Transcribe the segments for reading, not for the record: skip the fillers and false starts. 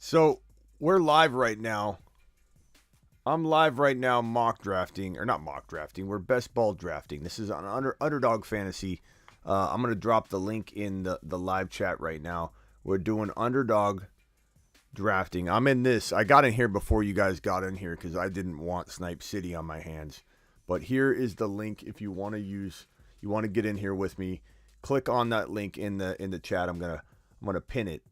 So we're live right now. I'm live right now mock drafting, or not mock drafting, we're best ball drafting. This is on Underdog Fantasy. I'm going to drop the link in the live chat right now. We're doing Underdog drafting. I'm in this. I got in here before you guys got in here because I didn't want Snipe City on my hands. But here is the link if you want to get in here with me. Click on that link in the chat. I'm gonna pin it.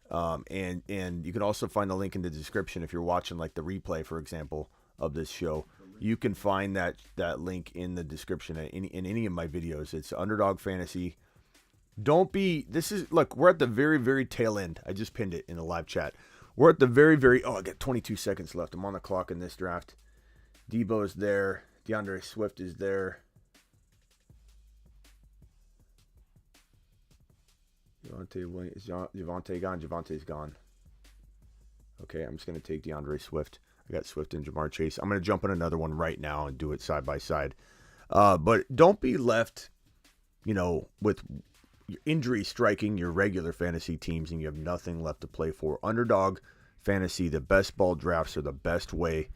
And you can also find the link in the description if you're watching like the replay, for example, of this show. You can find that link in the description in any of my videos. It's Underdog Fantasy. Look, we're at the very, very tail end. I just pinned it in the live chat. We're at the very, very, I got 22 seconds left. I'm on the clock in this draft. Debo's there. DeAndre Swift is there. Javonte Williams, Javonte gone. Javonte's gone. Okay, I'm just going to take DeAndre Swift. I got Swift and Jamar Chase. I'm going to jump on another one right now and do it side by side. But don't be left, with your injury striking your regular fantasy teams and you have nothing left to play for. Underdog Fantasy, the best ball drafts are the best way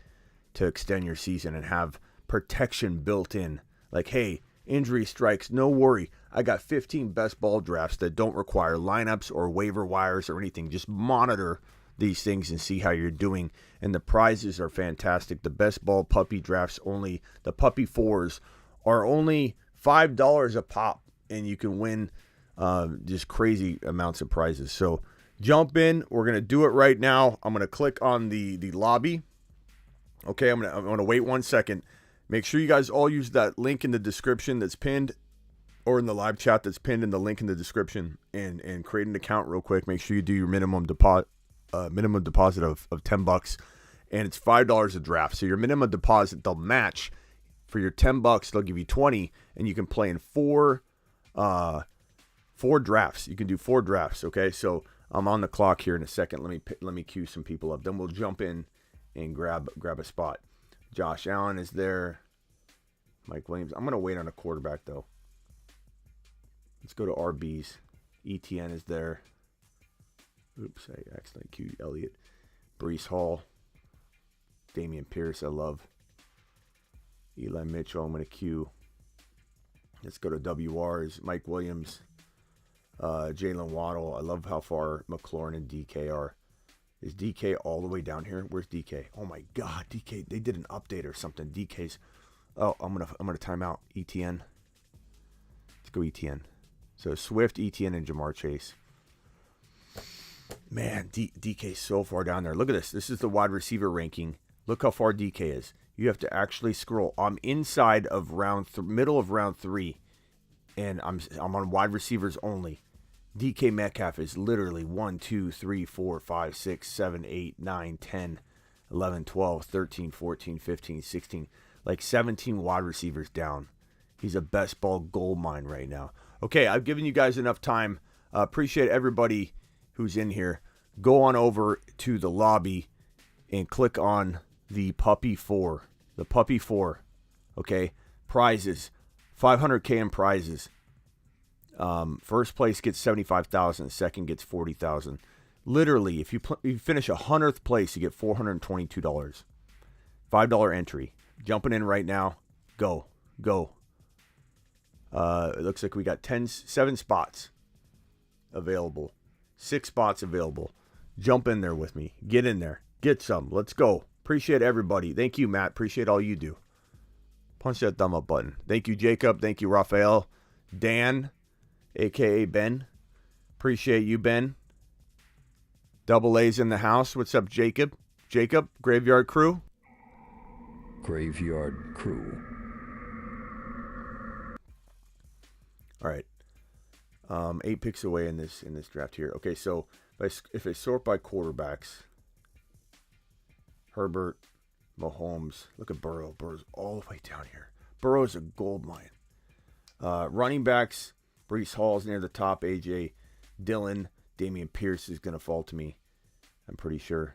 to extend your season and have protection built in. Like, hey, injury strikes, no worry. I got 15 best ball drafts that don't require lineups or waiver wires or anything. Just monitor these things and see how you're doing. And the prizes are fantastic. The best ball puppy drafts only, the puppy fours are only $5 a pop. And you can win just crazy amounts of prizes. So jump in. We're going to do it right now. I'm going to click on the lobby. Okay, I'm gonna wait 1 second. Make sure you guys all use that link in the description that's pinned, or in the live chat that's pinned in the link in the description, and create an account real quick. Make sure you do your minimum deposit of $10, and it's $5 a draft. So your minimum deposit they'll match for your $10. They'll give you 20, and you can play in four drafts. You can do 4 drafts. Okay, so I'm on the clock here in a second. Let me queue some people up. Then we'll jump in and grab a spot. Josh Allen is there. Mike Williams. I'm going to wait on a quarterback, though. Let's go to RBs. ETN is there. Oops, I accidentally queued Elliott. Breece Hall. Damian Harris, I love. Eli Mitchell, I'm going to queue. Let's go to WRs. Mike Williams. Jalen Waddle. I love how far McLaurin and DK are. Is DK all the way down here? Where's DK? Oh my God, DK! They did an update or something. DK's. Oh, I'm gonna time out. ETN. Let's go ETN. So Swift, ETN, and Jamar Chase. Man, DK's so far down there. Look at this. This is the wide receiver ranking. Look how far DK is. You have to actually scroll. I'm inside of middle of round 3, and I'm on wide receivers only. DK Metcalf is literally 1, 2, 3, 4, 5, 6, 7, 8, 9, 10, 11, 12, 13, 14, 15, 16, like 17 wide receivers down. He's a best ball gold mine right now. Okay, I've given you guys enough time. Appreciate everybody who's in here. Go on over to the lobby and click on the Puppy 4. The Puppy 4. Okay, prizes. 500K in prizes. First place gets $75,000. Second gets $40,000. Literally, if you finish 100th place, you get $422. $5 entry. Jumping in right now. Go. It looks like we got 7 spots available. 6 spots available. Jump in there with me. Get in there. Get some. Let's go. Appreciate everybody. Thank you, Matt. Appreciate all you do. Punch that thumb up button. Thank you, Jacob. Thank you, Raphael. Dan. A.K.A. Ben. Appreciate you, Ben. Double A's in the house. What's up, Jacob? Jacob, Graveyard Crew. Graveyard Crew. All right. 8 picks away in this draft here. Okay, so if I sort by quarterbacks, Herbert, Mahomes. Look at Burrow. Burrow's all the way down here. Burrow's a gold mine. Running backs. Breece Hall's near the top. A.J. Dillon. Damian Harris is going to fall to me, I'm pretty sure.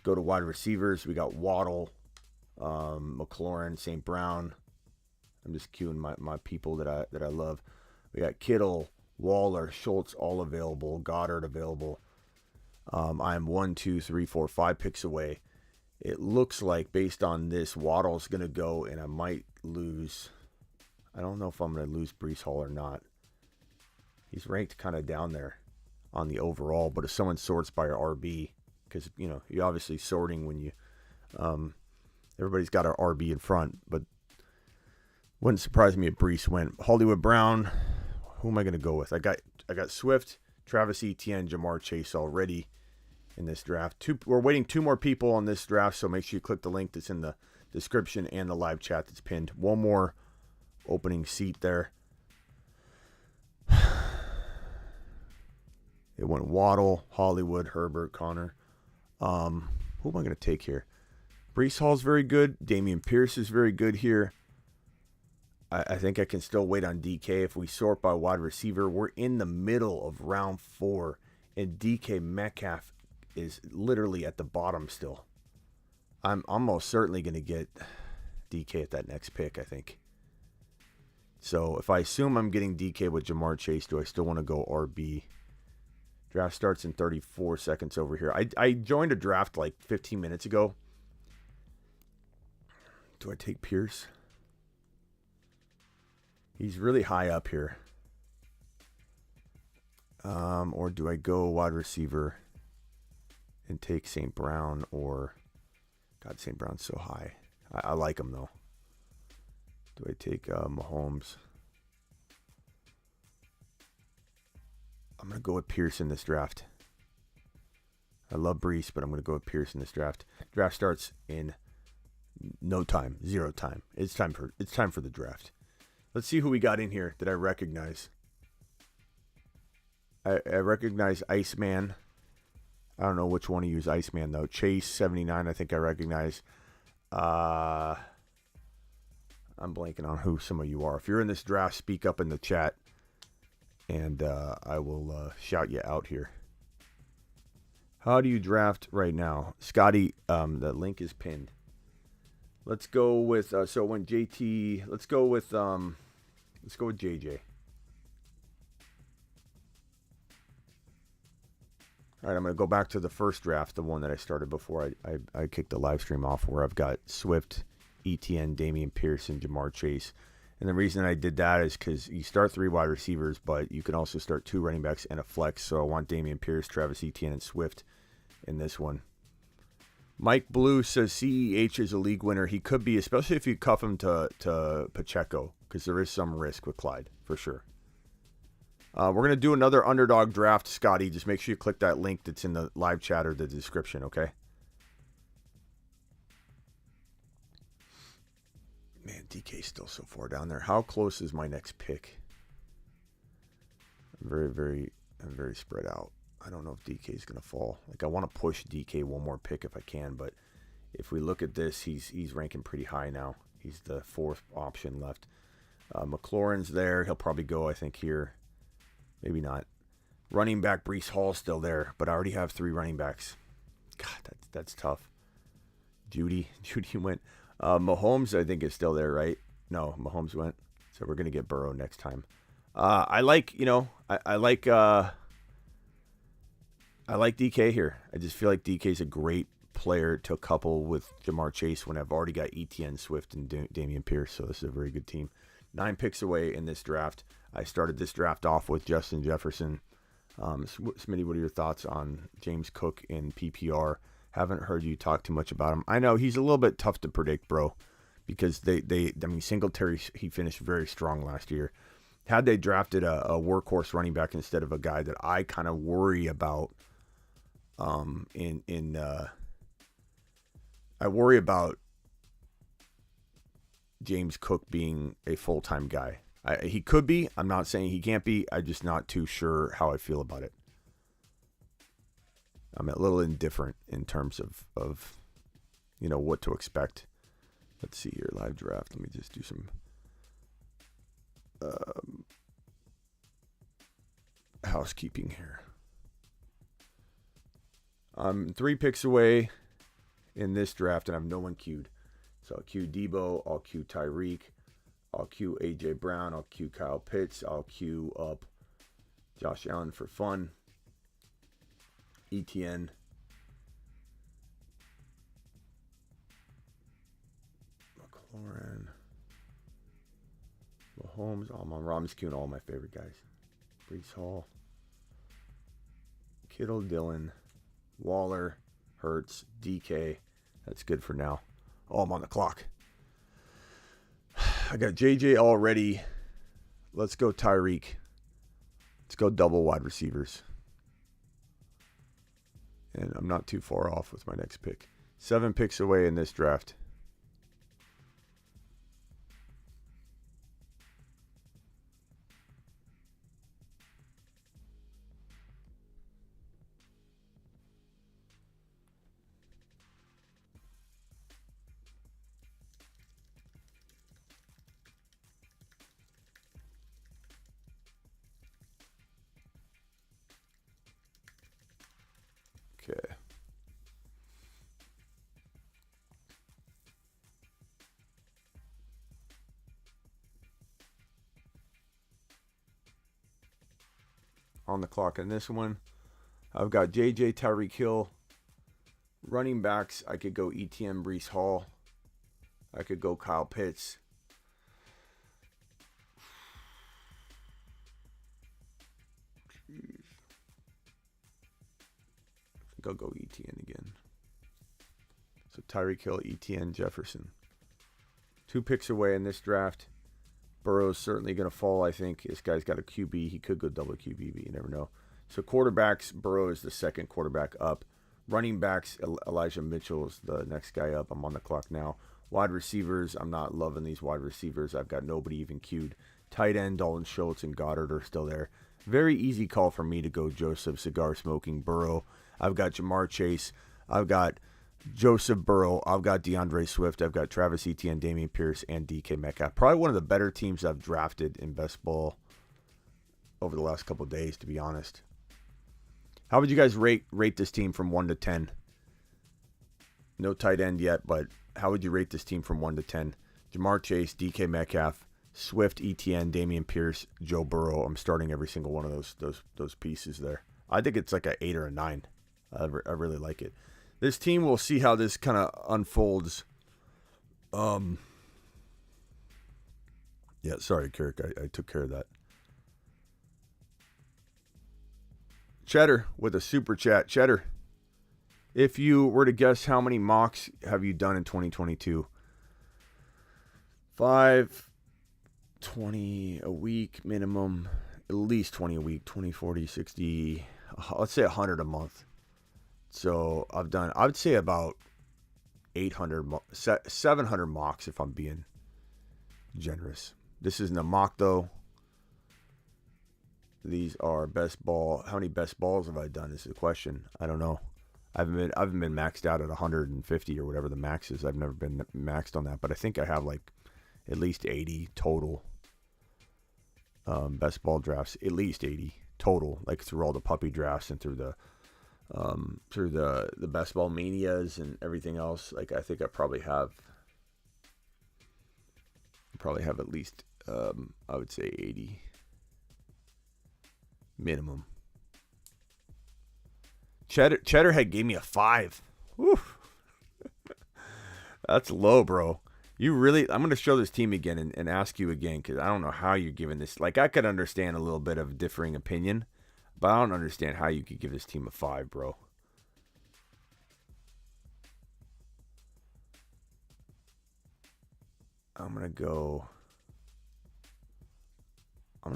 Go to wide receivers. We got Waddle, McLaurin, St. Brown. I'm just queuing my people that I love. We got Kittle, Waller, Schultz all available. Goddard available. I'm 1, 2, 3, 4, 5 picks away. It looks like, based on this, Waddle's going to go, and I might lose. I don't know if I'm going to lose Breece Hall or not. He's ranked kind of down there on the overall, but if someone sorts by RB, because, you know, you're obviously sorting when you, everybody's got an RB in front, but wouldn't surprise me if Breece went. Hollywood Brown, who am I going to go with? I got Swift, Travis Etienne, Jamar Chase already in this draft. We're waiting 2 more people on this draft, so make sure you click the link that's in the description and the live chat that's pinned. 1 more opening seat there. It went Waddle, Hollywood, Herbert, Connor. Who am I going to take here? Breece Hall's very good. Damian Pierce is very good here. I think I can still wait on DK. If we sort by wide receiver, we're in the middle of round 4, and DK Metcalf is literally at the bottom still. I'm almost certainly going to get DK at that next pick, I think. So if I assume I'm getting DK with Jamar Chase, do I still want to go RB? Draft starts in 34 seconds over here. I joined a draft like 15 minutes ago. Do I take Pierce? He's really high up here. Or do I go wide receiver and take St. Brown? Or, God, St. Brown's so high. I like him, though. Do I take Mahomes? I'm going to go with Pierce in this draft. I love Breece, but I'm going to go with Pierce in this draft. Draft starts in no time, 0 time. It's time for the draft. Let's see who we got in here that I recognize. I recognize Iceman. I don't know which one to use Iceman, though. Chase, 79, I think I recognize. I'm blanking on who some of you are. If you're in this draft, speak up in the chat, and I will shout you out here. How do you draft right now? Scotty, the link is pinned. Let's go with, so when JT, let's go with JJ. All right, I'm going to go back to the first draft, the one that I started before I kicked the live stream off, where I've got Swift, Etienne, Damian Pierce, and Jamar Chase. And the reason I did that is because you start 3 wide receivers, but you can also start 2 running backs and a flex. So I want Damian Pierce, Travis Etienne, and Swift in this one. Mike Blue says CEH is a league winner. He could be, especially if you cuff him to Pacheco, because there is some risk with Clyde, for sure. We're going to do another underdog draft, Scotty. Just make sure you click that link that's in the live chat or the description, okay? Man, DK's still so far down there. How close is my next pick? I'm very spread out. I don't know if DK is going to fall. Like, I want to push DK 1 more pick if I can, but if we look at this, he's ranking pretty high now. He's the 4th option left. McLaurin's there. He'll probably go, I think, here. Maybe not. Running back Breece Hall's still there, but I already have 3 running backs. God, that's tough. Judy went. Mahomes, I think, is still there, right? No, Mahomes went. So we're going to get Burrow next time. I like DK here. I just feel like DK's a great player to couple with Jamar Chase when I've already got Etienne, Swift, and Damian Pierce. So this is a very good team. 9 picks away in this draft. I started this draft off with Justin Jefferson. Smitty, what are your thoughts on James Cook in PPR? Haven't heard you talk too much about him. I know he's a little bit tough to predict, bro, because Singletary, he finished very strong last year. Had they drafted a workhorse running back instead of a guy that I kind of worry about, I worry about James Cook being a full-time guy. He could be. I'm not saying he can't be. I'm just not too sure how I feel about it. I'm a little indifferent in terms of what to expect. Let's see here, live draft. Let me just do some housekeeping here. I'm 3 picks away in this draft, and I have no one queued. So I'll queue Debo, I'll queue Tyreek, I'll queue A.J. Brown, I'll queue Kyle Pitts, I'll queue up Josh Allen for fun. ETN. McLaurin. Mahomes. Oh, I'm on Ramsey, all my favorite guys. Brees Hall. Kittle, Dillon. Waller. Hurts. DK. That's good for now. Oh, I'm on the clock. I got JJ already. Let's go Tyreek. Let's go double wide receivers. And I'm not too far off with my next pick. 7 picks away in this draft. Okay. On the clock in this one, I've got JJ, Tyreek Hill. Running backs, I could go ETN, Brees Hall. I could go Kyle Pitts. Jeez. I think I'll go ETN again. So Tyreek Hill, ETN, Jefferson. 2 picks away in this draft. Burrow's certainly going to fall, I think. This guy's got a QB. He could go double QB, but you never know. So quarterbacks, Burrow is the second quarterback up. Running backs, Elijah Mitchell is the next guy up. I'm on the clock now. Wide receivers, I'm not loving these wide receivers. I've got nobody even queued. Tight end, Dalton Schultz and Goddard are still there. Very easy call for me to go Joseph, cigar smoking, Burrow. I've got Jamar Chase. I've got Joseph Burrow. I've got DeAndre Swift. I've got Travis Etienne, Damian Pierce, and DK Metcalf. Probably one of the better teams I've drafted in best ball over the last couple of days, to be honest. How would you guys rate this team from 1 to 10? No tight end yet, but how would you rate this team from 1 to 10? Jamar Chase, DK Metcalf, Swift, Etienne, Damian Pierce, Joe Burrow. I'm starting every single one of those pieces there. I think it's like an 8 or a 9. I really like it. This team, we'll see how this kind of unfolds. Yeah, sorry, Kirk. I took care of that. Cheddar with a super chat. Cheddar, if you were to guess how many mocks have you done in 2022? 5, 20 a week minimum, at least 20 a week, 20, 40, 60, let's say 100 a month. So I've done, I would say about 700 mocks if I'm being generous. This isn't a mock though. These are best ball. How many best balls have I done is the question. I don't know. I haven't been maxed out at 150 or whatever the max is. I've never been maxed on that, but I think I have like at least 80 total best ball drafts. At least 80 total, like through all the puppy drafts and through the best ball manias and everything else. Like I think I probably have at least I would say 80 minimum. Cheddarhead gave me a 5. Woo. That's low, bro. You really, I'm going to show this team again and ask you again, because I don't know how you're giving this. Like, I could understand a little bit of differing opinion, but I don't understand how you could give this team a 5, bro. I'm going to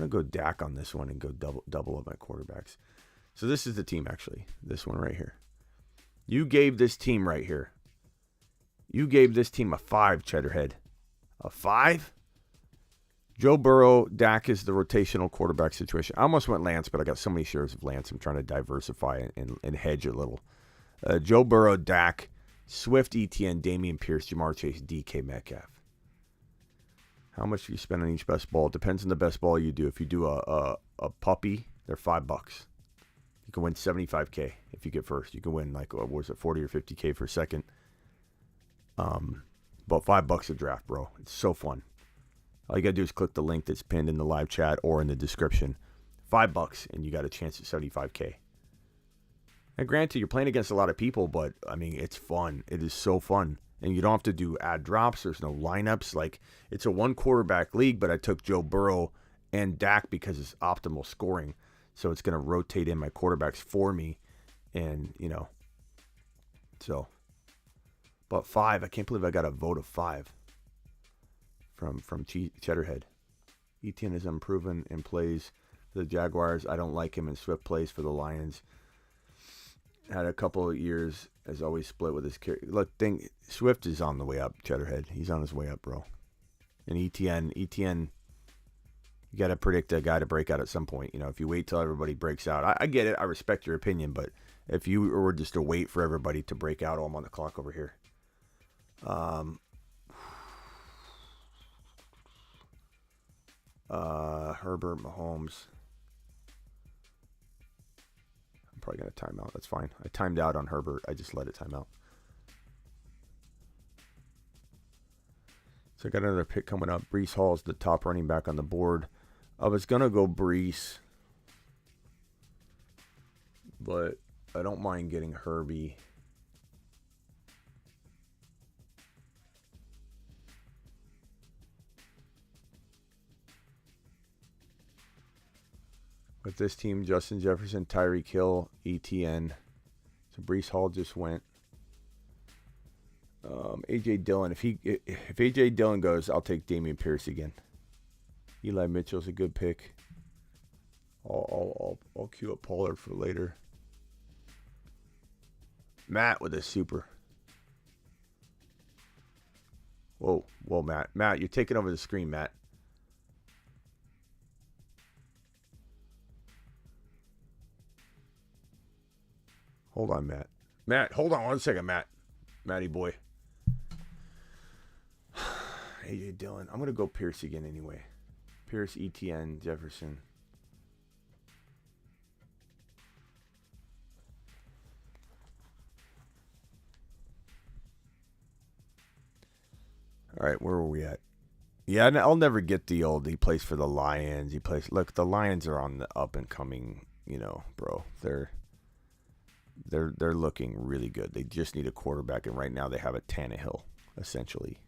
go Dak on this one and go double of my quarterbacks. So this is the team, actually. This one right here. You gave this team right here. You gave this team a 5, Cheddarhead. A 5? Joe Burrow, Dak is the rotational quarterback situation. I almost went Lance, but I got so many shares of Lance. I'm trying to diversify and hedge a little. Joe Burrow, Dak, Swift, Etienne, Damian Pierce, Jamar Chase, DK Metcalf. How much do you spend on each best ball? It depends on the best ball you do. If you do a puppy, they're $5. You can win $75K if you get first. You can win like, what was it, 40 or 50K for second. About $5 a draft, bro. It's so fun. All you gotta do is click the link that's pinned in the live chat or in the description. $5 and you got a chance at $75K. And granted, you're playing against a lot of people, but, I mean, it's fun. It is so fun. And you don't have to do ad drops. There's no lineups. Like, it's a one-quarterback league, but I took Joe Burrow and Dak because it's optimal scoring. So it's going to rotate in my quarterbacks for me. And, you know, so. But 5, I can't believe I got a vote of 5 from Cheddarhead. Etienne is unproven and plays for the Jaguars. I don't like him, and Swift plays for the Lions. Had a couple of years, as always, split with his carry. Look, Swift is on the way up, Cheddarhead. He's on his way up, bro. And Etienne, you got to predict a guy to break out at some point. You know, if you wait till everybody breaks out. I get it. I respect your opinion, but if you were just to wait for everybody to break out, I'm on the clock over here. Herbert, Mahomes. I'm probably going to time out. That's fine. I timed out on Herbert. I just let it time out. So I got another pick coming up. Breece Hall is the top running back on the board. I was going to go Breece, but I don't mind getting Herbie. With this team, Justin Jefferson, Tyreek Hill, ETN. So Breece Hall just went. A.J. Dillon. If A.J. Dillon goes, I'll take Damian Pierce again. Eli Mitchell's a good pick. I'll queue up Pollard for later. Matt with a super. Whoa, Matt. Matt, you're taking over the screen, Matt. Hold on, Matt. Matt, hold on 1 second, Matt. Matty boy. A.J. Dillon. I'm going to go Pierce again anyway. Pierce, ETN, Jefferson. All right, where were we at? Yeah, I'll never get the old, he plays for the Lions. Look, the Lions are on the up and coming, you know, bro. They're looking really good. They just need a quarterback, and right now they have a Tannehill, essentially.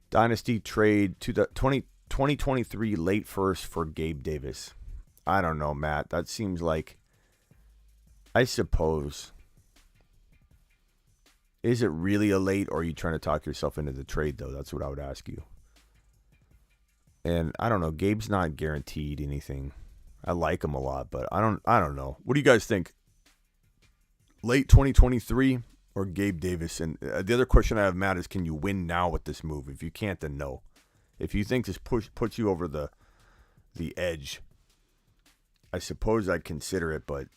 Dynasty trade to the 2023 late first for Gabe Davis. I don't know, Matt. That seems like, I suppose, is it really a late, or are you trying to talk yourself into the trade, though? That's what I would ask you. And I don't know. Gabe's not guaranteed anything. I like him a lot, but I don't know. What do you guys think? Late 2023 or Gabe Davis? And the other question I have, Matt, is can you win now with this move? If you can't, then no. If you think this puts you over the edge, I suppose I'd consider it, but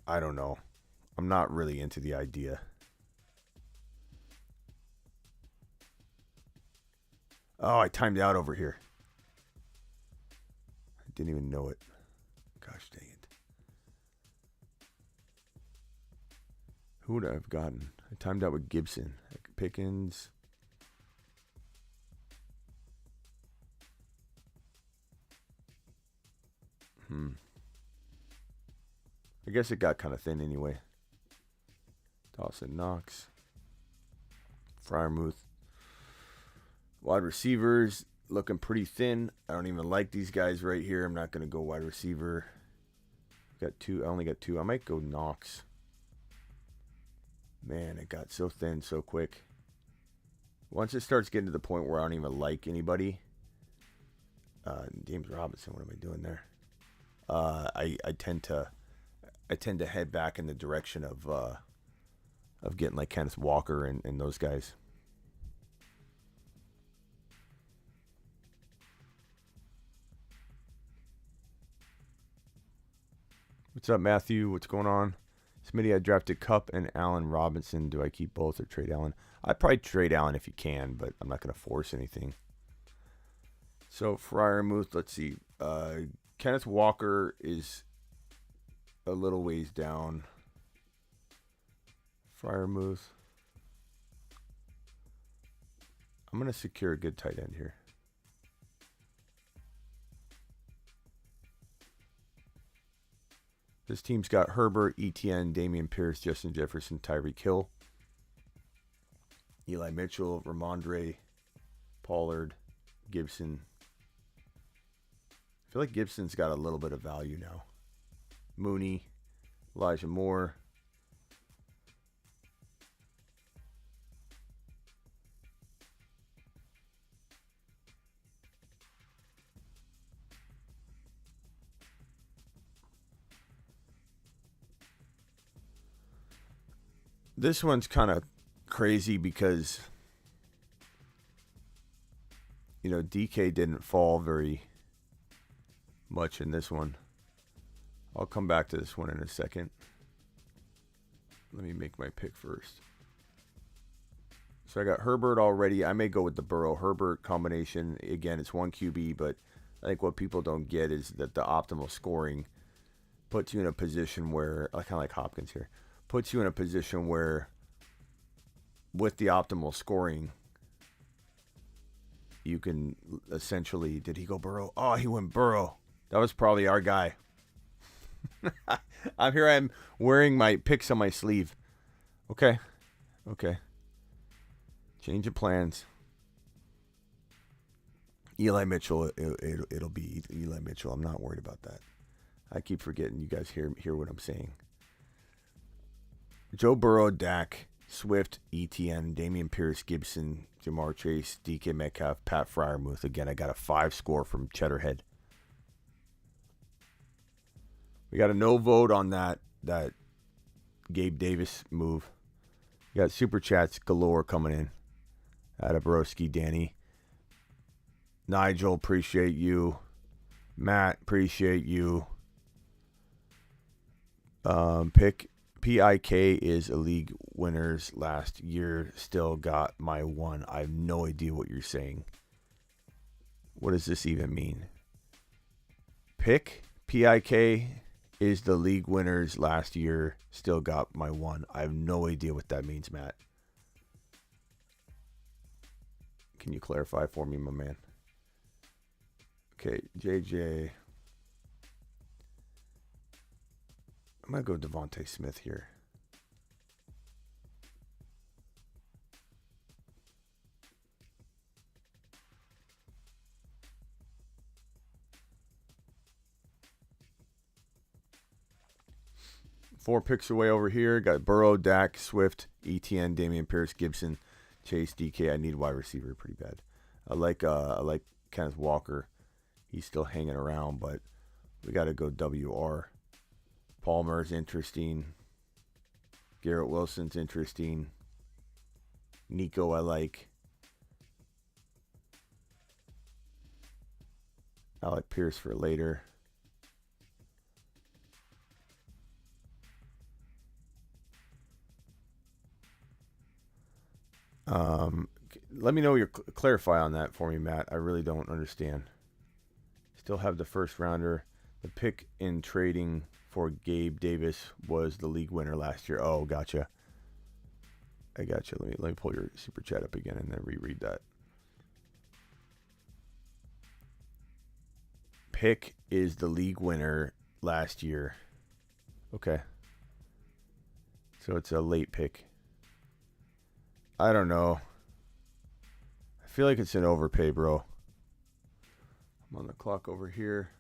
I don't know. I'm not really into the idea. Oh, I timed out over here. I didn't even know it. Gosh dang it. Who would I have gotten? I timed out with Gibson. Pickens. I guess it got kind of thin anyway. Dawson Knox. Freiermuth. Wide receivers looking pretty thin. I don't even like these guys right here. I'm not going to go wide receiver. Got 2. I only got 2. I might go Knox. Man, it got so thin so quick. Once it starts getting to the point where I don't even like anybody. James Robinson, what am I doing there? I tend to head back in the direction of getting like Kenneth Walker and those guys. What's up, Matthew? What's going on? Smitty, I drafted Kupp and Allen Robinson. Do I keep both or trade Allen? I'd probably trade Allen if you can, but I'm not going to force anything. So, Freiermuth, let's see. Kenneth Walker is a little ways down. Freiermuth. I'm going to secure a good tight end here. This team's got Herbert, Etienne, Damian Pierce, Justin Jefferson, Tyreek Hill, Eli Mitchell, Ramondre, Pollard, Gibson. I feel like Gibson's got a little bit of value now. Mooney, Elijah Moore. This one's kind of crazy because, you know, DK didn't fall very much in this one. I'll come back to this one in a second. Let me make my pick first. So I got Herbert already. I may go with the Burrow-Herbert combination. Again, it's one QB, but I think what people don't get is that the optimal scoring puts you in a position where, kind of like Hopkins here, puts you in a position where with the optimal scoring, you can essentially, did he go Burrow? Oh, he went Burrow. That was probably our guy. I'm wearing my picks on my sleeve. Okay. Change of plans. Eli Mitchell, it'll be Eli Mitchell. I'm not worried about that. I keep forgetting you guys hear what I'm saying. Joe Burrow, Dak, Swift, Etienne, Damian Pierce, Gibson, Jamar Chase, DK Metcalf, Pat Freiermuth. Again, I got a 5 score from Cheddarhead. We got a no vote on that Gabe Davis move. We got super chats galore coming in. Atabrowski, Danny. Nigel, appreciate you. Matt, appreciate you. PIK is a league winners last year. Still got my one. I have no idea what you're saying. What does this even mean? PIK is the league winners last year. Still got my one. I have no idea what that means, Matt. Can you clarify for me, my man? Okay, JJ. I'm going to go Devontae Smith here. Four picks away over here. Got Burrow, Dak, Swift, Etienne, Damian Pierce, Gibson, Chase, DK. I need wide receiver pretty bad. I like Kenneth Walker. He's still hanging around, but we got to go WR. Palmer's interesting. Garrett Wilson's interesting. Nico I like. Alec Pierce for later. Let me know clarify on that for me, Matt. I really don't understand. Still have the first rounder. The pick in trading for Gabe Davis was the league winner last year. Oh, gotcha. I gotcha. Let me pull your super chat up again and then reread that. Pick is the league winner last year. Okay. So it's a late pick. I don't know. I feel like it's an overpay, bro. I'm on the clock over here.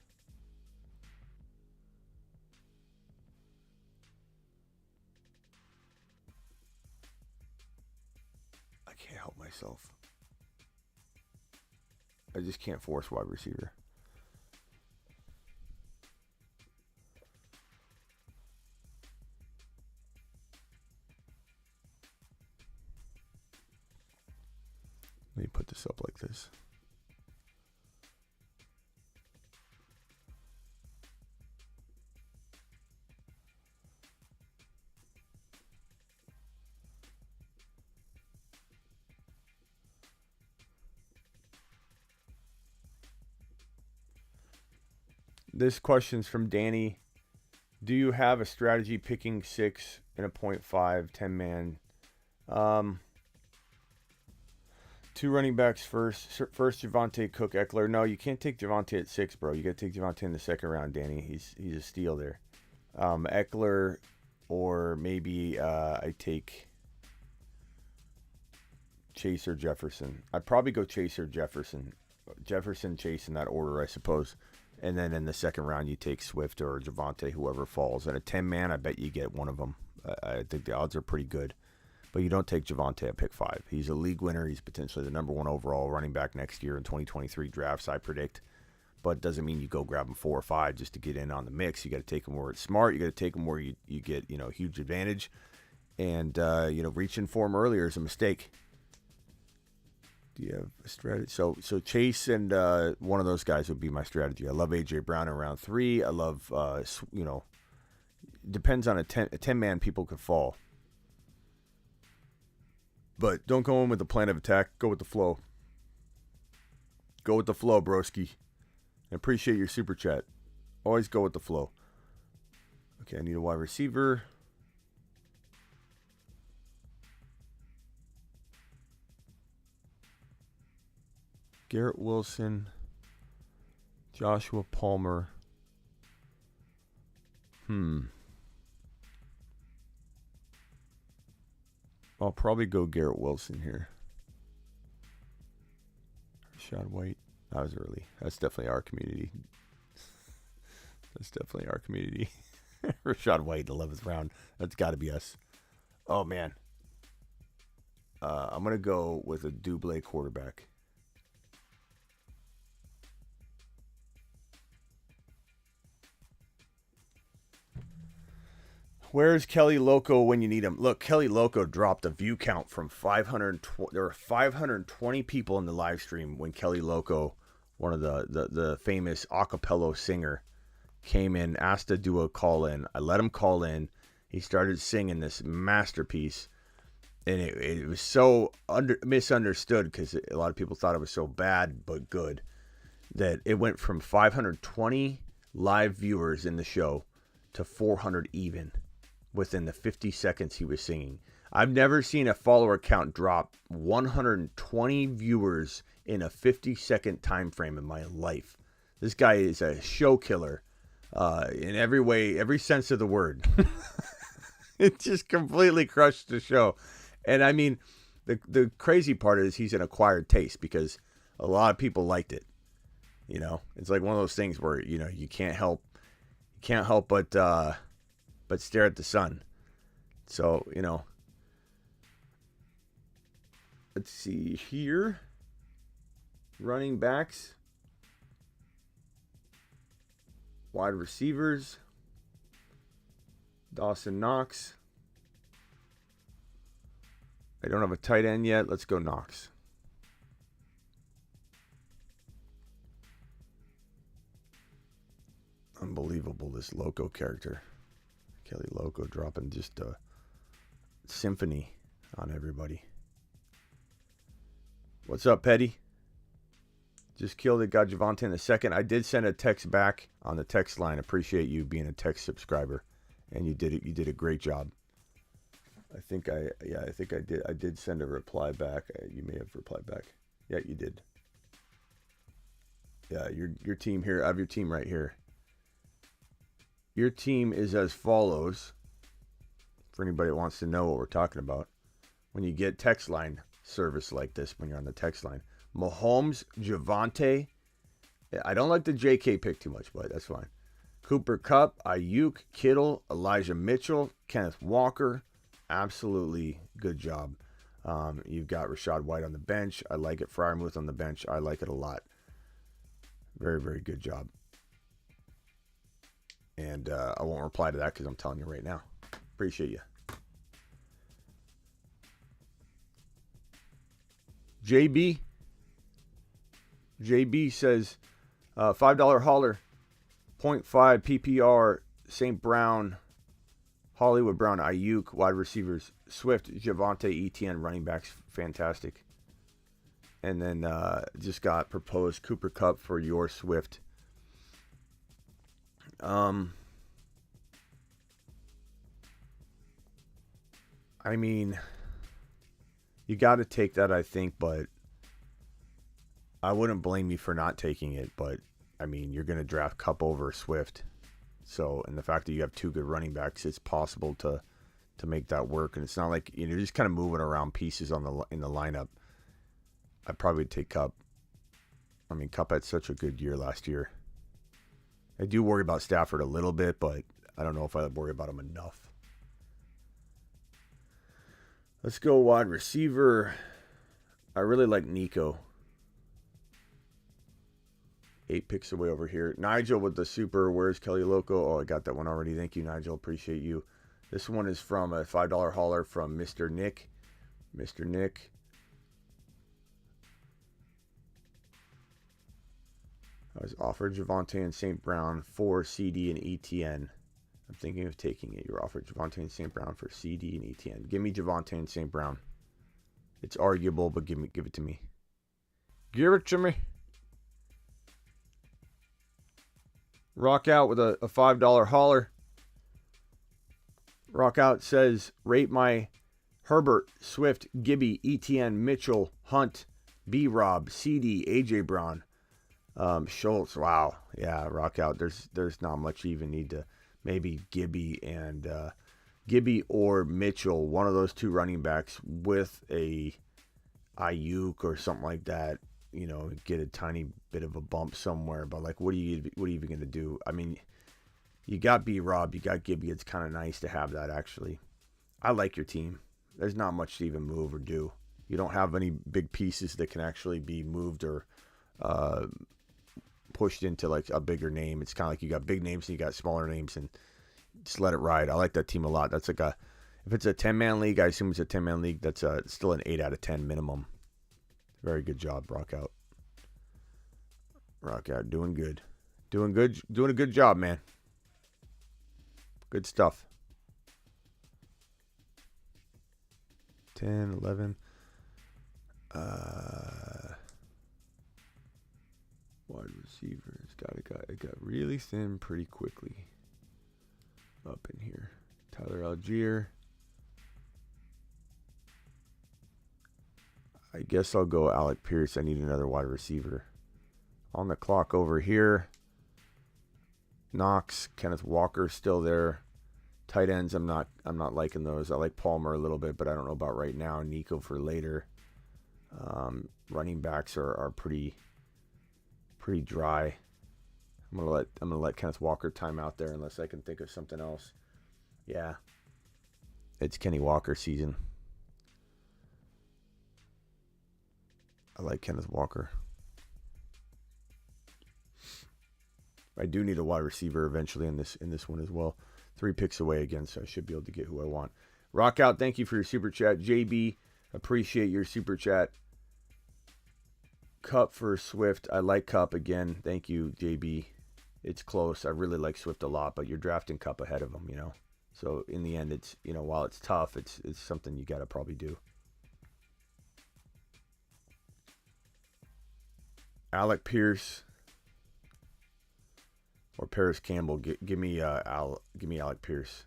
I can't help myself. I just can't force wide receiver. Let me put this up like this. This question's from Danny. Do you have a strategy picking 6 in a 0.5 10-man? 2 running backs first. First, Javonte, Cook, Eckler. No, you can't take Javonte at 6, bro. You got to take Javonte in the second round, Danny. He's a steal there. Eckler, or maybe I take Chase or Jefferson. I'd probably go Chase or Jefferson. Jefferson, Chase in that order, I suppose. And then in the second round, you take Swift or Javonte, whoever falls. At a 10-man, I bet you get one of them. I think the odds are pretty good. But you don't take Javonte at pick 5. He's a league winner. He's potentially the number 1 overall running back next year in 2023 drafts, I predict. But doesn't mean you go grab him 4 or 5 just to get in on the mix. You got to take him where it's smart. You got to take him where you get, huge advantage. And, reaching for him earlier is a mistake. Do you have a strategy? So Chase and one of those guys would be my strategy. I love A.J. Brown in round 3. I love, depends on a 10-man, people could fall. But don't go in with the plan of attack. Go with the flow. Go with the flow, broski. I appreciate your super chat. Always go with the flow. Okay, I need a wide receiver. Garrett Wilson, Joshua Palmer. I'll probably go Garrett Wilson here. Rashad White. That was early. That's definitely our community. Rashad White, 11th round. That's got to be us. Oh, man. I'm going to go with a double quarterback. Where's Kelly Loco when you need him? Look, Kelly Loco dropped a view count from 520. There were 520 people in the live stream when Kelly Loco, one of the famous acapella singer, came in, asked to do a call-in. I let him call in. He started singing this masterpiece. And it was so misunderstood because a lot of people thought it was so bad but good that it went from 520 live viewers in the show to 400 even within the 50 seconds he was singing. I've never seen a follower count drop 120 viewers in a 50-second time frame in my life. This guy is a show killer in every way, every sense of the word. It just completely crushed the show. And I mean, the crazy part is he's an acquired taste because a lot of people liked it. It's like one of those things where, you can't help but stare at the sun. So, let's see here. Running backs. Wide receivers. Dawson Knox. I don't have a tight end yet. Let's go Knox. Unbelievable, this Loco character. Kelly Loco dropping just a symphony on everybody. What's up, Petty? Just killed it. Got Javonte in a second. I did send a text back on the text line. Appreciate you being a text subscriber. And you did it. You did a great job. I think I did. I did send a reply back. You may have replied back. Yeah, you did. Yeah, your team here. I have your team right here. Your team is as follows. For anybody that wants to know what we're talking about. When you get text line service like this, when you're on the text line. Mahomes, Javonte. I don't like the JK pick too much, but that's fine. Cooper Kupp, Ayuk, Kittle, Elijah Mitchell, Kenneth Walker. Absolutely good job. You've got Rashad White on the bench. I like it. Freiermuth on the bench. I like it a lot. Very, very good job. And I won't reply to that because I'm telling you right now. Appreciate you. JB says, $5 hauler, 0.5 PPR, St. Brown, Hollywood Brown, Ayuk, wide receivers, Swift, Javonte, ETN, running backs, fantastic. And then just got proposed Cooper Kupp for your Swift. I mean, you got to take that, I think, but I wouldn't blame you for not taking it. But, I mean, you're going to draft Kupp over Swift. So, and the fact that you have 2 good running backs, it's possible to make that work. And it's not like you're just kind of moving around pieces in the lineup. I'd probably take Kupp. I mean, Kupp had such a good year last year. I do worry about Stafford a little bit, but I don't know if I worry about him enough. Let's go wide receiver. I really like Nico. 8 picks away over here. Nigel with the super. Where's Kelly Loco? Oh, I got that one already. Thank you, Nigel. Appreciate you. This one is from a $5 hauler from Mr. Nick. Mr. Nick. I was offered Javonte and St. Brown for CD and ETN. I'm thinking of taking it. You're offered Javonte and St. Brown for CD and ETN. Give me Javonte and St. Brown. It's arguable, but give it to me. Give it to me. Rock out with a $5 hauler. Rock out says, rate my Herbert, Swift, Gibby, ETN, Mitchell, Hunt, B-Rob, CD, AJ Brown, Schultz. Wow. Yeah, rock out. There's not much you even need to. Maybe Gibby or Mitchell, one of those 2 running backs with a Ayuk or something like that. You know, get a tiny bit of a bump somewhere. But like, what are you even gonna do? I mean, you got B-Rob, you got Gibby. It's kind of nice to have that, actually. I like your team. There's not much to even move or do. You don't have any big pieces that can actually be moved or pushed into like a bigger name. It's kind of like you got big names and you got smaller names, and just let it ride. I like that team a lot. That's like if it's a 10-man league, I assume it's a 10-man league. That's still an 8 out of 10 minimum. Very good job, Rock out. Rock out, doing good. Doing a good job, man. Good stuff. 10, 11. Wide receivers. It got really thin pretty quickly up in here. Tyler Algier. I guess I'll go Alec Pierce. I need another wide receiver. On the clock over here. Knox, Kenneth Walker still there. Tight ends, I'm not liking those. I like Palmer a little bit, but I don't know about right now. Nico for later. Running backs are pretty dry. I'm gonna let Kenneth Walker time out there unless I can think of something else. Yeah. It's Kenny Walker season. I like Kenneth Walker. I do need a wide receiver eventually in this one as well. 3 picks away again, so I should be able to get who I want. Rock out, thank you for your super chat. JB, appreciate your super chat. Kupp for Swift. I like Kupp again. Thank you, JB. It's close. I really like Swift a lot, but you're drafting Kupp ahead of him, you know. So in the end, it's, you know, while it's tough, it's something you got to probably do. Alec Pierce or Paris Campbell. Give me Alec Pierce.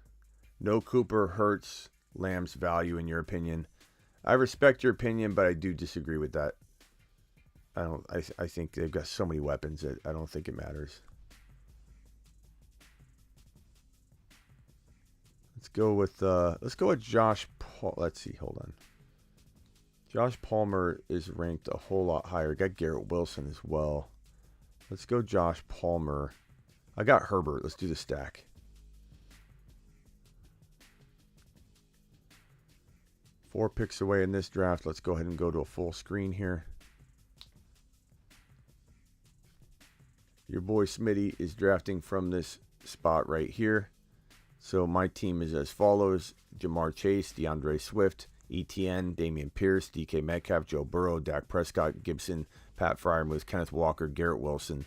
No Cooper, Hurts, Lamb's value in your opinion. I respect your opinion, but I do disagree with that. I think they've got so many weapons that I don't think it matters. Let's go with Josh Paul. Let's see, hold on. Josh Palmer is ranked a whole lot higher. Got Garrett Wilson as well. Let's go Josh Palmer. I got Herbert. Let's do the stack. Four picks away in this draft. Let's go ahead and go to a full screen here. Your boy Smitty is drafting from this spot right here. So my team is as follows: Jamar Chase, DeAndre Swift, ETN, Damian Pierce, DK Metcalf, Joe Burrow, Dak Prescott, Gibson, Pat Freiermuth, Kenneth Walker, Garrett Wilson,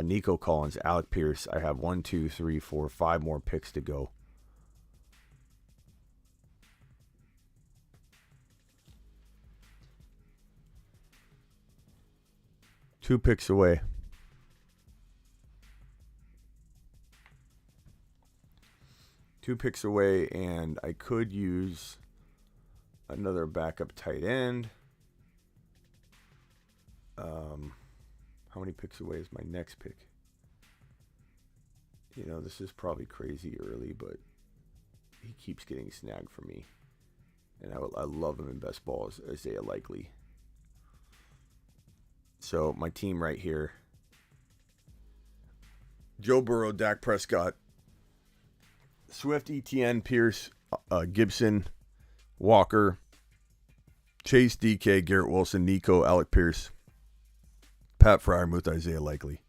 Nico Collins, Alec Pierce. I have 1, 2, 3, 4, 5 more picks to go. Two picks away. Two picks away, and I could use another backup tight end. How many picks away is my next pick? You know, this is probably crazy early, but he keeps getting snagged for me. And I love him in best ball as Isaiah Likely. So my team right here: Joe Burrow, Dak Prescott, Swift, Etienne, Pierce, Gibson, Walker, Chase, DK, Garrett Wilson, Nico, Alec Pierce, Pat Freiermuth, Isaiah Likely.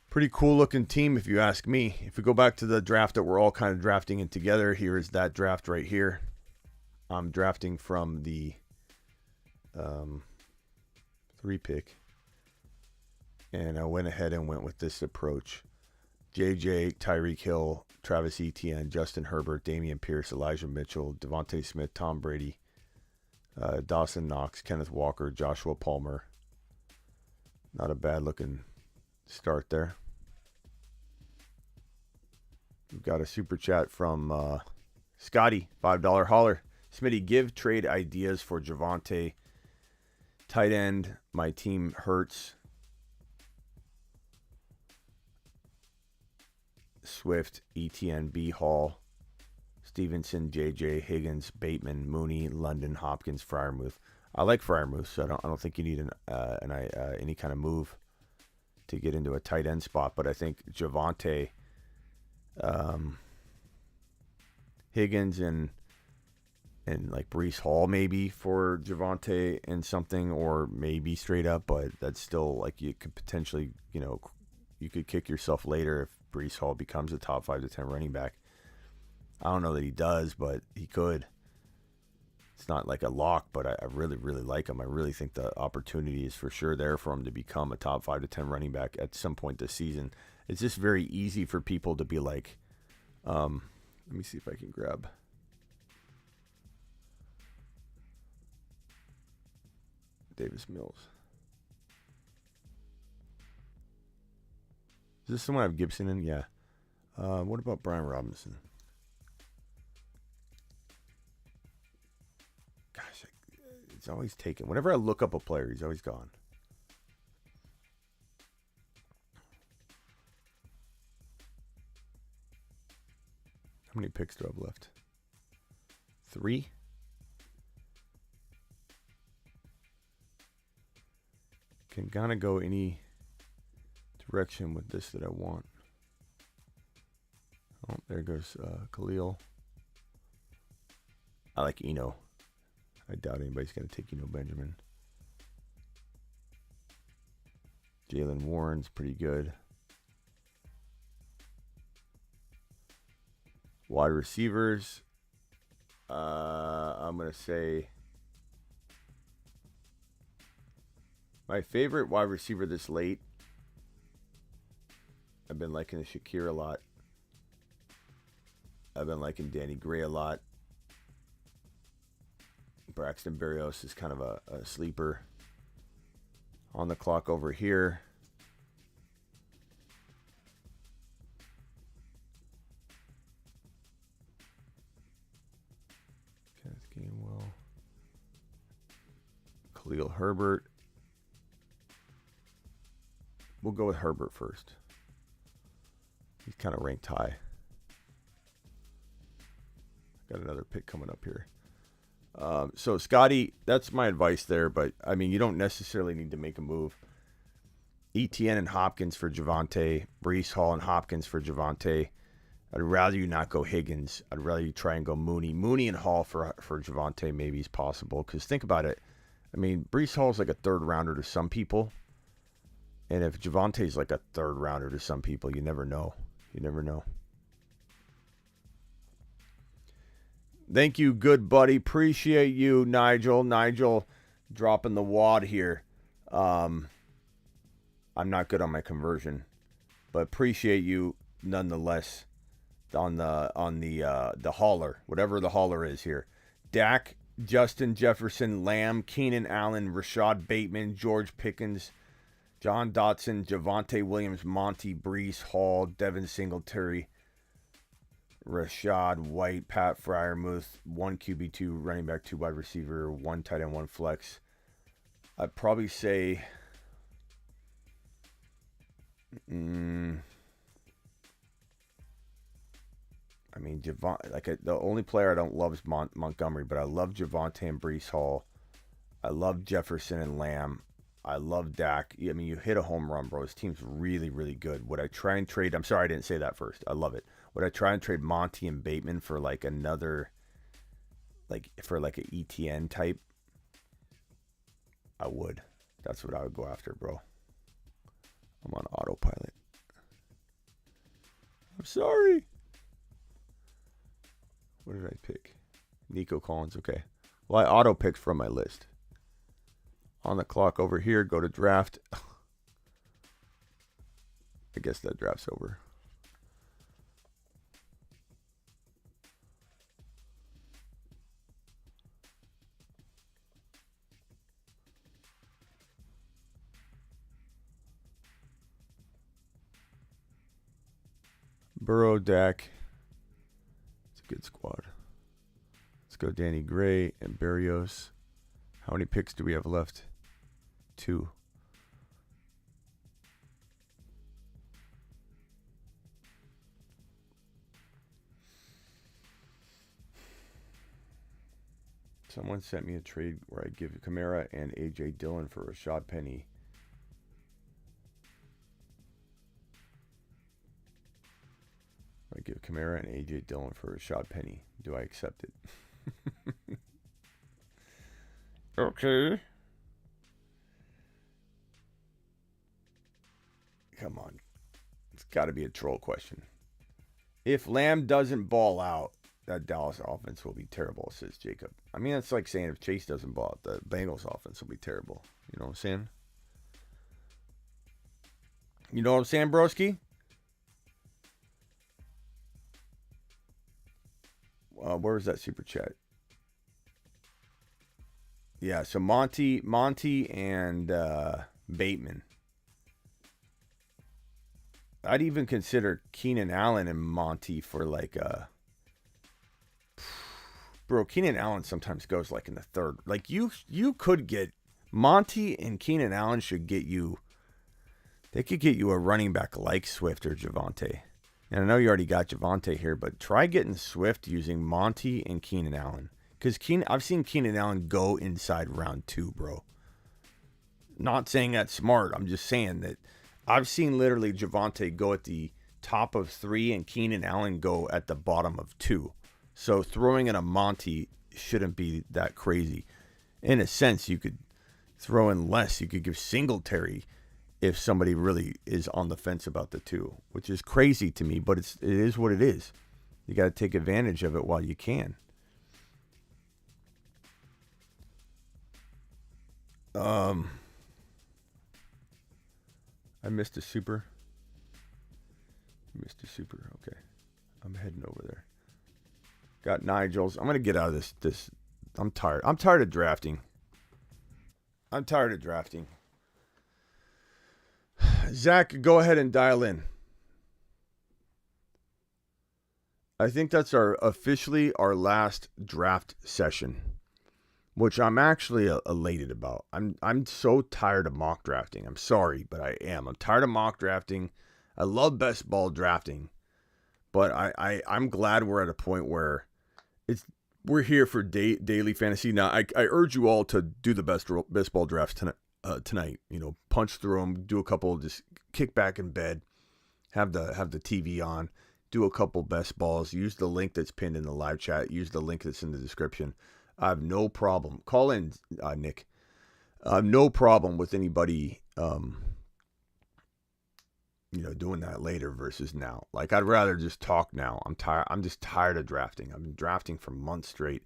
Pretty cool looking team if you ask me. If we go back to the draft that we're all kind of drafting in together, here is that draft right here. I'm drafting from the 3 pick. And I went ahead and went with this approach. JJ, Tyreek Hill, Travis Etienne, Justin Herbert, Damian Pierce, Elijah Mitchell, Devontae Smith, Tom Brady, Dawson Knox, Kenneth Walker, Joshua Palmer. Not a bad looking start there. We've got a super chat from Scotty, $5 holler. Smitty, give trade ideas for Javonte. Tight end, my team hurts. Swift, ETN, B. Hall, Stevenson, JJ, Higgins, Bateman, Mooney, London, Hopkins, Freiermuth. I like Freiermuth, so I don't think you need any kind of move to get into a tight end spot. But I think Javonte, Higgins, and like Breece Hall maybe for Javonte and something, or maybe straight up. But that's still like you could potentially, you could kick yourself later if Breece Hall becomes a top 5 to 10 running back. I don't know that he does, but he could. It's not like a lock, but I really, really like him. I really think the opportunity is for sure there for him to become a top 5 to 10 running back at some point this season. It's just very easy for people to be like, let me see if I can grab. Davis Mills. Is this someone I have Gibson in? Yeah. What about Brian Robinson? Gosh, it's always taken. Whenever I look up a player, he's always gone. How many picks do I have left? 3? Can kind of go any direction with this that I want. Oh, there goes Khalil. I like Eno. I doubt anybody's going to take Eno Benjamin. Jalen Warren's pretty good. Wide receivers. I'm going to say my favorite wide receiver this late. I've been liking Shakir a lot. I've been liking Danny Gray a lot. Braxton Berrios is kind of a sleeper. On the clock over here. Kenneth Gainwell. Khalil Herbert. We'll go with Herbert first. He's kind of ranked high. Got another pick coming up here. So, Scotty, that's my advice there. But, I mean, you don't necessarily need to make a move. ETN and Hopkins for Javonte. Breece Hall and Hopkins for Javonte. I'd rather you not go Higgins. I'd rather you try and go Mooney. Mooney and Hall for Javonte maybe is possible. Because think about it. I mean, Breece Hall's like a third rounder to some people. And if Javonte's like a third rounder to some people, you never know. You never know. Thank you, good buddy. Appreciate you, Nigel. Nigel dropping the wad here. I'm not good on my conversion, but appreciate you nonetheless on the hauler, whatever the hauler is here. Dak, Justin Jefferson, Lamb, Keenan Allen, Rashad Bateman, George Pickens, John Dotson, Javonte Williams, Monty, Breece Hall, Devin Singletary, Rashad White, Pat Freiermuth, 1 QB, 2 running back, 2 wide receiver, 1 tight end, 1 flex. I'd probably say I mean, the only player I don't love is Montgomery, but I love Javonte and Breece Hall. I love Jefferson and Lamb. I love Dak. I mean, you hit a home run, bro. His team's really, really good. Would I try and trade? I'm sorry, I didn't say that first. I love it. Would I try and trade Monty and Bateman for like another, for like an ETN type? I would. That's what I would go after, bro. I'm on autopilot. I'm sorry. What did I pick? Nico Collins. Okay. Well, I auto picked from my list. On the clock over here, go to draft. I guess that draft's over. Burrow, Dak. It's a good squad. Let's go Danny Gray and Berrios. How many picks do we have left? 2. Someone sent me a trade where I give Kamara and A.J. Dillon for Rashad Penny. I give Kamara and A.J. Dillon for Rashad Penny. Do I accept it? Okay. Come on. It's got to be a troll question. If Lamb doesn't ball out, that Dallas offense will be terrible, says Jacob. I mean, that's like saying if Chase doesn't ball out, the Bengals offense will be terrible. You know what I'm saying? You know what I'm saying, broski? Where was that super chat? Yeah, so Monty and Bateman. I'd even consider Keenan Allen and Monty for like bro, Keenan Allen sometimes goes like in the third. Like you could get Monty and Keenan Allen should get you. They could get you a running back like Swift or Javonte. And I know you already got Javonte here, but try getting Swift using Monty and Keenan Allen. Because I've seen Keenan Allen go inside round 2, bro. Not saying that's smart. I'm just saying that I've seen literally Javonte go at the top of 3 and Keenan Allen go at the bottom of 2. So throwing in a Monty shouldn't be that crazy. In a sense, you could throw in less. You could give Singletary if somebody really is on the fence about the 2, which is crazy to me, but it is what it is. You got to take advantage of it while you can. I missed a super. Okay. I'm heading over there. Got Nigel's. I'm going to get out of this. I'm tired. I'm tired of drafting. Zach, go ahead and dial in. I think that's officially our last draft session, which I'm actually elated about. I'm so tired of mock drafting. I'm sorry, but I am. I'm tired of mock drafting. I love best ball drafting, but I'm glad we're at a point where we're here for daily fantasy. Now, I urge you all to do the best ball drafts tonight. You know, punch through them, do a couple, just kick back in bed, have the TV on, do a couple best balls. Use the link that's pinned in the live chat. Use the link that's in the description. I have no problem. Call in, Nick. I have no problem with anybody, doing that later versus now. Like, I'd rather just talk now. I'm tired. I'm just tired of drafting. I've been drafting for months straight.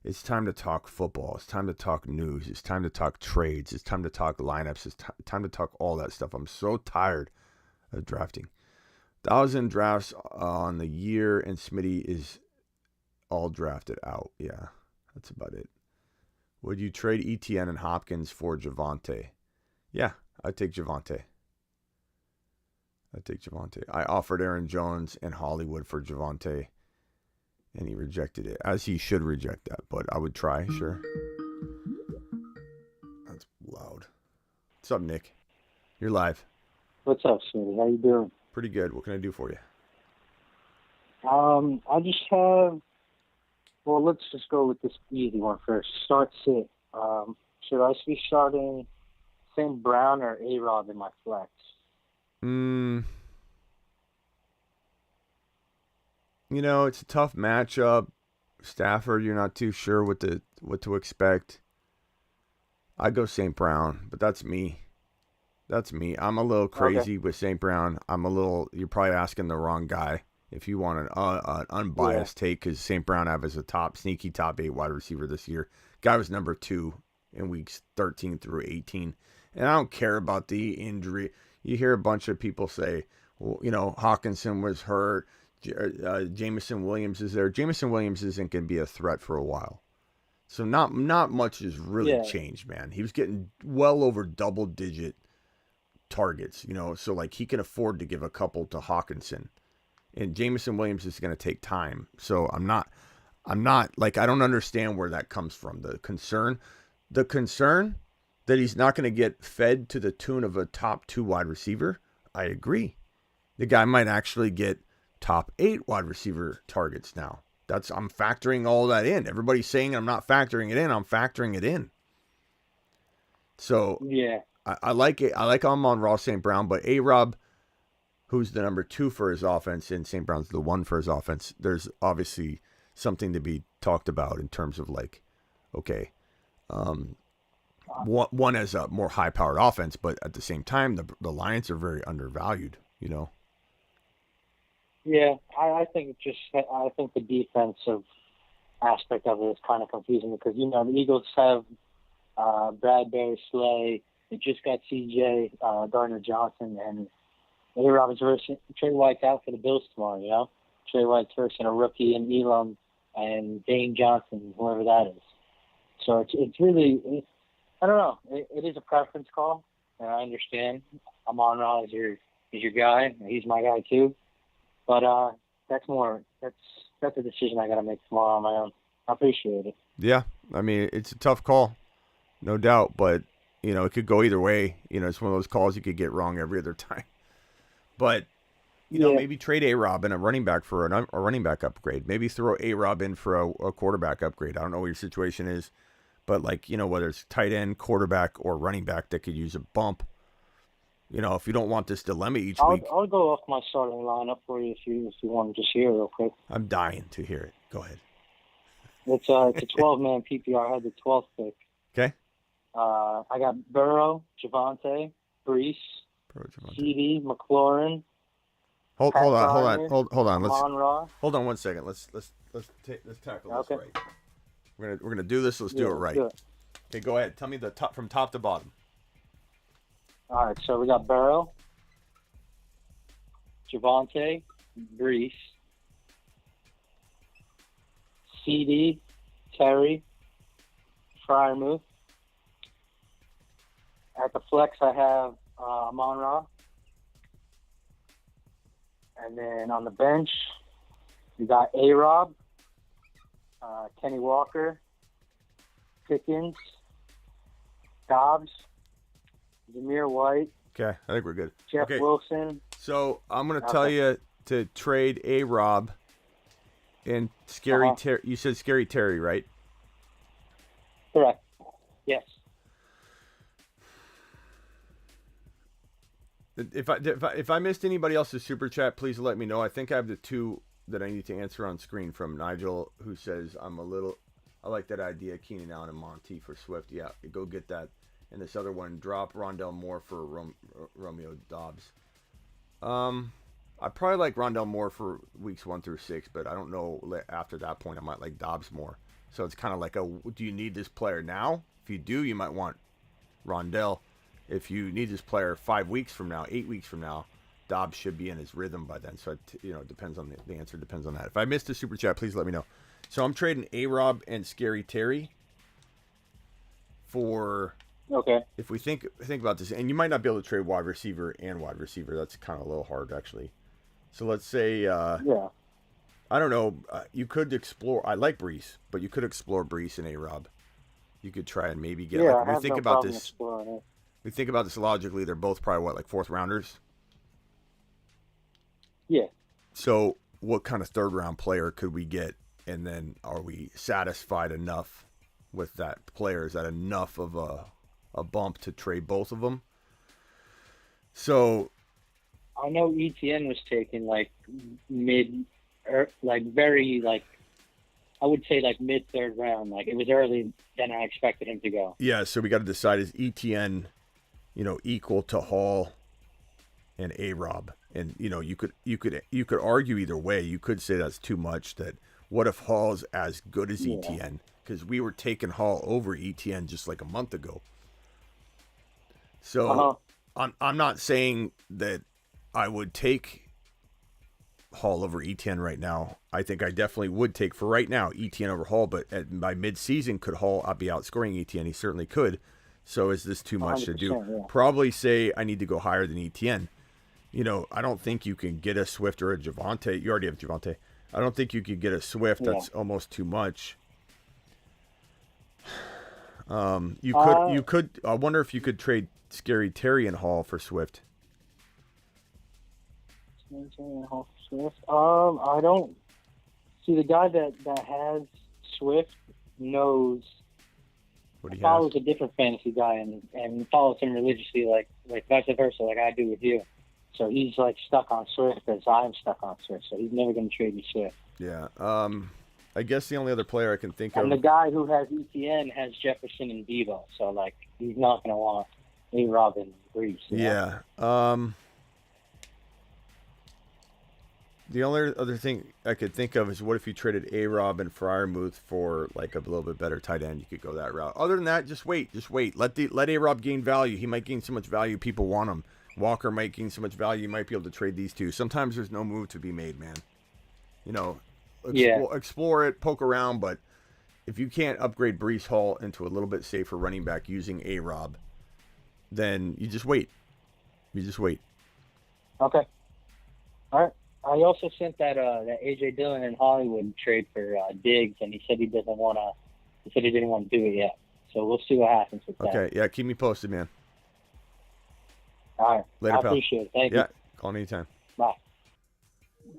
It's time to talk football. It's time to talk news. It's time to talk trades. It's time to talk lineups. It's time to talk all that stuff. I'm so tired of drafting. 1,000 drafts on the year, and Smitty is all drafted out. Yeah. That's about it. Would you trade ETN and Hopkins for Javonte? Yeah, I'd take Javonte. I offered Aaron Jones and Hollywood for Javonte, and he rejected it, as he should reject that, but I would try, sure. That's loud. What's up, Nick? You're live. What's up, Smitty? How you doing? Pretty good. What can I do for you? I just have. Well, let's just go with this easy one first. Start sit. Should I be starting St. Brown or A-Rod in my flex? It's a tough matchup. Stafford, you're not too sure what to expect. I go St. Brown, but that's me. I'm a little crazy with St. Brown. You're probably asking the wrong guy if you want an unbiased take, because St. Brown have as a sneaky top 8 wide receiver this year. Guy was number 2 in weeks 13 through 18. And I don't care about the injury. You hear a bunch of people say, well, Hawkinson was hurt. Jameson Williams is there. Jameson Williams isn't going to be a threat for a while. So not much has really changed, man. He was getting well over double-digit targets, so like he can afford to give a couple to Hawkinson. And Jameson Williams is going to take time. So I'm not like, I don't understand where that comes from. The concern that he's not going to get fed to the tune of a top 2 wide receiver, I agree. The guy might actually get top 8 wide receiver targets now. I'm factoring all that in. Everybody's saying I'm not factoring it in. I'm factoring it in. So yeah, I like it. I like Amon-Ra St. Brown, but A-Rob, who's the number 2 for his offense, and St. Brown's the 1 for his offense, there's obviously something to be talked about in terms of like, okay, one has a more high-powered offense, but at the same time, the Lions are very undervalued, Yeah, I think the defensive aspect of it is kind of confusing because, the Eagles have Bradbury, Slay. They just got C.J. Gardner-Johnson, and A-Rob is versus Trey White's out for the Bills tomorrow, Trey White's versus a rookie in Elam and Dane Johnson, whoever that is. So it's really, I don't know. It is a preference call, and I understand. Amon-Ra is your guy. He's my guy too. But that's a decision I got to make tomorrow on my own. I appreciate it. Yeah, I mean, it's a tough call, no doubt, but it could go either way. It's one of those calls you could get wrong every other time. But maybe trade A-Rob and a running back for a running back upgrade. Maybe throw A-Rob in for a quarterback upgrade. I don't know what your situation is, but whether it's tight end, quarterback, or running back that could use a bump. If you don't want this dilemma each week. I'll go off my starting lineup for you if you want to just hear it real quick. I'm dying to hear it. Go ahead. It's a 12-man PPR. I had the 12th pick. Okay. I got Burrow, Javonte, Brees, CD, McLaurin. Hold on. Amon-Ra. Hold on 1 second. Let's tackle this right. We're gonna do this. Let's do it right. Okay, go ahead. Tell me from top to bottom. All right, so we got Burrow, Javonte, Brees, CD, Terry, Fryermuth. At the flex, I have Amon-Ra. And then on the bench, we got A-Rob, Kenny Walker, Pickens, Dobbs, Zamir White. Okay, I think we're good. Jeff Wilson. So I'm going to tell you to trade A-Rob and Scary Terry. You said Scary Terry, right? Correct. Yes. If I missed anybody else's super chat, please let me know. I think I have the 2 that I need to answer on screen from Nigel, who says I like that idea, Keenan Allen and Monty for Swift. Yeah, go get that. And this other one, drop Rondell Moore for Romeo Dobbs. I probably like Rondell Moore for weeks 1 through 6, but I don't know after that point I might like Dobbs more. So it's kind of like do you need this player now? If you do, you might want Rondell. If you need this player 5 weeks from now, 8 weeks from now, Dobbs should be in his rhythm by then. So it depends on the answer depends on that. If I missed a super chat, please let me know. So I'm trading A-Rob and Scary Terry for. Okay. If we think about this, and you might not be able to trade wide receiver and wide receiver. That's kind of a little hard, actually. So let's say, yeah. I don't know. You could explore. I like Brees, but you could explore Brees and A-Rob. You could try and maybe get. Yeah, like, I have no problem exploring it. We think about this logically. They're both probably like 4th rounders. Yeah. So what kind of third round player could we get? And then are we satisfied enough with that player? Is that enough of a bump to trade both of them? So I know ETN was taken like very I would say like mid third round. Like it was early than I expected him to go. yeah, so we got to decide, is ETN, equal to Hall and A-Rob? And you could argue either way. You could say that's too much. That what if Hall's as good as Yeah. ETN? Because we were taking Hall over ETN just like a month ago. So I'm not saying that I would take Hall over ETN right now. I think I definitely would take, for right now, ETN over Hall. But by mid-season, could Hall be outscoring ETN? He certainly could. So is this too much to do? Yeah. Probably say I need to go higher than ETN. I don't think you can get a Swift or a Javonte. You already have Javonte. I don't think you could get a Swift. That's almost too much. You could. I wonder if you could trade Scary Terry and Hall for Swift. I don't see the guy that has Swift knows. What do you follows have? a different fantasy guy and follows him religiously, like vice versa, like I do with you. So he's like stuck on Swift as I'm stuck on Swift. So he's never going to trade me Swift. Yeah. I guess the only other player I can think of. And the guy who has ETN has Jefferson and Devo. So like he's not going to want A-Rob and Brees. Yeah. The only other thing I could think of is, what if you traded A-Rob and Freiermuth for like a little bit better tight end? You could go that route. Other than that, just wait. Let A-Rob gain value. He might gain so much value people want him. Walker might gain so much value you might be able to trade these two. Sometimes there's no move to be made, man. Explore it, poke around, but if you can't upgrade Brees Hall into a little bit safer running back using A-Rob, then you just wait. Okay. All right. I also sent that AJ Dillon in Hollywood trade for Diggs, and he said he didn't want to do it yet. So we'll see what happens with that. Okay, yeah, keep me posted, man. All right. Later, I pal. appreciate it. Thank you. Yeah, call me anytime. Bye.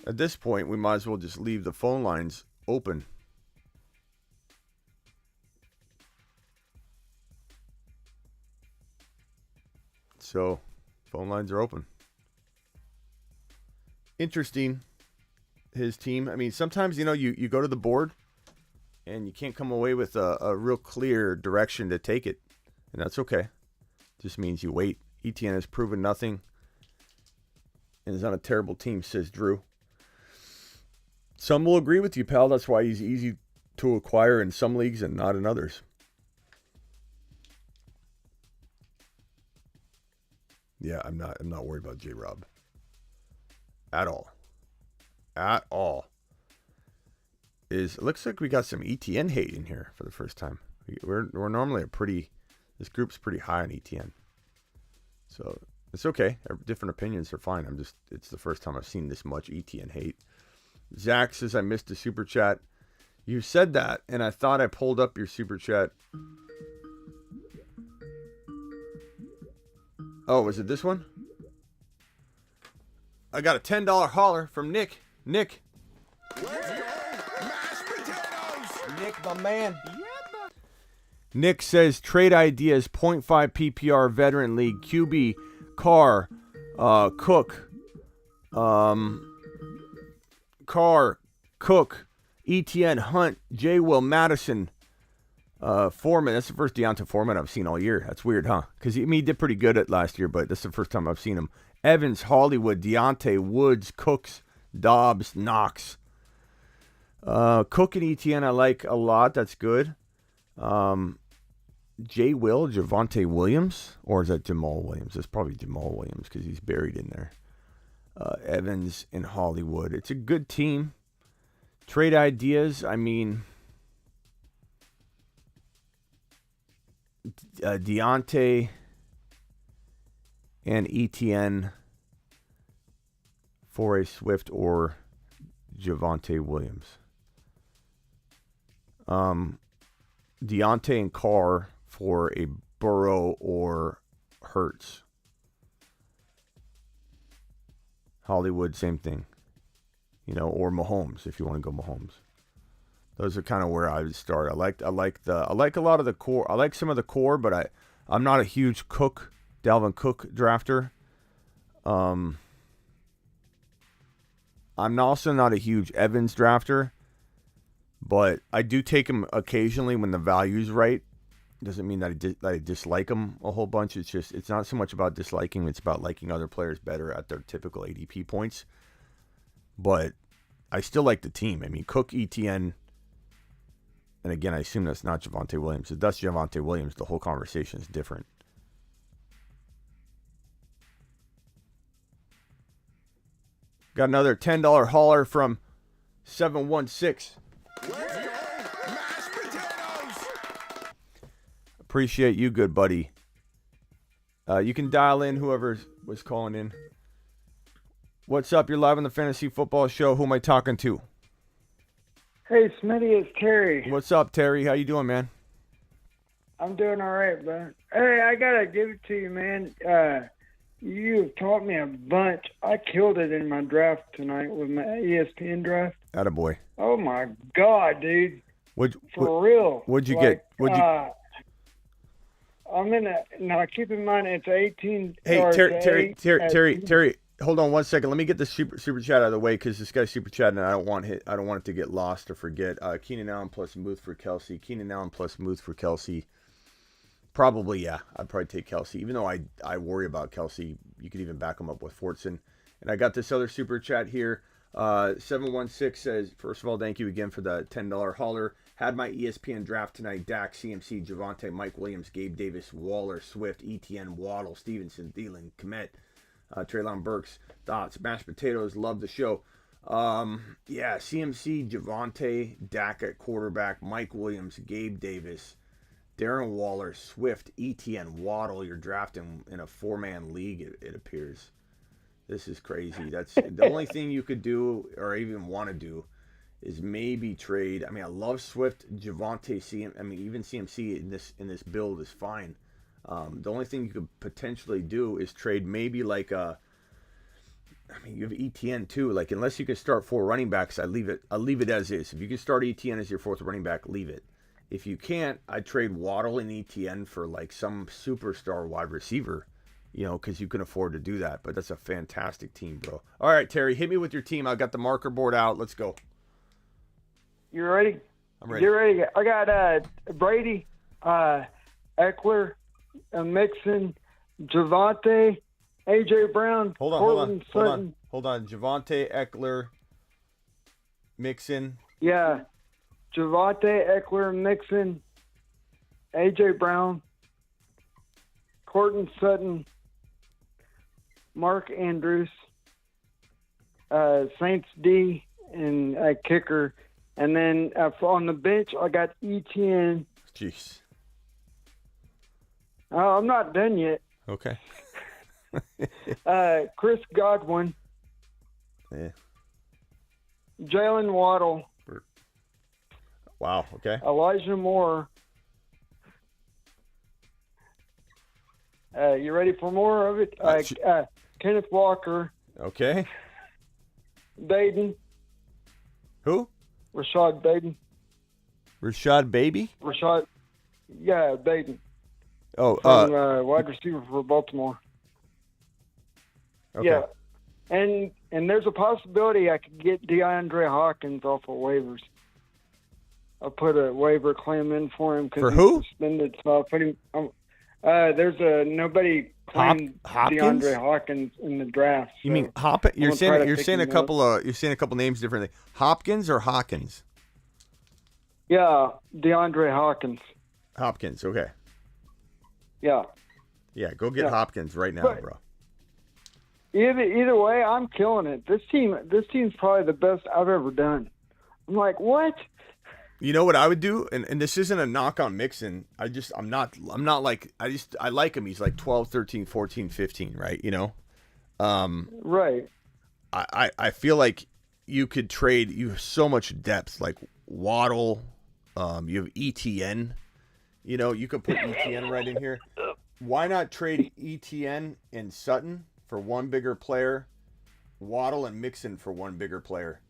At this point, we might as well just leave the phone lines open. So, phone lines are open. Interesting, his team. I mean, sometimes, you go to the board and you can't come away with a real clear direction to take it. And that's okay. Just means you wait. ETN has proven nothing and is on a terrible team, says Drew. Some will agree with you, pal. That's why he's easy to acquire in some leagues and not in others. Yeah, I'm not worried about J-Rob. At all. It looks like we got some ETN hate in here for the first time. We're normally this group's pretty high on ETN. So it's okay. Different opinions are fine. It's the first time I've seen this much ETN hate. Zach says, I missed a super chat. You said that, and I thought I pulled up your super chat. Oh, was it this one? I got a $10 holler from Nick. Nick. Let's go, mashed potatoes. Nick, my man. Nick says, trade ideas, 0.5 PPR veteran league, QB, Carr, Cook, ETN, Hunt, J. Will, Madison, Foreman. That's the first Deontay Foreman I've seen all year. That's weird, huh? Because he did pretty good at last year, but this is the first time I've seen him. Evans, Hollywood, Deontay, Woods, Cooks, Dobbs, Knox. Cook and ETN I like a lot. That's good. J. Will, Javonte Williams, or is that Jamal Williams? It's probably Jamal Williams because he's buried in there. Evans and Hollywood. It's a good team. Trade ideas, I mean, Deontay and ETN for a Swift or Javonte Williams. Deontay and Carr for a Burrow or Hurts. Hollywood, same thing. or Mahomes if you want to go Mahomes. Those are kind of where I would start. I like a lot of the core. I like some of the core, but I'm not a huge Dalvin Cook drafter. I'm also not a huge Evans drafter, but I do take him occasionally when the value's right. Doesn't mean that I dislike him a whole bunch. It's not so much about disliking. It's about liking other players better at their typical ADP points. But I still like the team. I mean, Cook, ETN, and again, I assume that's not Javonte Williams. If that's Javonte Williams, the whole conversation is different. Got another $10 hauler from 716. Let's go, mashed potatoes. Appreciate you, good buddy. You can dial in, whoever was calling in. What's up? You're live on the Fantasy Football Show. Who am I talking to? Hey, Smitty, it's Terry. What's up, Terry? How you doing, man? I'm doing all right, bud. Hey, I got to give it to you, man. You've taught me a bunch. I killed it in my draft tonight with my ESPN draft. Attaboy. Oh, my God, dude. For real. What'd you get? I'm in a – now, keep in mind, it's 18 Hey, yards Terry, hold on one second. Let me get the super chat out of the way because this guy's super chatting, and I don't want it to get lost or forget. Keenan Allen plus Muth for Kelsey. Keenan Allen plus Muth for Kelsey. Probably, yeah. I'd probably take Kelsey. Even though I worry about Kelsey, you could even back him up with Fortson. And I got this other super chat here. 716 says, first of all, thank you again for the $10 hauler. Had my ESPN draft tonight. Dak, CMC, Javonte, Mike Williams, Gabe Davis, Waller, Swift, ETN, Waddle, Stevenson, Thielen, Kmet, Treylon Burks, Dots, mashed potatoes. Love the show. Yeah, CMC, Javonte, Dak at quarterback, Mike Williams, Gabe Davis, Darren Waller, Swift, ETN, Waddle. You're drafting in a 4-man league, it appears. This is crazy. That's the only thing you could do or even want to do is maybe trade. I mean, I love Swift, Javonte, even CMC in this build is fine. The only thing you could potentially do is trade maybe you have ETN too. Like, unless you can start 4 running backs, I'll leave it as is. If you can start ETN as your 4th running back, leave it. If you can't, I'd trade Waddle and ETN for like some superstar wide receiver, because you can afford to do that. But that's a fantastic team, bro. All right, Terry, hit me with your team. I got the marker board out. Let's go. You ready? I'm ready. You're ready. I got Brady, Eckler, Mixon, Javonte, A.J. Brown, Hold on. Javonte, Eckler, Mixon. Yeah. Javonte, Eckler, Mixon, A.J. Brown, Courtland Sutton, Mark Andrews, Saints D, and a kicker. And then on the bench, I got ETN. Jeez. Oh, I'm not done yet. Okay. Chris Godwin. Yeah. Jalen Waddle. Wow. Okay. Elijah Moore. You ready for more of it? Kenneth Walker. Okay. Dayton. Who? Rashad Dayton. Rashad Baby? Dayton. Oh, wide receiver for Baltimore. Okay. Yeah. And there's a possibility I could get DeAndre Hawkins off of waivers. I put a waiver claim in for him because he's suspended. So I put him. There's nobody claimed DeAndre Hawkins in the draft. So you mean You're saying a couple names differently. Hopkins or Hawkins? Yeah, DeAndre Hopkins. Hopkins. Okay. Yeah. Yeah, go get Hopkins right now, bro. Either way, I'm killing it. This team's probably the best I've ever done. I'm like, what? You know what I would do, and this isn't a knock on Mixon. I like him. He's like 12, 13, 14, 15, right? Right. I feel like you could trade. You have so much depth, like Waddle. You have ETN. You could put ETN right in here. Why not trade ETN and Sutton for one bigger player, Waddle and Mixon for one bigger player?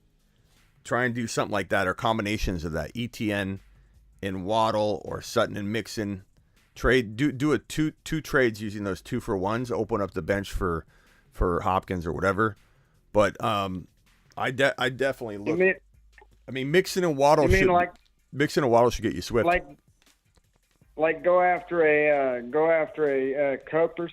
try and do something like that or combinations of that. ETN and Waddle or Sutton and Mixon. Trade do a two trades using those 2-for-1s. Open up the bench for Hopkins or whatever. But I definitely look. Mixon and Waddle should get you Swift. Like go after a Cup or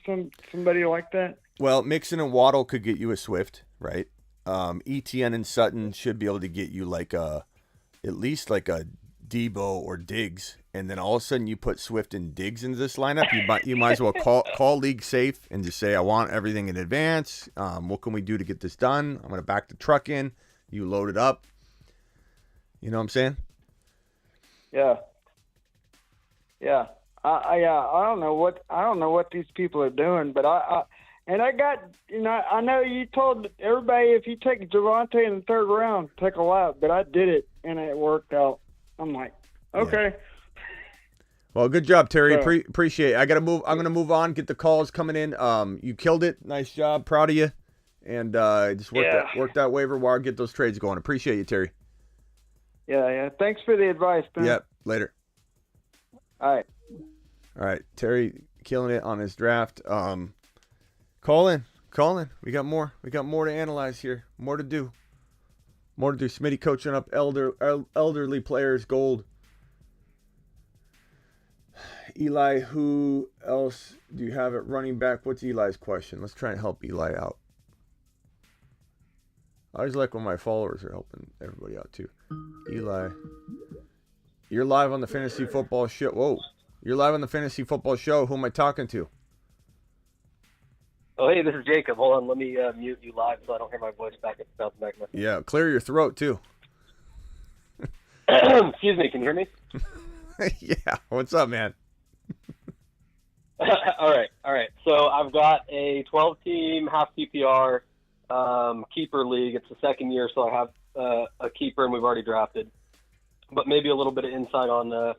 somebody like that. Well, Mixon and Waddle could get you a Swift, right? ETN and Sutton should be able to get you at least like a Debo or Diggs, and then all of a sudden you put Swift and Diggs into this lineup. You might as well call league safe and just say, I want everything in advance. What can we do to get this done? I'm going to back the truck in. You load it up. You know what I'm saying? Yeah. Yeah. I don't know what these people are doing, but I know you told everybody if you take Javonte in the third round, take a lap, but I did it and it worked out. I'm like, okay. Yeah. Well, good job, Terry. Appreciate it. I'm going to move on, get the calls coming in. You killed it. Nice job. Proud of you. And just work that waiver wire, get those trades going. Appreciate you, Terry. Yeah. Thanks for the advice, man. Yep. Later. All right. Terry killing it on his draft. Call in. We got more to analyze here. More to do. Smitty coaching up elderly players gold. Eli, who else do you have at running back? What's Eli's question? Let's try and help Eli out. I always like when my followers are helping everybody out too. Eli, you're live on the Fantasy Football Show. Whoa. You're live on the Fantasy Football Show. Who am I talking to? Oh, hey, this is Jacob. Hold on, let me mute you live so I don't hear my voice back. Yeah, clear your throat, too. Excuse me, can you hear me? Yeah, what's up, man? All right. So I've got a 12-team, half PPR keeper league. It's the second year, so I have a keeper, and we've already drafted. But maybe a little bit of insight on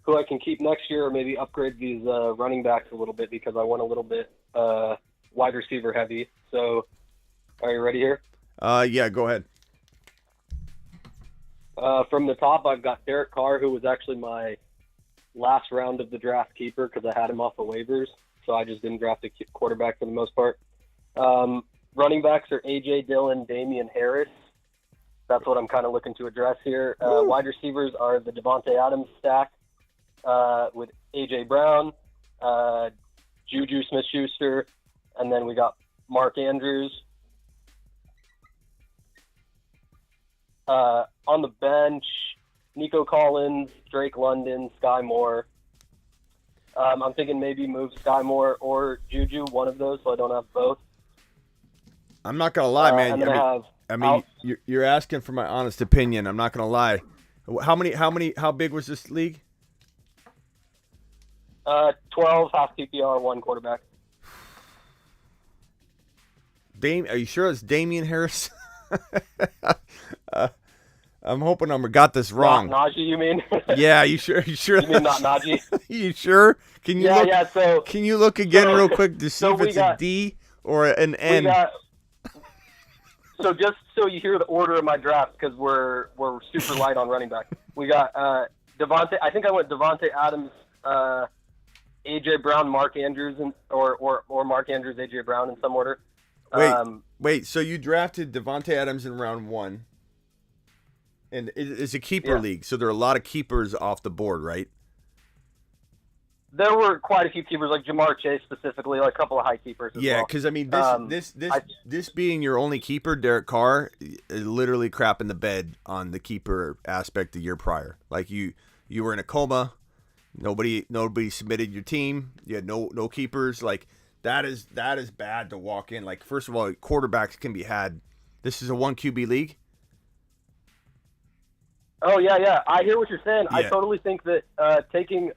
who I can keep next year, or maybe upgrade these running backs a little bit because I want a little bit wide receiver heavy. So are you ready here? Yeah, go ahead. From the top, I've got Derek Carr, who was actually my last round of the draft keeper because I had him off of waivers. So I just didn't draft a quarterback for the most part. Running backs are A.J. Dillon, Damian Harris. That's what I'm kind of looking to address here. Wide receivers are the Javonte Adams stack with A.J. Brown, Juju Smith-Schuster, and then we got Mark Andrews. On the bench, Nico Collins, Drake London, Sky Moore. I'm thinking maybe move Sky Moore or Juju, one of those, so I don't have both. I'm not gonna lie, man. You're asking for my honest opinion. I'm not gonna lie. How big was this league? 12, half PPR, one quarterback. Are you sure it's Damian Harris? I'm hoping I got this wrong. Not Najee, you mean? Yeah, you sure? You mean not Najee? You sure? Can you look? Yeah. So can you look again real quick to see if it's a D or an N? So just so you hear the order of my draft, because we're super light on running back. We got Devontae. I think I went Devontae Adams, A.J. Brown, Mark Andrews, or Mark Andrews, A.J. Brown in some order. Wait. So you drafted Devontae Adams in round 1, and it's a keeper league, so there are a lot of keepers off the board, right? There were quite a few keepers, like Jamar Chase specifically, like a couple of high keepers as well. Yeah, because I mean, this being your only keeper, Derek Carr, is literally crapping the bed on the keeper aspect the year prior. Like you were in a coma, nobody submitted your team, you had no keepers. Like that is bad to walk in. Like first of all, quarterbacks can be had. This is a 1 QB league. Oh, yeah. I hear what you're saying. Yeah. I totally think that taking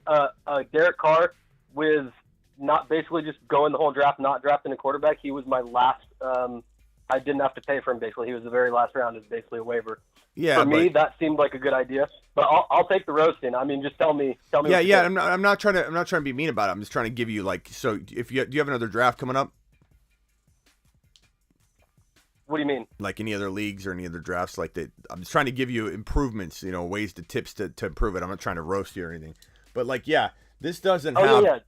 Derek Carr with not basically just going the whole draft, not drafting a quarterback, he was my last I didn't have to pay for him, basically. He was the very last round. Is basically a waiver. Yeah, for me, that seemed like a good idea. But I'll take the roasting. I mean, just tell me. Yeah. I'm not trying to be mean about it. I'm just trying to give you, like, so if do you have another draft coming up? What do you mean? Like any other leagues or any other drafts like that? I'm just trying to give you improvements, ways to tips to improve it. I'm not trying to roast you or anything. But like, yeah, this doesn't have. Yeah.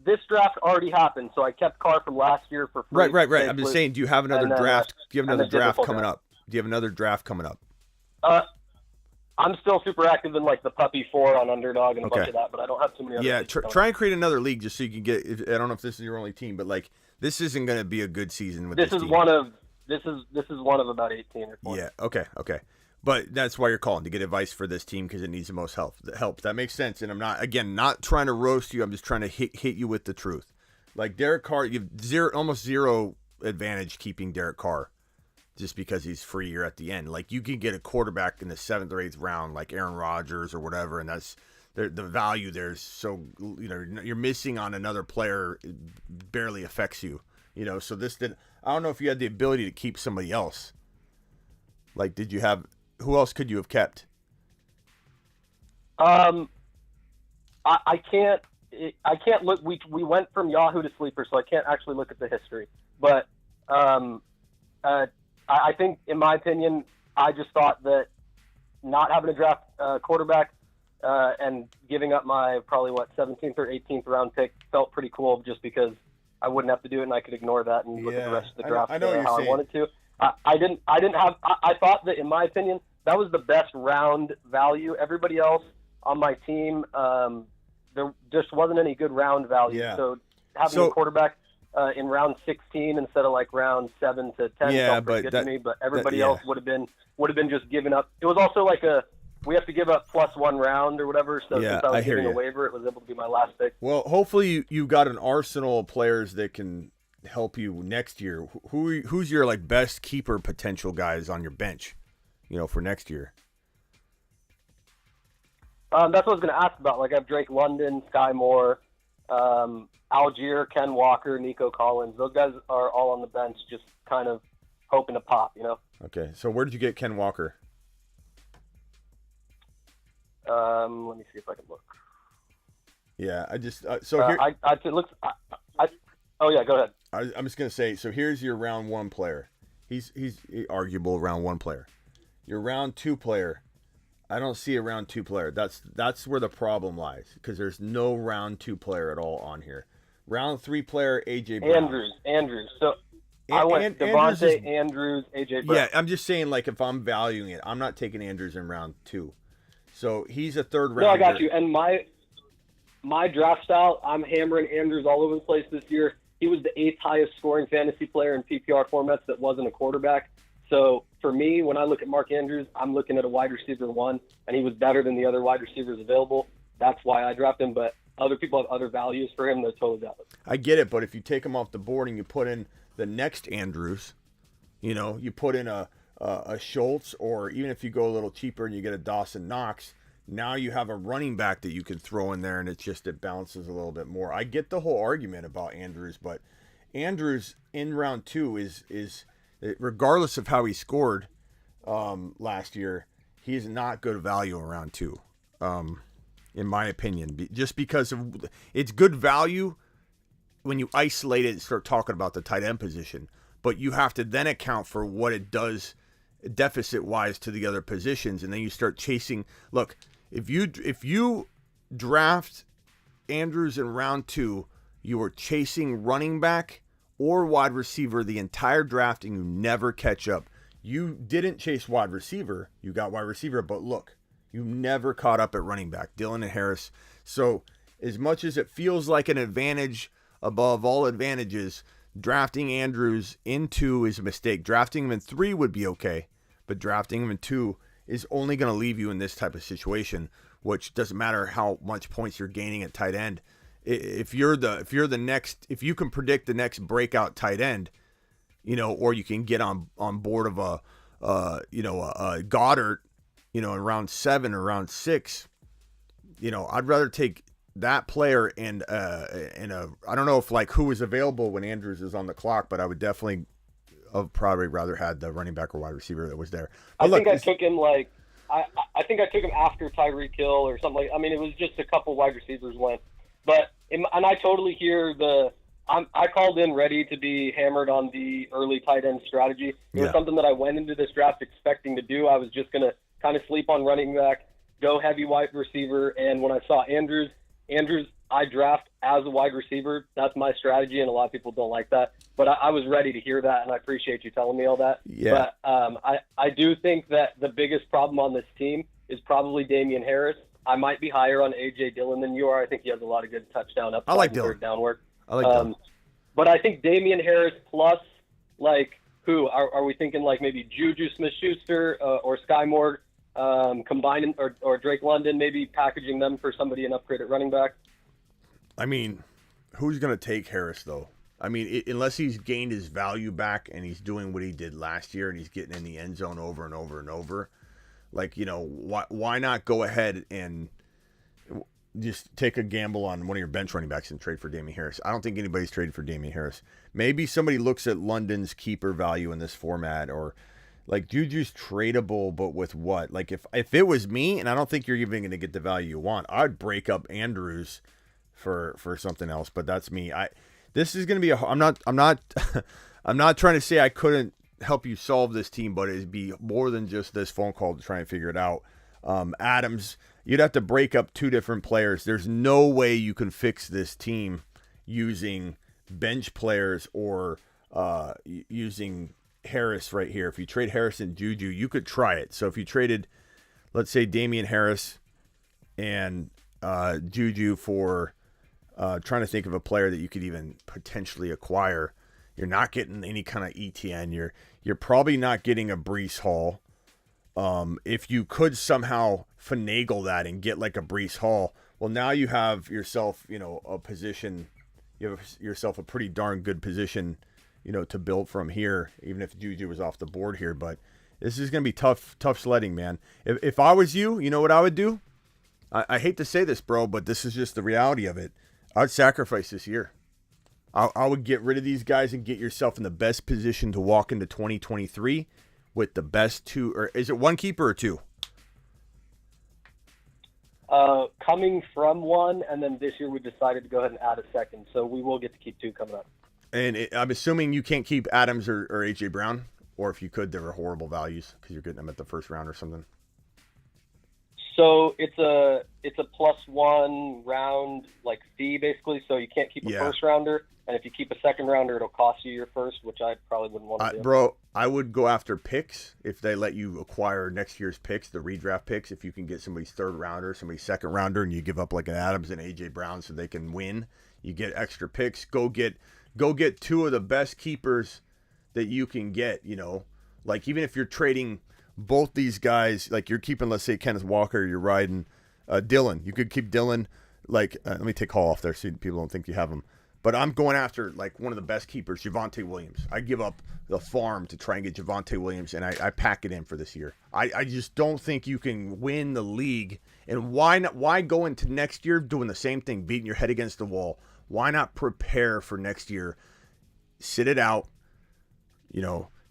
This draft already happened, so I kept Carr from last year for free. Right. I'm just saying, do you have another draft? Do you have another draft coming up? Do you have another draft coming up? I'm still super active in like the Puppy 4 on Underdog and a bunch of that, but I don't have too many other leagues try and create another league just so you can get. I don't know if this is your only team, but like this isn't going to be a good season with this team. This is one of about 18 or 20. Yeah. Okay. But that's why you're calling, to get advice for this team because it needs the most help. That makes sense. And I'm not trying to roast you. I'm just trying to hit you with the truth. Like Derek Carr, you have almost zero advantage keeping Derek Carr just because he's free here at the end. Like you can get a quarterback in the 7th or 8th round, like Aaron Rodgers or whatever, and that's the value there's so you're missing on another player. It barely affects you. So I don't know if you had the ability to keep somebody else. Like, did you have? Who else could you have kept? I can't look. We went from Yahoo to Sleeper, so I can't actually look at the history. But I think, in my opinion, I just thought that not having a draft quarterback and giving up my probably 17th or 18th round pick felt pretty cool, just because I wouldn't have to do it and I could ignore that and look at the rest of the draft I know what you're how saying. I wanted to. I thought that, in my opinion, that was the best round value. Everybody else on my team, there just wasn't any good round value. Yeah. So having a quarterback in round 16 instead of like round 7 to 10 felt pretty good to me. But everybody else would have been just giving up. It was also like we have to give up +1 round or whatever. So since I was giving a waiver, it was able to be my last pick. Well, hopefully you got an arsenal of players that can help you next year. Who's your like best keeper potential guys on your bench, for next year? That's what I was going to ask about. Like I have Drake London, Sky Moore, Algier, Ken Walker, Nico Collins. Those guys are all on the bench, just kind of hoping to pop. Okay, so where did you get Ken Walker? Let me see if I can look. Yeah, I just here. Oh yeah, go ahead. I'm just gonna say. So here's your round 1 player. He's arguable round 1 player. Your round 2 player. I don't see a round 2 player. That's where the problem lies, because there's no round 2 player at all on here. Round 3 player AJ Brown. Andrews. So I went Javonte, Andrews, AJ Brown. Yeah, I'm just saying, like, if I'm valuing it, I'm not taking Andrews in round 2. So he's a 3rd rounder. No, I got you. And my draft style, I'm hammering Andrews all over the place this year. He was the 8th highest scoring fantasy player in PPR formats that wasn't a quarterback. So for me, when I look at Mark Andrews, I'm looking at a wide receiver 1, and he was better than the other wide receivers available. That's why I drafted him. But other people have other values for him. They're totally valid. I get it, but if you take him off the board and you put in the next Andrews, you put in a Schultz, or even if you go a little cheaper and you get a Dawson Knox, now you have a running back that you can throw in there, and it balances a little bit more. I get the whole argument about Andrews, but Andrews in round 2 is regardless of how he scored last year, he is not good value in round 2, in my opinion. Just because it's good value when you isolate it and start talking about the tight end position, but you have to then account for what it does deficit-wise to the other positions, and then you start chasing. Look, if you draft Andrews in round 2, you are chasing running back or wide receiver the entire draft, and you never catch up. You didn't chase wide receiver, you got wide receiver, but look, you never caught up at running back, Damian Harris. So as much as it feels like an advantage above all advantages, drafting Andrews in 2 is a mistake. Drafting him in 3 would be okay, but drafting him in 2 is only going to leave you in this type of situation, which doesn't matter how much points you're gaining at tight end. If you can predict the next breakout tight end, or you can get on board of a Goddard, in round 7 or round 6, I'd rather take that player and I don't know if like who was available when Andrews was on the clock, but I would definitely have probably rather had the running back or wide receiver that was there. But I took him like I think I took him after Tyreek Hill or something. It was just a couple wide receivers went. But and I totally hear the I called in ready to be hammered on the early tight end strategy. It was Yeah. something that I went into this draft expecting to do. I was just going to kind of sleep on running back, go heavy wide receiver, and when I saw Andrews, I draft as a wide receiver. That's my strategy, and a lot of people don't like that. But I was ready to hear that, and I appreciate you telling me all that. Yeah. But I do think that the biggest problem on this team is probably Damian Harris. I might be higher on A.J. Dillon than you are. I think he has a lot of good touchdown upside. I like and Dillon. third down work. I like Dillon. But I think Damian Harris plus, like, who? Are we thinking like maybe Juju Smith-Schuster or Sky Moore combining, or Drake London, maybe packaging them for somebody an upgrade at running back? I mean, who's going to take Harris, though? I mean, unless he's gained his value back and he's doing what he did last year and he's getting in the end zone over and over and over. Like, you know, why not go ahead and just take a gamble on one of your bench running backs and trade for Damian Harris? I don't think anybody's traded for Damian Harris. Maybe somebody looks at London's keeper value in this format, or like Juju's tradable, but with what? Like if it was me, and I don't think you're even going to get the value you want, I'd break up Andrews for something else. But that's me. This is going to be I'm not I'm not trying to say I couldn't help you solve this team, but it'd be more than just this phone call to try and figure it out. Adams, you'd have to break up two different players. There's no way you can fix this team using bench players or using Harris right here. If you trade Harris and Juju, you could try it. So if you traded, let's say, Damian Harris and Juju for trying to think of a player that you could even potentially acquire, you're not getting any kind of ETN. You're probably not getting a Breece Hall. If you could somehow finagle that and get like a Breece Hall, well, now you have yourself, a position. You have yourself a pretty darn good position, to build from here, even if Juju was off the board here. But this is going to be tough sledding, man. If I was you, you know what I would do? I hate to say this, bro, but this is just the reality of it. I'd sacrifice this year. I would get rid of these guys and get yourself in the best position to walk into 2023 with the best two, or is it one keeper or two? Coming from one, and then this year we decided to go ahead and add a second, so we will get to keep two coming up. And I'm assuming you can't keep Adams or A.J. Brown, or if you could, they were horrible values because you're getting them at the first round or something. So it's a +1 round like fee basically. So you can't keep a first rounder, and if you keep a second rounder, it'll cost you your first, which I probably wouldn't want to do. Bro, I would go after picks if they let you acquire next year's picks, the redraft picks. If you can get somebody's third rounder, somebody's second rounder, and you give up like an Adams and A.J. Brown so they can win, you get extra picks. Go get two of the best keepers that you can get. Like even if you're trading both these guys, like you're keeping, let's say, Kenneth Walker, you're riding Dillon. You could keep Dillon. Like, let me take Hall off there so people don't think you have him. But I'm going after, like, one of the best keepers, Javonte Williams. I give up the farm to try and get Javonte Williams, and I pack it in for this year. I just don't think you can win the league. And why go into next year doing the same thing, beating your head against the wall? Why not prepare for next year? Sit it out,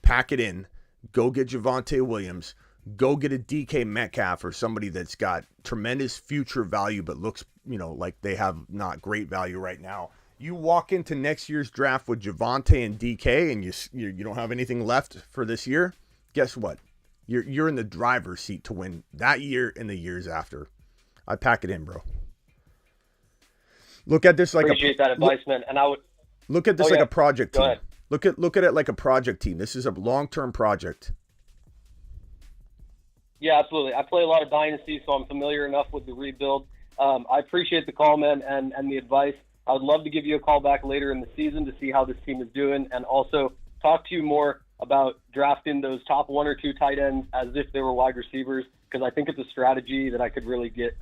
pack it in. Go get Javonte Williams. Go get a DK Metcalf or somebody that's got tremendous future value but looks, like they have not great value right now. You walk into next year's draft with Javonte and DK and you don't have anything left for this year. Guess what? You're in the driver's seat to win that year and the years after. I pack it in, bro. Look at this like appreciate that advice, man. And I would look at this like a project team. Go ahead. Look at it like a project team. This is a long-term project. Yeah, absolutely. I play a lot of Dynasty, so I'm familiar enough with the rebuild. I appreciate the call, man, and the advice. I would love to give you a call back later in the season to see how this team is doing, and also talk to you more about drafting those top one or two tight ends as if they were wide receivers, because I think it's a strategy that I could really get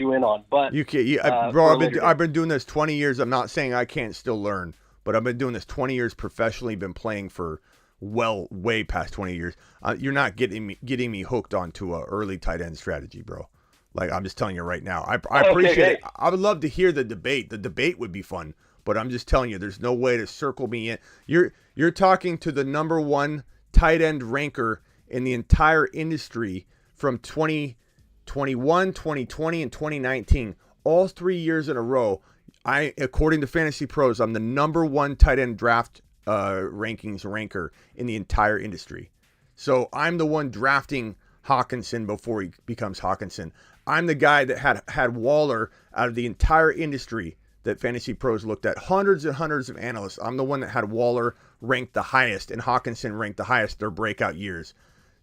you in on. But you can't, bro. I've been doing this 20 years. I'm not saying I can't still learn. But I've been doing this 20 years professionally, been playing for way past 20 years. You're not getting me hooked onto a early tight end strategy, bro. Like, I'm just telling you right now. I appreciate it. I would love to hear the debate. The debate would be fun. But I'm just telling you, there's no way to circle me in. You're talking to the number one tight end ranker in the entire industry from 2021, 2020, and 2019. All 3 years in a row. according to Fantasy Pros, I'm the number one tight end draft rankings ranker in the entire industry. So I'm the one drafting Hawkinson before he becomes Hawkinson. I'm the guy that had Waller out of the entire industry that Fantasy Pros looked at. Hundreds and hundreds of analysts. I'm the one that had Waller ranked the highest and Hawkinson ranked the highest their breakout years.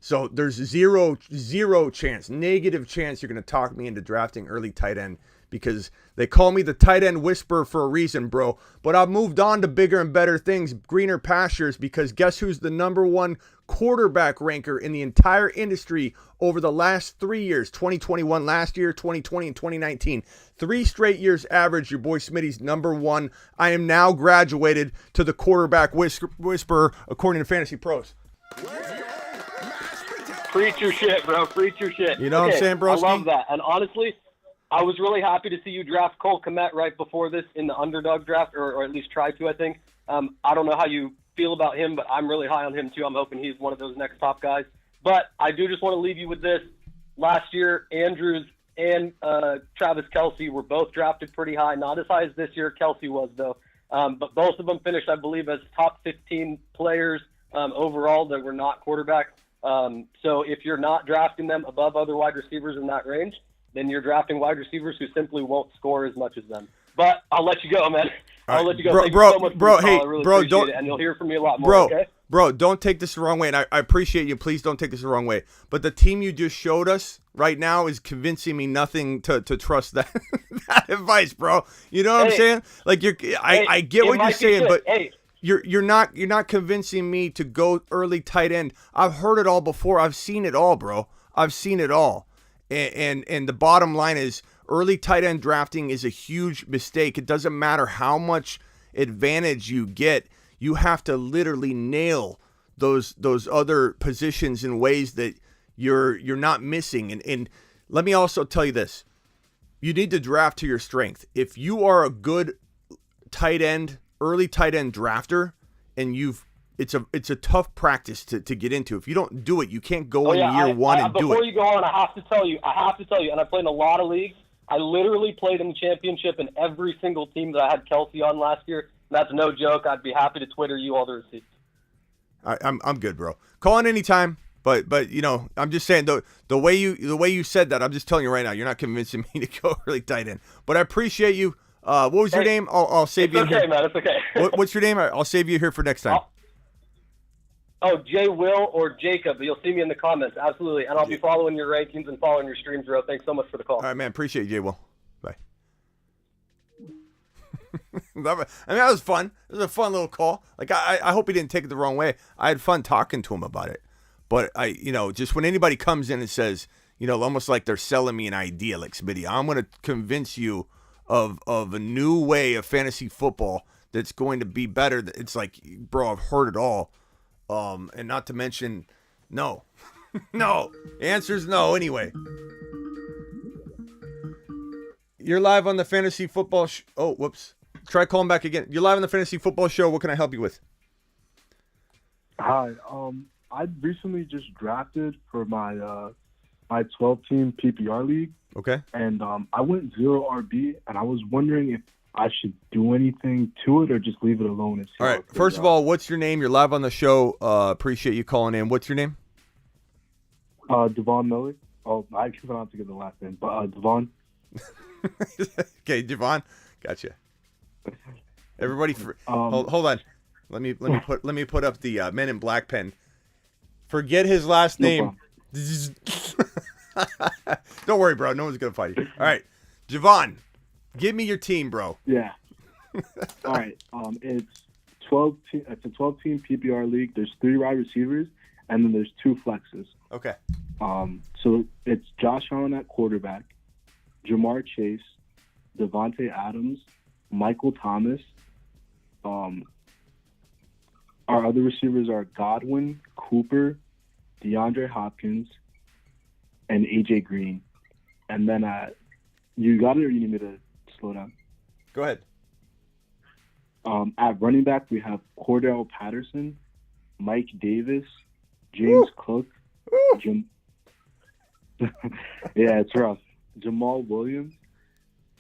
So there's zero chance, negative chance you're going to talk me into drafting early tight end, because they call me the tight end whisperer for a reason, bro. But I've moved on to bigger and better things, greener pastures, because guess who's the number one quarterback ranker in the entire industry over the last 3 years? 2021 last year, 2020, and 2019. 3 straight years average, your boy Smitty's number one. I am now graduated to the quarterback whisperer according to Fantasy Pros. Preach your shit, bro. Preach your shit. You know what I'm saying, broski? I love that. And honestly, I was really happy to see you draft Cole Kmet right before this in the underdog draft, or at least try to, I think. I don't know how you feel about him, but I'm really high on him too. I'm hoping he's one of those next top guys. But I do just want to leave you with this. Last year, Andrews and Travis Kelce were both drafted pretty high. Not as high as this year Kelce was, though. But both of them finished, I believe, as top 15 players overall that were not quarterbacks. So if you're not drafting them above other wide receivers in that range, then you're drafting wide receivers who simply won't score as much as them. But I'll let you go, man. I'll let you go. Thank you so much for the call. I really appreciate it, and you'll hear from me a lot more, okay? Bro, don't take this the wrong way, and I appreciate you. Please don't take this the wrong way. But the team you just showed us right now is convincing me nothing to trust that, that advice, bro. You know what I'm saying? Like I get what you're saying, but you're not convincing me to go early tight end. I've heard it all before. I've seen it all, bro. I've seen it all. And the bottom line is early tight end drafting is a huge mistake. It doesn't matter how much advantage you get. You have to literally nail those other positions in ways that you're not missing. And let me also tell you this. You need to draft to your strength. If you are a good tight end, early tight end drafter, and it's a tough practice to get into. If you don't do it, you can't go in year one and do it. Before you go on, I have to tell you, and I played in a lot of leagues. I literally played in the championship in every single team that I had Kelce on last year. That's no joke. I'd be happy to Twitter you all the receipts. I'm good, bro. Call in anytime. But you know, I'm just saying the way you said that, I'm just telling you right now, you're not convincing me to go really tight end. But I appreciate you. What was your name? I'll save you. It's okay, man. It's okay. What's your name? I'll save you here for next time. Jay Will or Jacob. You'll see me in the comments. Absolutely. And I'll be following your rankings and following your streams, bro. Thanks so much for the call. All right, man. Appreciate you, Jay Will. Bye. I mean, that was fun. It was a fun little call. Like, I hope he didn't take it the wrong way. I had fun talking to him about it. But just when anybody comes in and says, almost like they're selling me an idea, like, Smitty, I'm going to convince you of a new way of fantasy football that's going to be better. It's like, bro, I've heard it all. And not to mention, no. No. The answer is no anyway. You're live on the Fantasy Football Oh, whoops. Try calling back again. You're live on the Fantasy Football Show. What can I help you with? Hi. I recently just drafted for my 12-team PPR league. Okay. And I went 0 RB, and I was wondering if I should do anything to it or just leave it alone. And see all right. First of all, what's your name? You're live on the show. Appreciate you calling in. What's your name? Devon Miller. Oh, I can't pronounce to get the last name, but Devon. Okay, Devon. Gotcha. Everybody, hold on. Let me put up the Men in Black pen. Forget his last name. Don't worry, bro. No one's gonna fight you. All right, Javon, give me your team, bro. Yeah. All right. It's 12. It's a 12-team PPR league. There's 3 wide receivers, and then there's 2 flexes. Okay. So it's Josh Allen at quarterback, Jamar Chase, Devontae Adams, Michael Thomas. Our other receivers are Godwin, Cooper, DeAndre Hopkins, and AJ Green. And then you got it, or you need me to slow down? Go ahead. At running back, we have Cordell Patterson, Mike Davis, James Cook, yeah, it's rough. Jamal Williams,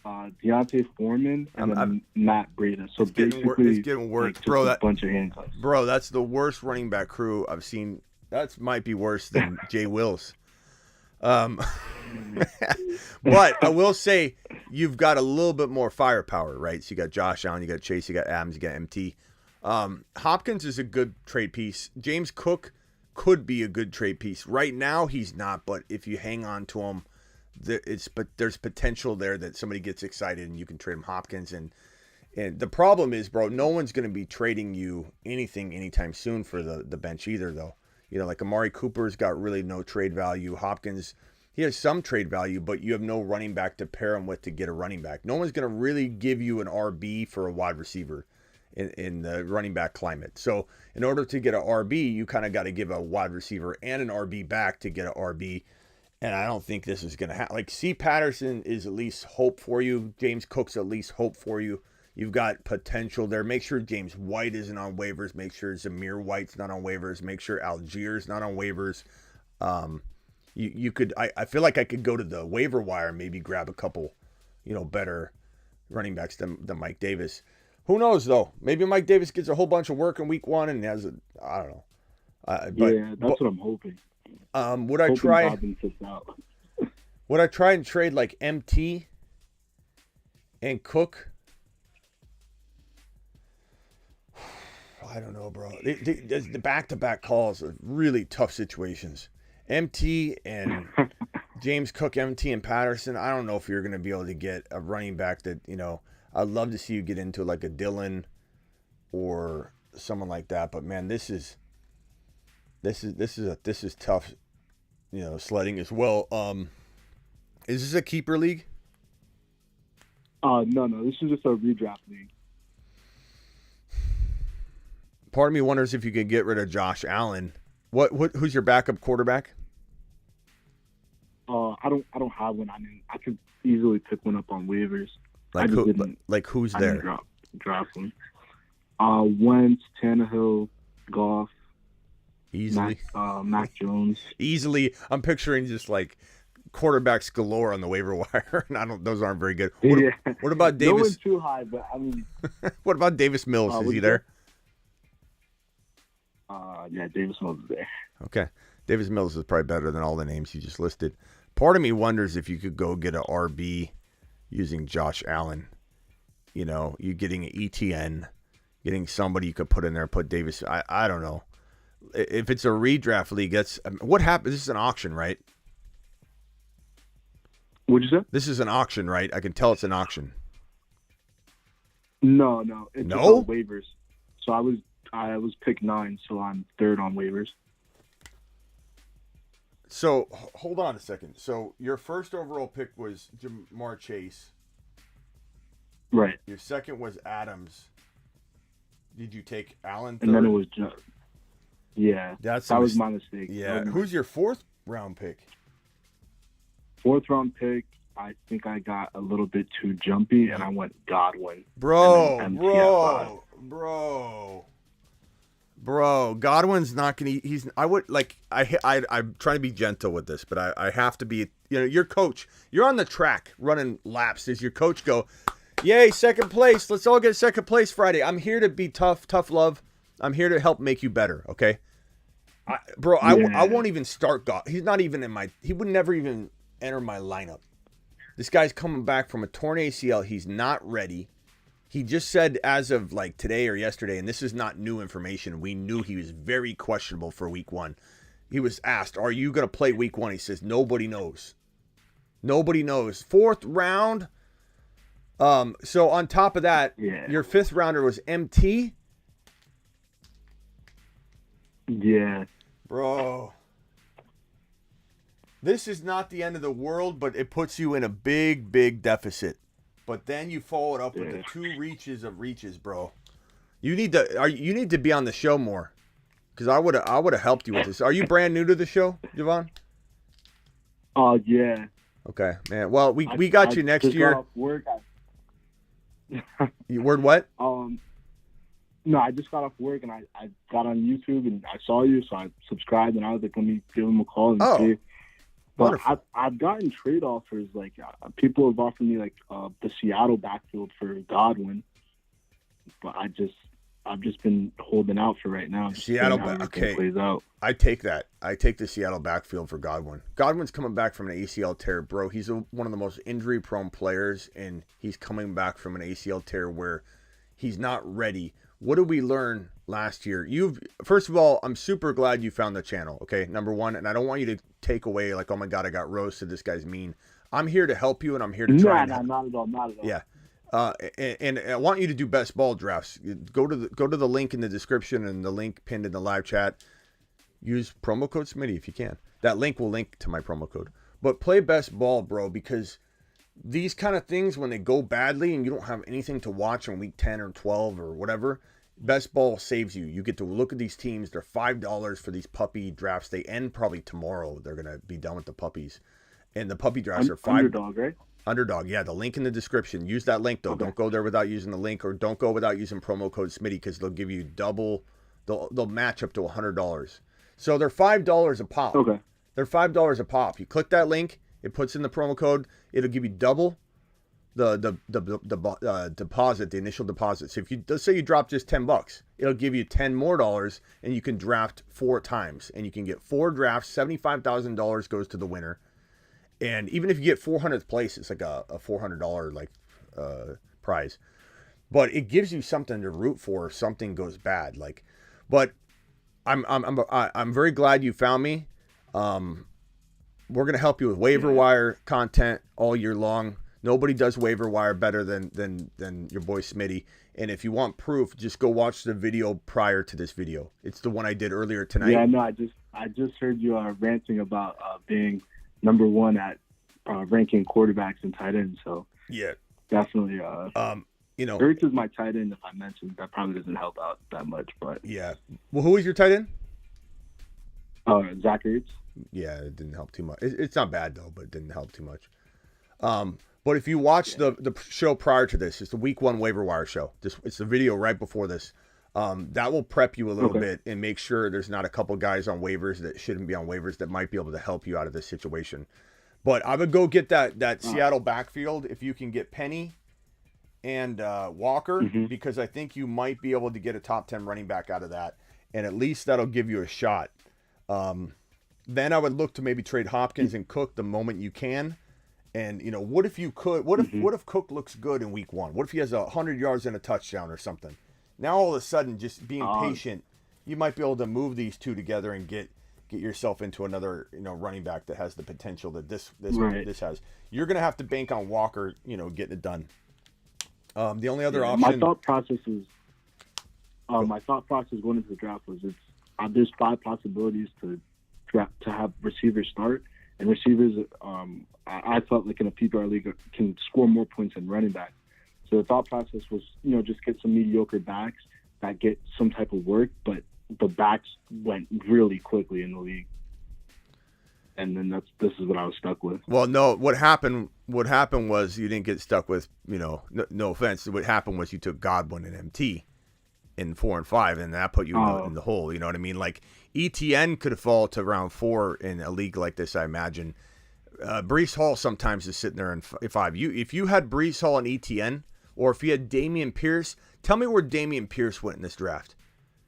Deontay Foreman, and then Matt Breida. So it's basically, getting worse, like, bro. a bunch of handcuffs. Bro, that's the worst running back crew I've seen. That might be worse than Jay Wills. But I will say you've got a little bit more firepower, right? So you got Josh Allen, you got Chase, you got Adams, you got MT. Hopkins is a good trade piece. James Cook could be a good trade piece. Right now he's not, but if you hang on to him, there's potential there that somebody gets excited and you can trade him. Hopkins and the problem is, bro, no one's going to be trading you anything anytime soon for the bench either, though. You know, like Amari Cooper's got really no trade value. Hopkins, he has some trade value, but you have no running back to pair him with to get a running back. No one's going to really give you an RB for a wide receiver in the running back climate. So in order to get an RB, you kind of got to give a wide receiver and an RB back to get an RB. And I don't think this is going to happen. Like, C. Patterson is at least hope for you. James Cook's at least hope for you. You've got potential there. Make sure James White isn't on waivers. Make sure Zamir White's not on waivers. Make sure Algier's not on waivers. You could. I feel like I could go to the waiver wire and maybe grab a couple, better running backs than Mike Davis. Who knows though? Maybe Mike Davis gets a whole bunch of work in week 1 and has I don't know. That's what I'm hoping. Would I try? Would I try and trade like MT and Cook? I don't know, bro. The back-to-back calls are really tough situations. MT and James Cook, MT and Patterson. I don't know if you're going to be able to get a running back that, I'd love to see you get into like a Dillon or someone like that. But man, this is tough, sledding as well. Is this a keeper league? No. This is just a redraft league. Part of me wonders if you could get rid of Josh Allen. Who's your backup quarterback? I don't have one. I mean, I could easily pick one up on waivers. Who's there? Draft one. Wentz, Tannehill, Goff. Easily. Mac Jones. Easily. I'm picturing just like quarterbacks galore on the waiver wire. And those aren't very good. What about Davis? No one's too high, but I mean. What about Davis Mills? Is he there? Yeah, Davis Mills is there. Okay. Davis Mills is probably better than all the names you just listed. Part of me wonders if you could go get an RB using Josh Allen. You getting an ETN, getting somebody you could put in there, put Davis. I don't know. If it's a redraft league, what happens? This is an auction, right? What'd you say? This is an auction, right? I can tell it's an auction. No. It's no? waivers. So I was pick 9, so I'm 3rd on waivers. So hold on a second. So your first overall pick was Jamar Chase. Right. Your second was Adams. Did you take Allen? And then it was yeah. That was my mistake. Yeah. Who's your 4th round pick? 4th round pick. I think I got a little bit too jumpy, and I went Godwin. Bro. Godwin's not gonna. I'm trying to be gentle with this, but I have to be. Your coach. You're on the track running laps. Does your coach go, "Yay, second place! Let's all get second place Friday"? I'm here to be tough love. I'm here to help make you better. Okay, I won't even start God. He's not even in my. He would never even enter my lineup. This guy's coming back from a torn ACL. He's not ready. He just said as of like today or yesterday, and this is not new information, we knew he was very questionable for week 1. He was asked, are you going to play week 1? He says, nobody knows. Nobody knows. 4th round. So on top of that, your 5th rounder was MT? Yeah. Bro. This is not the end of the world, but it puts you in a big, big deficit. But then you follow it up with the 2 reaches of reaches, bro. You need to be on the show more, because I would have helped you with this. Are you brand new to the show, Javon? Yeah. Okay, man. Well, we got you next year. Got off work. You word what? No, I just got off work and I got on YouTube and I saw you, so I subscribed and I was like, let me give him a call and see. But I've gotten trade offers. Like people have offered me like the Seattle backfield for Godwin, but I've just been holding out for right now. Seattle, okay. Plays out. I take that. I take the Seattle backfield for Godwin. Godwin's coming back from an ACL tear, bro. He's one of the most injury-prone players, and he's coming back from an ACL tear where he's not ready. What did we learn last year? First of all, I'm super glad you found the channel, okay? Number one, and I don't want you to take away like, oh my God, I got roasted. This guy's mean. I'm here to help you, and I'm here to try. No, not at all. Yeah. And I want you to do best ball drafts. Go to the link in the description and the link pinned in the live chat. Use promo code Smitty if you can. That link will link to my promo code. But play best ball, bro, because these kind of things, when they go badly and you don't have anything to watch on week 10 or 12 or whatever, best ball saves you. You get to look at these teams. They're $5 for these puppy drafts. They end probably tomorrow. They're going to be done with the puppies. And the puppy drafts are $5. Underdog, right? Underdog, yeah. The link in the description. Use that link, though. Okay. Don't go there without using the link, or don't go without using promo code Smitty, because they'll give you double. They'll match up to $100. So they're $5 a pop. Okay. They're $5 a pop. You click that link. It puts in the promo code. It'll give you double the deposit, the initial deposit. So if let's say you drop just $10, it'll give you $10 more, and you can draft 4 times, and you can get 4 drafts. $75,000 goes to the winner, and even if you get 400th place, it's like a $400 prize. But it gives you something to root for if something goes bad. But I'm very glad you found me. We're going to help you with waiver wire content all year long. Nobody does waiver wire better than your boy Smitty. And if you want proof, just go watch the video prior to this video. It's the one I did earlier tonight. Yeah, no, I just heard you ranting about being number one at ranking quarterbacks and tight ends. So yeah, definitely. Ertz is my tight end. If I mentioned that, probably doesn't help out that much. But yeah, well, who is your tight end? Zach Ertz. Yeah, it didn't help too much. It's not bad though, but it didn't help too much. But if you watch the show prior to this, it's the week 1 waiver wire show. It's the video right before this. That will prep you a little bit and make sure there's not a couple guys on waivers that shouldn't be on waivers that might be able to help you out of this situation. But I would go get that Seattle backfield if you can get Penny and Walker, because I think you might be able to get a top 10 running back out of that, and at least that'll give you a shot. Then I would look to maybe trade Hopkins and Cook the moment you can. And what if you could? What if Cook looks good in week 1? What if he has 100 yards and a touchdown or something? Now all of a sudden, just being patient, you might be able to move these two together and get yourself into another running back that has the potential that this has. You're gonna have to bank on Walker, getting it done. The only other option. My thought process going into the draft was there's 5 possibilities to have receivers start, and receivers I felt like in a PPR league can score more points than running back. So the thought process was just get some mediocre backs that get some type of work, but the backs went really quickly in the league. And then this is what I was stuck with. Well, no, what happened was you didn't get stuck with, no offense. What happened was you took Godwin and MT in 4 and 5, and that put you in the hole. You know what I mean? Like ETN could fall to round 4 in a league like this, I imagine. Breece Hall sometimes is sitting there in 5. If you had Breece Hall and ETN, or if you had Damian Pierce, tell me where Damian Pierce went in this draft.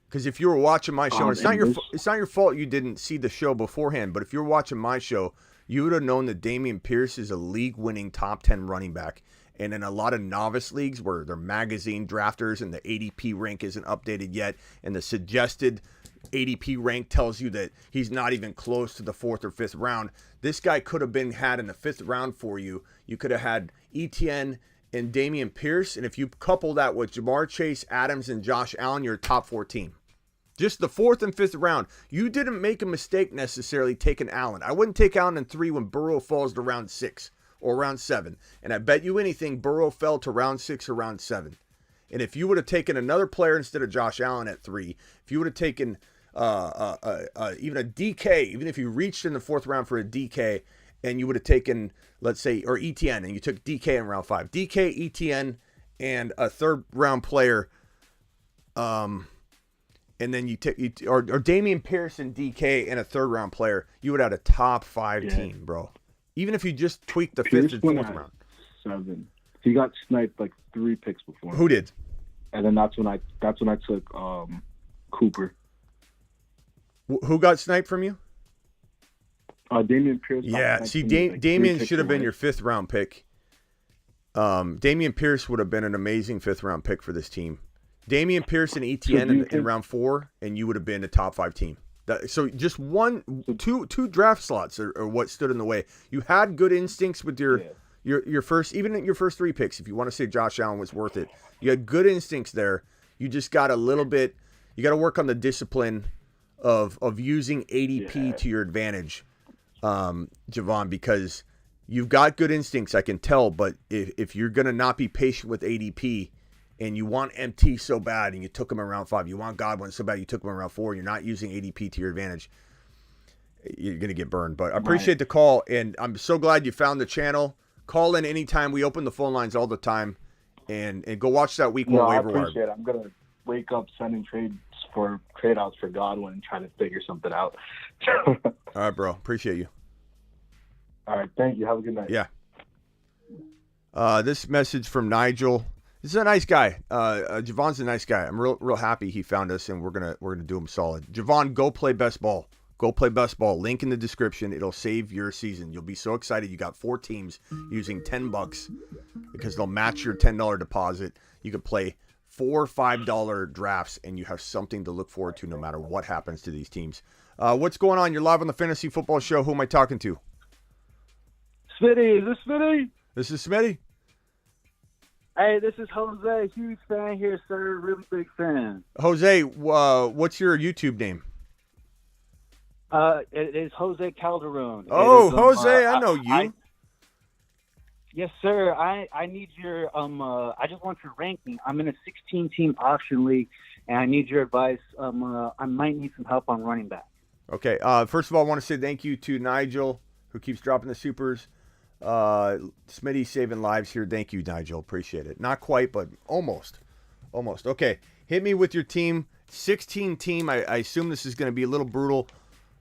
Because if you were watching my show, it's not your fault you didn't see the show beforehand. But if you're watching my show, you would have known that Damian Pierce is a league-winning top 10 running back. And in a lot of novice leagues where they're magazine drafters and the ADP rank isn't updated yet, and the suggested ADP rank tells you that he's not even close to the 4th or 5th round, this guy could have been had in the 5th round for you. You could have had ETN and Damian Pierce, and if you couple that with Jamar Chase, Adams, and Josh Allen, you're a top 4 team. Just the 4th and 5th round. You didn't make a mistake necessarily taking Allen. I wouldn't take Allen in 3 when Burrow falls to round 6 or round 7. And I bet you anything Burrow fell to round 6 or round 7. And if you would have taken another player instead of Josh Allen at 3, if you would have taken even a DK, even if you reached in the 4th round for a DK, and you would have taken, let's say, or ETN, and you took DK in round 5. DK, ETN, and a 3rd round player, and and then you take or Damian Pierce and DK and a 3rd-round player, you would have a top 5 team, bro. Even if you just tweaked the 5th and 4th round. 7. He got sniped like 3 picks before. Who did? And then that's when I took Cooper. Who got sniped from you? Damian Pierce. Yeah, see, Damian should have been your 5th-round pick. Damian Pierce would have been an amazing 5th-round pick for this team. Damian Pierce and ETN in round 4, and you would have been a top 5 team. So just two draft slots are what stood in the way. You had good instincts with your first, even your first 3 picks. If you want to say Josh Allen was worth it, you had good instincts there. You just got a little bit. You got to work on the discipline of using ADP to your advantage, Javon, because you've got good instincts, I can tell. But if you're gonna not be patient with ADP, and you want MT so bad, and you took him in round 5, you want Godwin so bad, you took him in round 4, and you're not using ADP to your advantage, you're gonna get burned. But I appreciate the call, and I'm so glad you found the channel. Call in anytime. We open the phone lines all the time, and go watch that week 1 waiver wire. I appreciate it. I'm gonna wake up sending trade outs for Godwin and trying to figure something out. All right, bro. Appreciate you. All right, thank you. Have a good night. Yeah. This message from Nigel. This is a nice guy. Javon's a nice guy. I'm real happy he found us, and we're gonna do him solid. Javon, go play best ball. Go play best ball. Link in the description. It'll save your season. You'll be so excited. You got 4 teams using $10 because they'll match your $10 deposit. You could play 4 $5 drafts, and you have something to look forward to no matter what happens to these teams. What's going on? You're live on the Fantasy Football Show. Who am I talking to? Smitty, is this Smitty? This is Smitty. Hey, this is Jose. Huge fan here, sir. Really big fan. Jose, what's your YouTube name? It is Jose Calderon. Oh, Jose, I know you. Yes, sir. I need your I just want your ranking. I'm in a 16-team auction league, and I need your advice. I might need some help on running back. Okay. First of all, I want to say thank you to Nigel, who keeps dropping the supers. Smitty saving lives here. Thank you, Nigel. Appreciate it. Not quite, but almost. Okay. Hit me with your team. 16 team. I assume this is going to be a little brutal.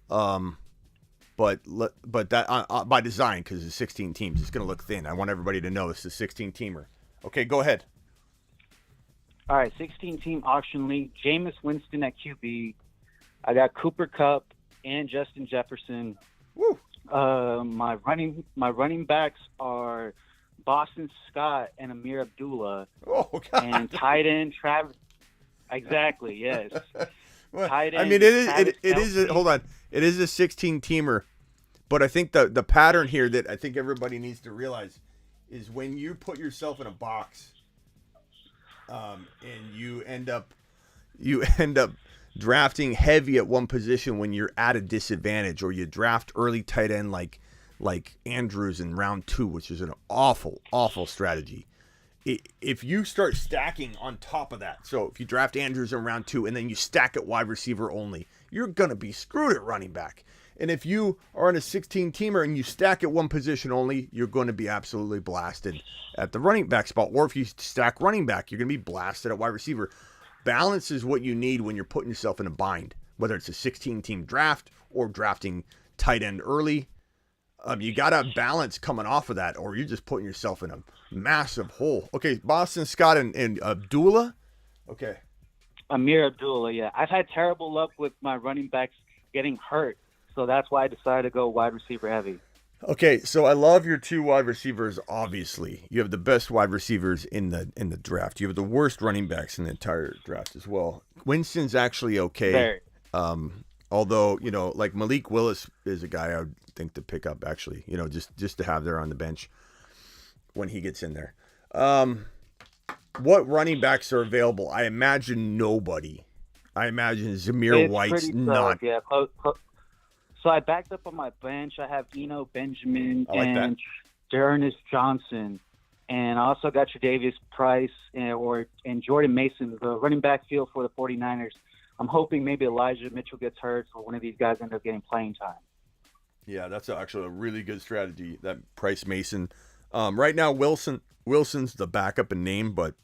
But that by design, because it's 16 teams, it's going to look thin. I want everybody to know it's a 16-teamer. Okay, go ahead. All right, 16-team auction league. Jameis Winston at QB. I got Cooper Kupp and Justin Jefferson. Woo. My running backs are Boston Scott and Amir Abdullah. Oh, God. And tight end Travis. Exactly, yes. Well, tight end. I mean, it is. Hold on, it is a 16-teamer, but I think the pattern here that I think everybody needs to realize is when you put yourself in a box, and you end up drafting heavy at one position when you're at a disadvantage, or you draft early tight end like Andrews in round 2, which is an awful strategy. If you start stacking on top of that, so if you draft Andrews in round 2 and then you stack at wide receiver only, you're going to be screwed at running back. And if you are in a 16-teamer and you stack at one position only, you're going to be absolutely blasted at the running back spot. Or if you stack running back, you're going to be blasted at wide receiver. Balance is what you need when you're putting yourself in a bind, whether it's a 16-team draft or drafting tight end early. You got to balance coming off of that, or you're just putting yourself in a massive hole. Okay, Boston Scott and Abdullah. Okay. Amir Abdullah, yeah. I've had terrible luck with my running backs getting hurt, so that's why I decided to go wide receiver heavy. Okay, so I love your 2 wide receivers. Obviously, you have the best wide receivers in the draft. You have the worst running backs in the entire draft as well. Winston's actually okay. Very. Although, like Malik Willis is a guy I would think to pick up, actually, just to have there on the bench when he gets in there. What running backs are available? I imagine nobody. I imagine Zamir White's not. Yeah, close. So I backed up on my bench. I have Eno Benjamin and Dearness Johnson. And I also got Tre'Davious Price and Jordan Mason, the running back field for the 49ers. I'm hoping maybe Elijah Mitchell gets hurt, so one of these guys end up getting playing time. Yeah, that's actually a really good strategy, that Price Mason. Right now, Wilson's the backup in name, but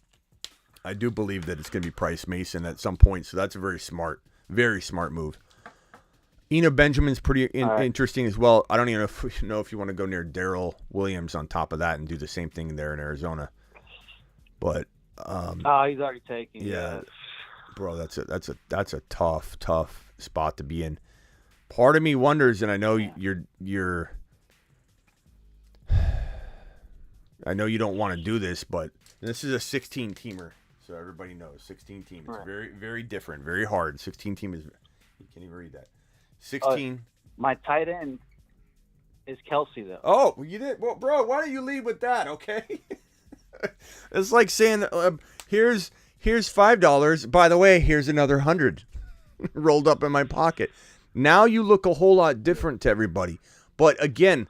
I do believe that it's going to be Price Mason at some point, so that's a very smart move. Eno Benjamin's pretty interesting as well. I don't even know if you want to go near Darrell Williams on top of that and do the same thing there in Arizona. But he's already taken. Yeah, bro, that's a tough spot to be in. Part of me wonders, and I know I know you don't want to do this, but this is a 16-teamer, so everybody knows 16 team. It's very, very different, very hard. 16 team is. You can't even read that. 16. My tight end is Kelsey, though. Oh, you did? Well, bro, why don't you lead with that, okay? It's like saying, here's $5. By the way, here's another 100 rolled up in my pocket. Now you look a whole lot different to everybody. But again,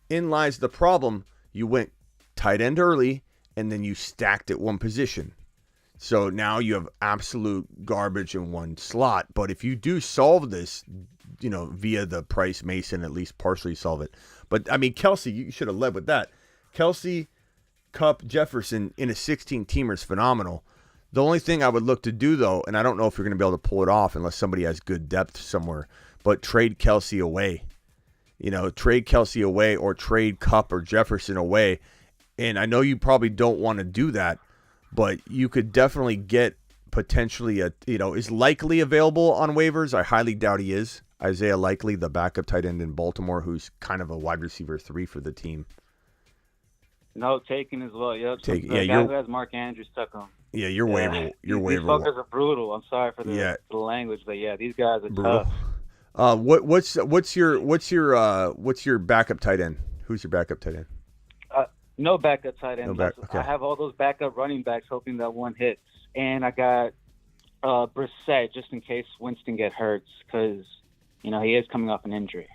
in lies the problem. You went tight end early, and then you stacked at one position. So now you have absolute garbage in one slot. But if you do solve this, via the Price Mason, at least partially solve it. But, I mean, Kelsey, you should have led with that. Kelsey, Kupp, Jefferson in a 16-teamer is phenomenal. The only thing I would look to do, though, and I don't know if you're going to be able to pull it off unless somebody has good depth somewhere, but trade Kelsey away. Trade Kelsey away or trade Kupp or Jefferson away. And I know you probably don't want to do that, but you could definitely get potentially is Likely available on waivers? I highly doubt he is. Isaiah Likely, the backup tight end in Baltimore, who's kind of a wide receiver 3 for the team. No, taken as well. Yep. The guy who has Mark Andrews took him. Yeah, you're waiver. These fuckers are brutal. I'm sorry for the language, but these guys are brutal. Tough. What's your backup tight end? Who's your backup tight end? No backup tight end. Okay. I have all those backup running backs hoping that one hits, and I got Brissett just in case Winston get hurt because he is coming off an injury.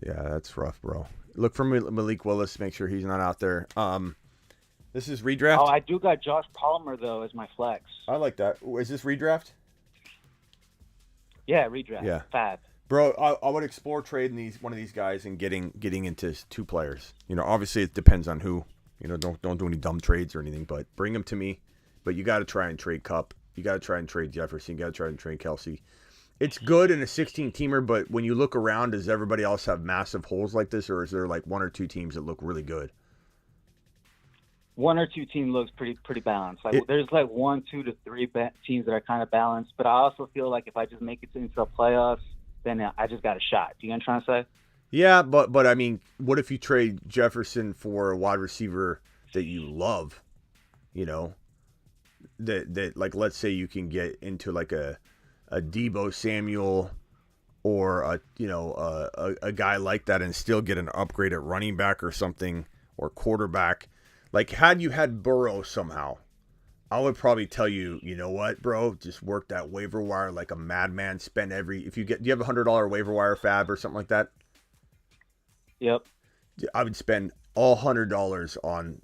Yeah, that's rough, bro. Look for Malik Willis. Make sure he's not out there. This is redraft. Oh, I do got Josh Palmer though as my flex. I like that. Is this redraft? Yeah, redraft. Yeah, fab. Bro, I would explore trading one of these guys and getting into 2 players. Obviously it depends on who. Don't do any dumb trades or anything, but bring them to me. But you got to try and trade Kupp. You got to try and trade Jefferson. You got to try and trade Kelsey. It's good in a 16-teamer, but when you look around, does everybody else have massive holes like this, or is there like 1 or 2 teams that look really good? 1 or 2 team looks pretty balanced. There's 1, 2 to 3 teams that are kind of balanced, but I also feel like if I just make it into the playoffs, then I just got a shot. Do you know what I'm trying to say? Yeah, but I mean, what if you trade Jefferson for a wide receiver that you love? That like, let's say you can get into like a Deebo Samuel or a guy like that and still get an upgrade at running back or something or quarterback. Like, had you had Burrow somehow, I would probably tell you, you know what, bro, just work that waiver wire like a madman. Do you have a $100 waiver wire fab or something like that? Yep. I would spend all $100 on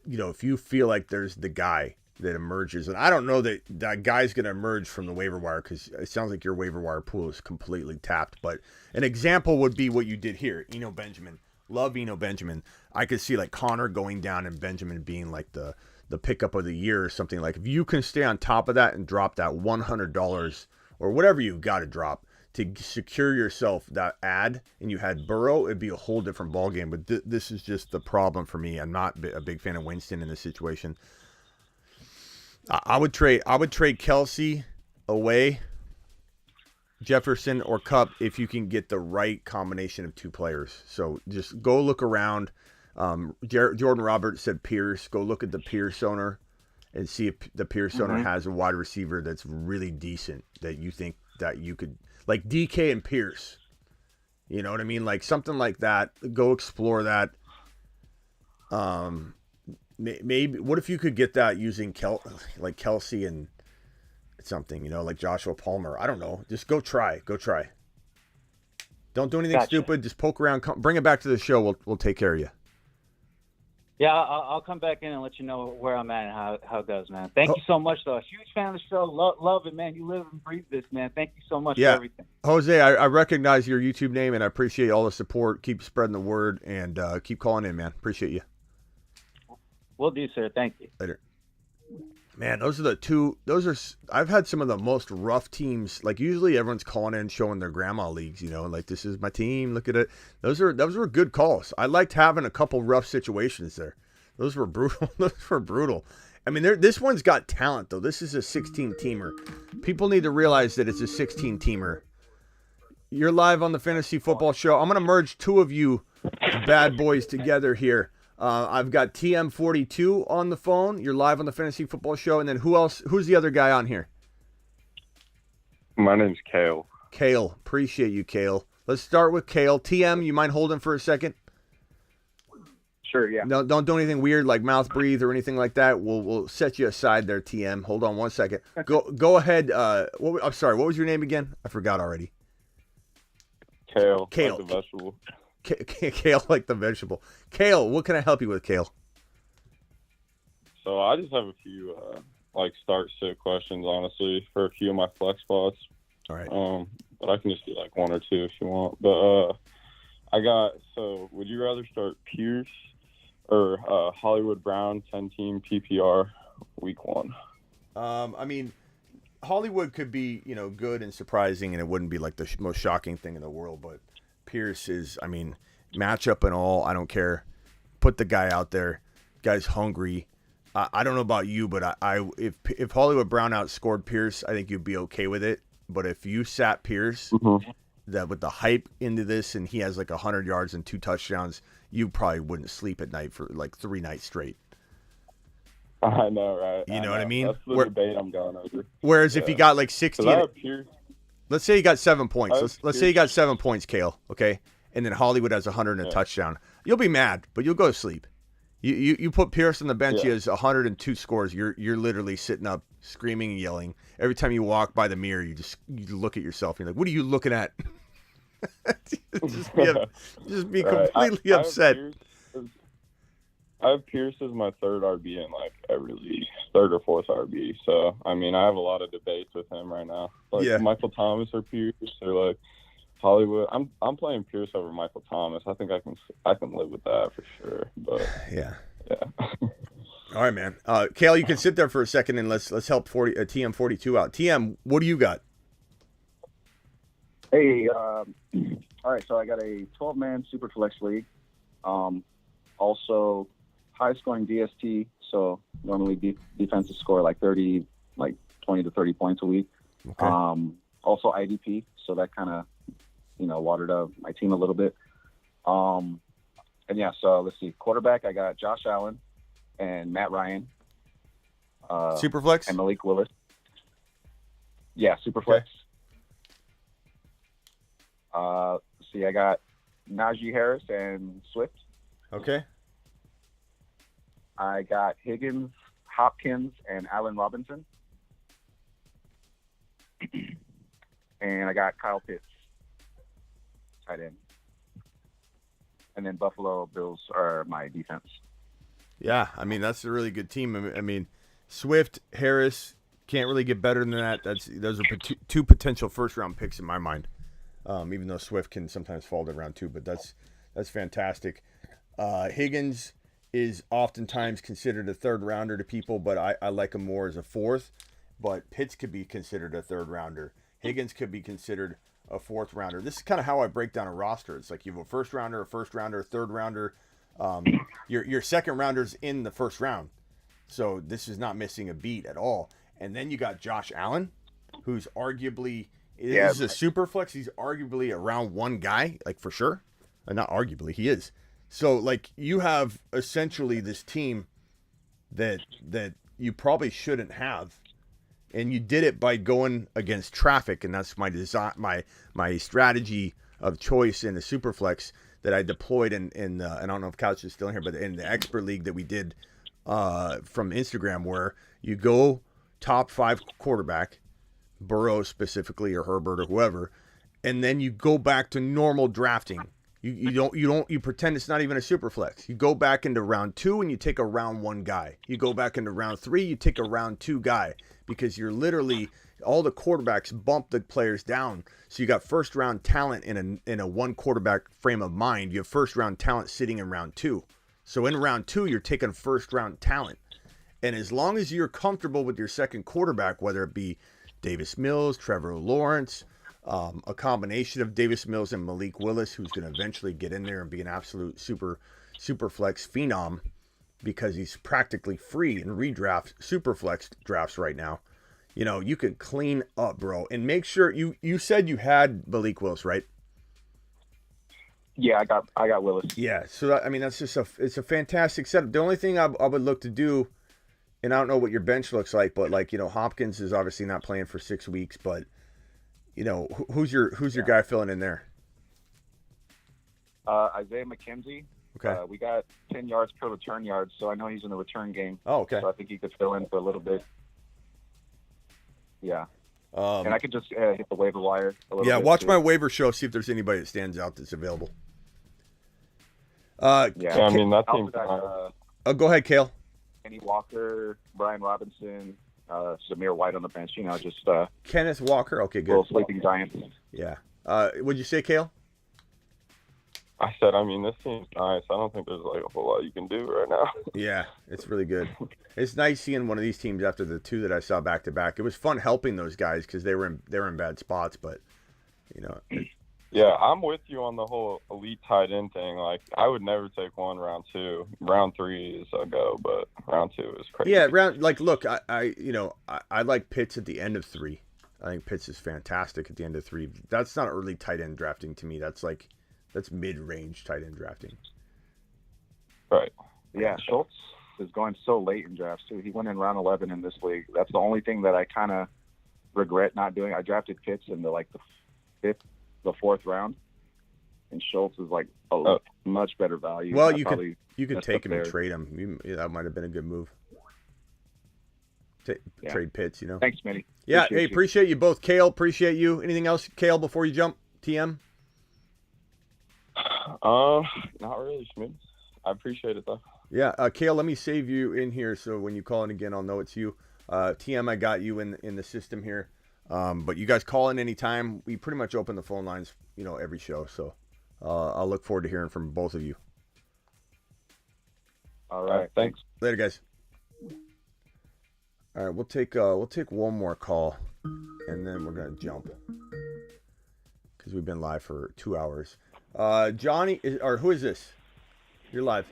if you feel like there's the guy that emerges. And I don't know that that guy's going to emerge from the waiver wire because it sounds like your waiver wire pool is completely tapped. But an example would be what you did here. Eno Benjamin. Love Eno Benjamin. I could see like Connor going down and Benjamin being like the pickup of the year or something. Like if you can stay on top of that and drop that $100 or whatever you've got to drop to secure yourself that ad, and you had Burrow, it'd be a whole different ballgame. But this is just the problem for me. I'm not a big fan of Winston in this situation. I would trade Kelsey away, Jefferson or Kupp if you can get the right combination of 2 players. So just go look around. Jordan Roberts said Pierce. Go look at the Pierce owner and see if the Pierce owner has a wide receiver that's really decent that you think that you could, like DK and Pierce. You know what I mean? Like something like that. Go explore that. Maybe what if you could get that using Kelsey and something, like Joshua Palmer. I don't know. Just go try. Don't do anything stupid. Just poke around. Bring it back to the show. We'll take care of you. Yeah, I'll come back in and let you know where I'm at and how it goes, man. Thank you so much, though. Huge fan of the show. Love it, man. You live and breathe this, man. Thank you so much for everything. Jose, I recognize your YouTube name, and I appreciate all the support. Keep spreading the word, and keep calling in, man. Appreciate you. Will do, sir. Thank you. Later. Man, those are the two. I've had some of the most rough teams. Like usually everyone's calling in showing their grandma leagues, like this is my team. Look at it. Those were good calls. I liked having a couple rough situations there. Those were brutal. Those were brutal. I mean, this one's got talent though. This is a 16-teamer. People need to realize that it's a 16-teamer. You're live on the Fantasy Football Show. I'm going to merge two of you bad boys together here. I've got TM42 on the phone. You're live on the Fantasy Football Show. And then who else? Who's the other guy on here? My name's Kale. Kale. Appreciate you, Kale. Let's start with Kale. TM, you mind holding for a second? Sure, yeah. No, don't do anything weird like mouth breathe or anything like that. We'll set you aside there, TM. Hold on one second. Go ahead. I'm sorry. What was your name again? I forgot already. Kale. Kale. Like the vegetable. Kale like the vegetable. Kale, what can I help you with, Kale? So I just have a few start-sit questions, honestly, for a few of my flex spots. All right. But I can just do like one or two if you want. But would you rather start Pierce or Hollywood Brown 10-team PPR week 1? I mean, Hollywood could be, good and surprising, and it wouldn't be like the most shocking thing in the world. But Pierce is, matchup and all, I don't care. Put the guy out there. Guy's hungry. I don't know about you, but if Hollywood Brown outscored Pierce, I think you'd be okay with it. But if you sat Pierce, that with the hype into this, and he has like 100 yards and 2 touchdowns, you probably wouldn't sleep at night for like 3 nights straight. I know, right? You know what I mean? That's the debate I'm going over. Whereas if you got like 16, let's say you got 7 points. Let's say you got 7 points, Kale, okay? And then Hollywood has 100 and a touchdown. You'll be mad, but you'll go to sleep. You put Pierce on the bench, he has 102 scores. You're literally sitting up screaming and yelling. Every time you walk by the mirror, you look at yourself. You're like, what are you looking at? just be completely upset. I have Pierce as my third RB in like every league, third or fourth RB. So I have a lot of debates with him right now. Michael Thomas or Pierce or like Hollywood. I'm playing Pierce over Michael Thomas. I think I can live with that for sure. But yeah. All right, man. Kale, you can sit there for a second and let's help TM42 out. TM, what do you got? Hey, all right. So I got a 12-man super flex league. Also high scoring DST. So normally defenses score like 20 to 30 points a week. Okay. Also IDP. So that kind of, watered up my team a little bit. So let's see. Quarterback, I got Josh Allen and Matt Ryan. Superflex? And Malik Willis. Yeah, Superflex. Okay. I got Najee Harris and Swift. Okay. I got Higgins, Hopkins, and Allen Robinson. And I got Kyle Pitts, tight end. And then Buffalo Bills are my defense. Yeah, that's a really good team. Swift, Harris, can't really get better than that. Those are two potential first-round picks in my mind. Even though Swift can sometimes fall to round 2, but that's fantastic. Higgins is oftentimes considered a third rounder to people, but I like him more as a fourth. But Pitts could be considered a third rounder. Higgins could be considered a fourth rounder. This is kind of how I break down a roster. It's like you have a first rounder, a third rounder. Your second rounder's in the first round, so this is not missing a beat at all. And then you got Josh Allen, who's arguably is a super flex. He's arguably a round 1 guy, like for sure. Not arguably, he is. So like you have essentially this team that you probably shouldn't have, and you did it by going against traffic, and that's my design, my strategy of choice in the super flex that I deployed in and I don't know if Couch is still in here, but in the expert league that we did from Instagram, where you go top 5 quarterback, Burrow specifically or Herbert or whoever, and then you go back to normal drafting. You pretend it's not even a super flex. You go back into round 2 and you take a round 1 guy. You go back into round 3, you take a round 2 guy, because you're literally all the quarterbacks bump the players down. So you got first round talent in a 1 quarterback frame of mind. You have first round talent sitting in round 2. So in round 2, you're taking first round talent. And as long as you're comfortable with your second quarterback, whether it be Davis Mills, Trevor Lawrence, a combination of Davis Mills and Malik Willis, who's going to eventually get in there and be an absolute super flex phenom because he's practically free in redraft super flex drafts right now. You know, you could clean up, bro, and make sure you said you had Malik Willis, right? Yeah, I got Willis. Yeah, so that, I mean, that's just it's a fantastic setup. The only thing I would look to do, and I don't know what your bench looks like, but like, you know, Hopkins is obviously not playing for 6 weeks, but you know, who's your guy filling in there? Isaiah McKenzie. Okay. We got 10 yards per return yard, so I know he's in the return game. Oh, okay. So I think he could fill in for a little bit. Yeah. And I could just hit the waiver wire a little bit. Watch too. my waiver show, see if there's anybody that stands out that's available. I mean, that team. Go ahead, Kale. Kenny Walker, Brian Robinson, Zamir White on the bench. You know, just Kenneth Walker. Okay, good. Little sleeping giants. Yeah. What'd you say, Kale? I said, I mean, this team's nice. I don't think there's like a whole lot you can do right now. Yeah, it's really good. It's nice seeing one of these teams after the two that I saw back to back. It was fun helping those guys because they were in bad spots, but you know. Yeah, I'm with you on the whole elite tight end thing. Like, I would never take one round 2. Round 3 is a go, but round 2 is crazy. Yeah, look, I like Pitts at the end of 3. I think Pitts is fantastic at the end of 3. That's not early tight end drafting to me. That's mid-range tight end drafting. Right. Yeah, Schultz is going so late in drafts too. He went in round 11 in this league. That's the only thing that I kind of regret not doing. I drafted Pitts in the 4th round, and Schultz is like a much better value. Well, you could take him and trade him. That might have been a good move. Trade Pitts, you know. Thanks, Smitty. Yeah, appreciate you both. Kale, appreciate you. Anything else, Kale, before you jump? TM? Not really, Schmidt. I appreciate it though. Yeah, Kale, let me save you in here so when you call in again, I'll know it's you. TM, I got you in the system here. But you guys call in anytime. We pretty much open the phone lines, you know, every show. So I'll look forward to hearing from both of you. All right, thanks. Later, guys. All right, we'll take one more call, and then we're gonna jump because we've been live for 2 hours. Johnny, or who is this? You're live.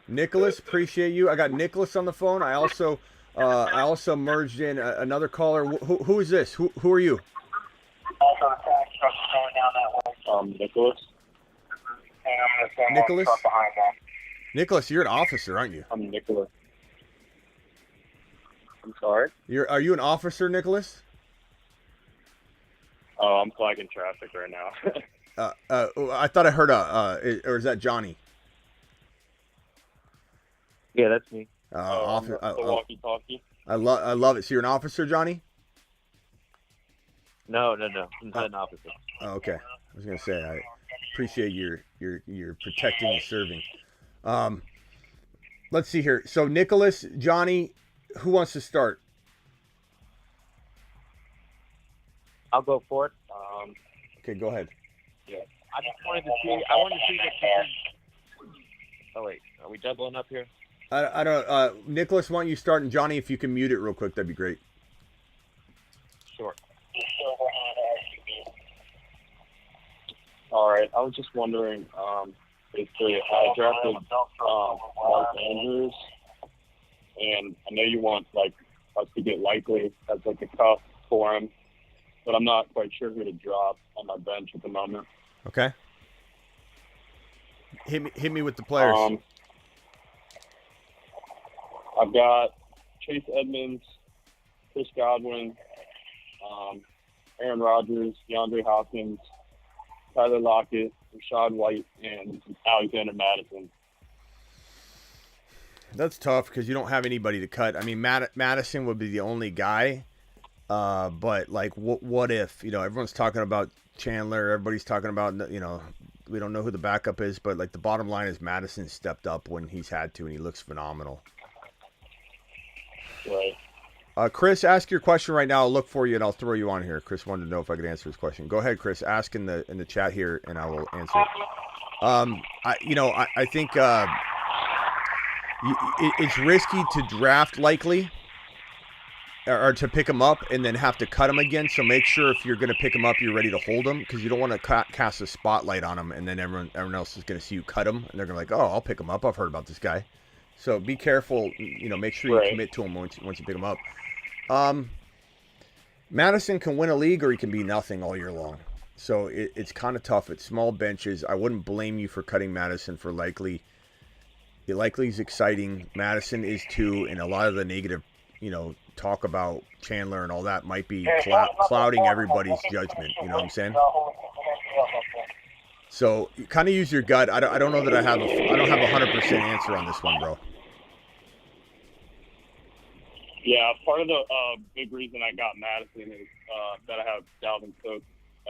Nicholas, appreciate you. I got Nicholas on the phone. I also merged in another caller. Who is this? Who are you? Nicholas. Nicholas? Nicholas, you're an officer, aren't you? I'm Nicholas. I'm sorry? Are you an officer, Nicholas? Oh, I'm flagging traffic right now. I thought I heard or is that Johnny? Yeah, that's me. Walkie-talkie. I love it. So you're an officer, Johnny? No. I'm not an officer. Oh, okay. I was gonna say I appreciate your protecting and serving. Let's see here. So Nicholas, Johnny, who wants to start? I'll go for it. Okay, go ahead. Yeah. I wanted to see that. Oh wait, are we doubling up here? I don't. Nicholas, why don't you start? And Johnny, if you can mute it real quick, that'd be great. Sure. All right. I was just wondering. Basically, I drafted Mark Andrews, and I know you want us to get likely as a cuff for him, but I'm not quite sure who to drop on my bench at the moment. Okay. Hit me with the players. I've got Chase Edmonds, Chris Godwin, Aaron Rodgers, DeAndre Hopkins, Tyler Lockett, Rashad White, and Alexander Madison. That's tough because you don't have anybody to cut. I mean, Madison would be the only guy. But what if, everyone's talking about Chandler, everybody's talking about, we don't know who the backup is, but the bottom line is Madison stepped up when he's had to, and he looks phenomenal. Right. Chris, ask your question right now. I'll look for you and I'll throw you on here. Chris wanted to know if I could answer his question. Go ahead, Chris. Ask in the chat here, and I will answer it. I think it's risky to draft Likely or to pick him up and then have to cut him again. So make sure if you're going to pick him up, you're ready to hold him, because you don't want to cast a spotlight on him and then everyone else is going to see you cut him and they're going to like, oh, I'll pick him up. I've heard about this guy. So be careful. Make sure you commit to him once you pick him up. Madison can win a league or he can be nothing all year long. So it's kind of tough. It's small benches. I wouldn't blame you for cutting Madison for Likely. Likely's exciting. Madison is too, and a lot of the negative, talk about Chandler and all that might be clouding everybody's judgment. You know what I'm saying? So you kind of use your gut. I don't know that I don't have 100% answer on this one, bro. Yeah, part of the big reason I got Madison is that I have Dalvin Cook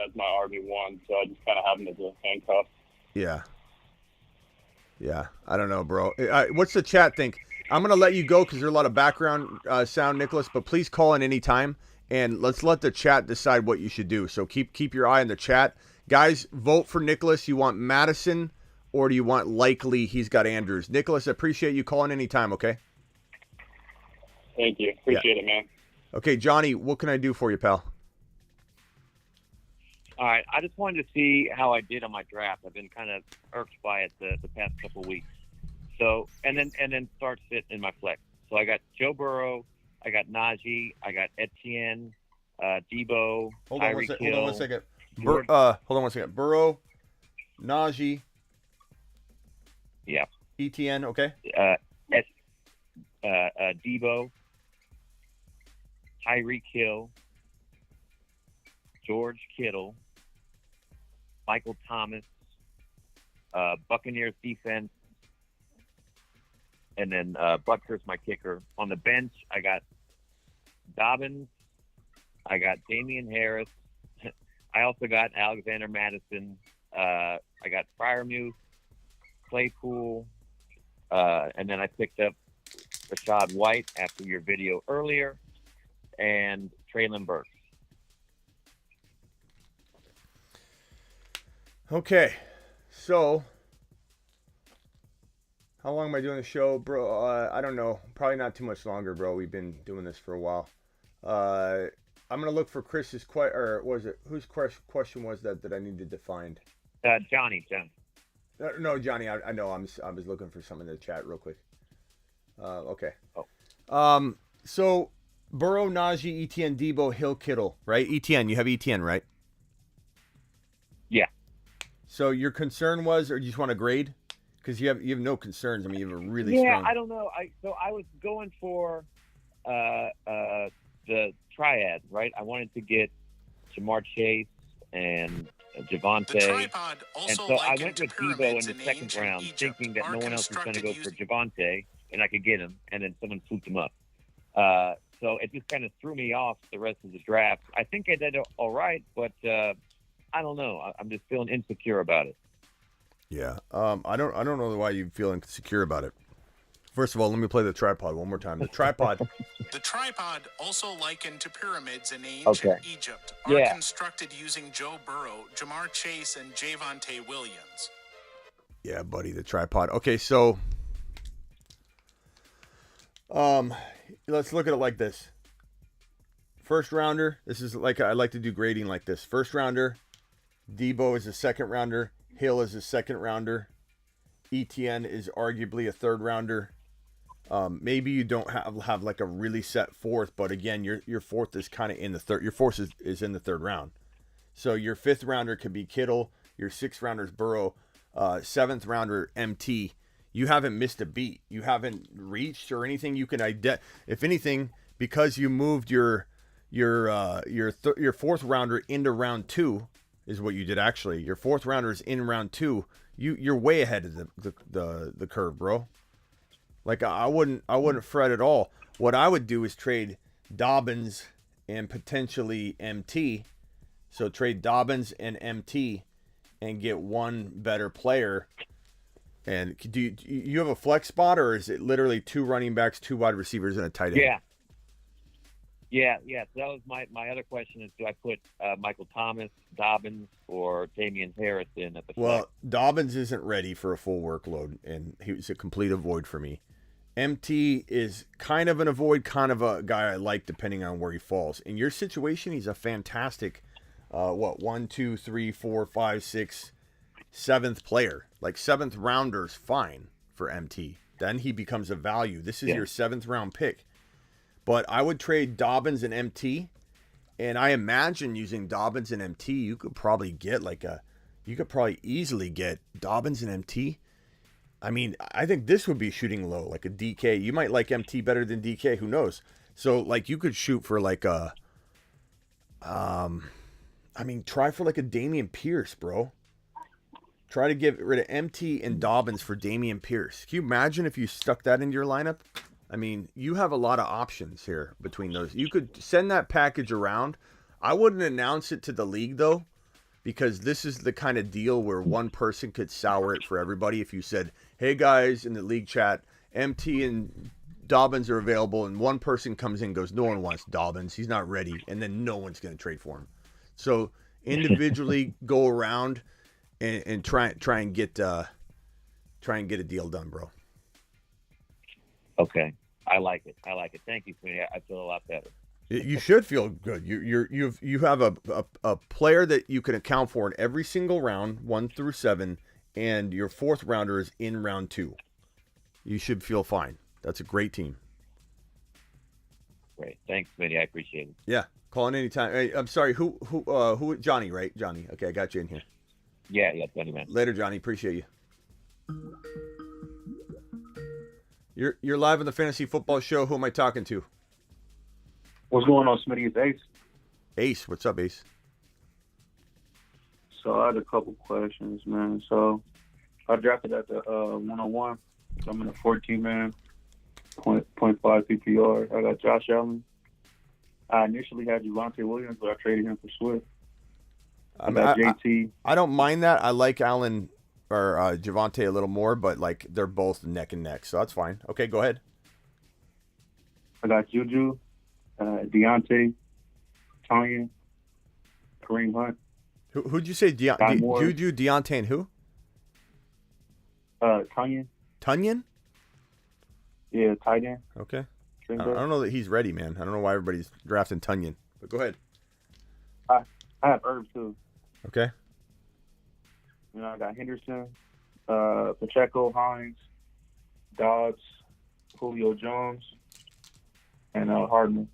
as my RB1, so I just kind of have him as a handcuff. Yeah, I don't know, bro. What's the chat think? I'm going to let you go because there's a lot of background sound, Nicholas, but please call in any time, and let's let the chat decide what you should do. So keep your eye on the chat. Guys, vote for Nicholas. You want Madison or do you want Likely? He's got Andrews. Nicholas, I appreciate you calling any time, okay? Thank you. Appreciate it, man. Okay, Johnny, what can I do for you, pal? All right, I just wanted to see how I did on my draft. I've been kind of irked by it the past couple of weeks. So, and then start sit in my flex. So I got Joe Burrow, I got Najee, I got Etienne, Debo, Tyreek Hill. Hold on one second. Burrow, Najee. Yeah. Etienne, okay. Debo, Tyreek Hill, George Kittle, Michael Thomas, Buccaneers defense, and then Butker's my kicker. On the bench, I got Dobbins, I got Damian Harris, I also got Alexander Madison, I got Freiermuth, Claypool, and then I picked up Rashad White after your video earlier, and Traylon Burks. Okay, so how long am I doing the show, bro? I don't know. Probably not too much longer, bro. We've been doing this for a while. I'm gonna look for Chris's question, or was it whose question was that I needed to find? Johnny. No, Johnny. I know. I was looking for some in the chat real quick. Okay. Oh. So Burrow, Najee, Etienne, Debo, Hill, Kittle, right? Etienne, you have Etienne, right? Yeah. So your concern was, or you just want to grade? Because you have no concerns. I mean, you have a really strong. Yeah, I don't know. I was going for the triad, right? I wanted to get Jamar Chase and Javonte, and so I went with Debo in the second round, thinking that no one else was going to go for Javonte, and I could get him, and then someone swooped him up. So it just kind of threw me off the rest of the draft. I think I did all right, but I don't know. I'm just feeling insecure about it. Yeah. I don't know why you feel insecure about it. First of all, let me play the tripod one more time. The tripod. The tripod, also likened to pyramids in ancient Egypt, are constructed using Joe Burrow, Jamar Chase, and Javonte Williams. Yeah, buddy, the tripod. Okay, so let's look at it like this. First rounder, this is like I like to do grading like this. First rounder, Debo is a second rounder, Hill is a second rounder, Etienne is arguably a third rounder. Maybe you don't have like a really set fourth, but again, your fourth is kind of in the third. Your fourth is in the third round. So your fifth rounder could be Kittle. Your sixth rounder is Burrow. Seventh rounder MT. You haven't missed a beat. You haven't reached or anything. You can if anything, because you moved your fourth rounder into round 2 is what you did actually. Your fourth rounder is in round 2. You're way ahead of the curve, bro. Like I wouldn't fret at all. What I would do is trade Dobbins and potentially MT. So trade Dobbins and MT and get one better player. And do you have a flex spot, or is it literally 2 running backs, 2 wide receivers, and a tight end? Yeah. So that was my other question is, do I put Michael Thomas, Dobbins, or Damian Harris in at the flex? Well, Dobbins isn't ready for a full workload, and he was a complete avoid for me. MT is kind of an avoid, kind of a guy I like depending on where he falls. In your situation, he's a fantastic, 1, 2, 3, 4, 5, 6, 7th player. Like 7th rounder's fine for MT. Then he becomes a value. This is your 7th round pick. But I would trade Dobbins and MT. And I imagine using Dobbins and MT, you could probably easily get Dobbins and MT. I mean, I think this would be shooting low, like a DK. You might like MT better than DK. Who knows? So, like, you could shoot for like a, try for like a Damian Pierce, bro. Try to get rid of MT and Dobbins for Damian Pierce. Can you imagine if you stuck that into your lineup? I mean, you have a lot of options here between those. You could send that package around. I wouldn't announce it to the league, though, because this is the kind of deal where one person could sour it for everybody. If you said, hey, guys, in the league chat, MT and Dobbins are available, and one person comes in and goes, no one wants Dobbins. He's not ready, and then no one's going to trade for him. So individually go around and try and get a deal done, bro. Okay, I like it. Thank you, Queenie. I feel a lot better. You should feel good. You have a player that you can account for in every single round, 1 through 7, and your 4th rounder is in round 2. You should feel fine. That's a great team. Great, thanks, Queenie. I appreciate it. Yeah, call in anytime. Hey, I'm sorry. Who? Johnny, right? Johnny. Okay, I got you in here. Yeah, Johnny, man. Later, Johnny. Appreciate you. You're live on the Fantasy Football Show. Who am I talking to? What's going on, Smitty? It's Ace. Ace, what's up, Ace? So I had a couple questions, man. So I drafted at the 101. So I'm in a 14-man, 0.5 PPR. I got Josh Allen. I initially had Javonte Williams, but I traded him for Swift. I got JT. I don't mind that. I like Allen or Javonte a little more, but like they're both neck and neck, so that's fine. Okay, go ahead. I got Juju, Deontay, Tanya, Kareem Hunt. Who'd you say? Juju, Deontay, and who? Tunyon. Tunyon? Yeah, tight end. Okay. I don't know that he's ready, man. I don't know why everybody's drafting Tunyon. But go ahead. I have Herb too. Okay. You know, I got Henderson, Pacheco, Hines, Dodds, Julio Jones, and Hardman.